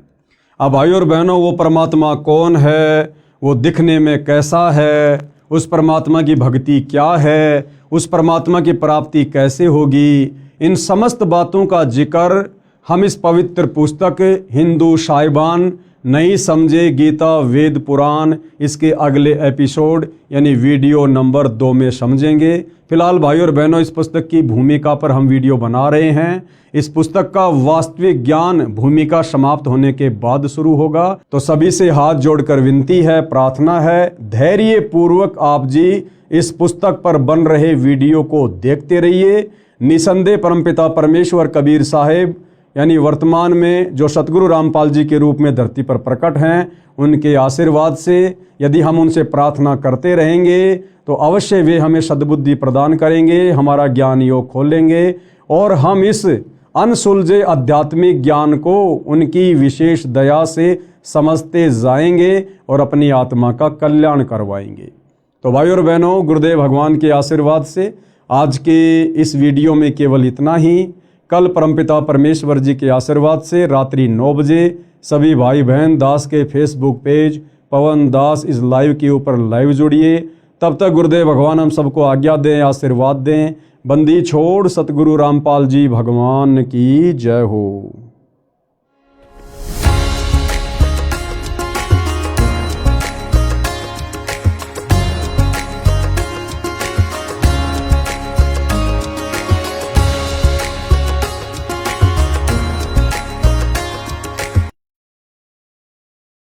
S1: अब भाई और बहनों, वो परमात्मा कौन है, वो दिखने में कैसा है, उस परमात्मा की भक्ति क्या है, उस परमात्मा की प्राप्ति कैसे होगी, इन समस्त बातों का जिक्र हम इस पवित्र पुस्तक हिंदू साहिबान नहीं समझे गीता वेद पुराण इसके अगले एपिसोड यानी वीडियो नंबर 2 में समझेंगे। फिलहाल भाई और बहनों, इस पुस्तक की भूमिका पर हम वीडियो बना रहे हैं। इस पुस्तक का वास्तविक ज्ञान भूमिका समाप्त होने के बाद शुरू होगा। तो सभी से हाथ जोड़कर विनती है, प्रार्थना है, धैर्य पूर्वक आप जी इस पुस्तक पर बन रहे वीडियो को देखते रहिए। निसंदेह परमपिता परमेश्वर कबीर साहेब यानी वर्तमान में जो सतगुरु रामपाल जी के रूप में धरती पर प्रकट हैं, उनके आशीर्वाद से यदि हम उनसे प्रार्थना करते रहेंगे तो अवश्य वे हमें सद्बुद्धि प्रदान करेंगे, हमारा ज्ञान योग खोलेंगे और हम इस अनसुलझे आध्यात्मिक ज्ञान को उनकी विशेष दया से समझते जाएंगे और अपनी आत्मा का कल्याण करवाएंगे। तो भाई और बहनों, गुरुदेव भगवान के आशीर्वाद से आज के इस वीडियो में केवल इतना ही। कल परमपिता परमेश्वर जी के आशीर्वाद से रात्रि 9 बजे सभी भाई बहन दास के फेसबुक पेज पवन दास इस लाइव के ऊपर लाइव जुड़िए। तब तक गुरुदेव भगवान हम सबको आज्ञा दें, आशीर्वाद दें। बंदी छोड़ सतगुरु रामपाल जी भगवान की जय हो।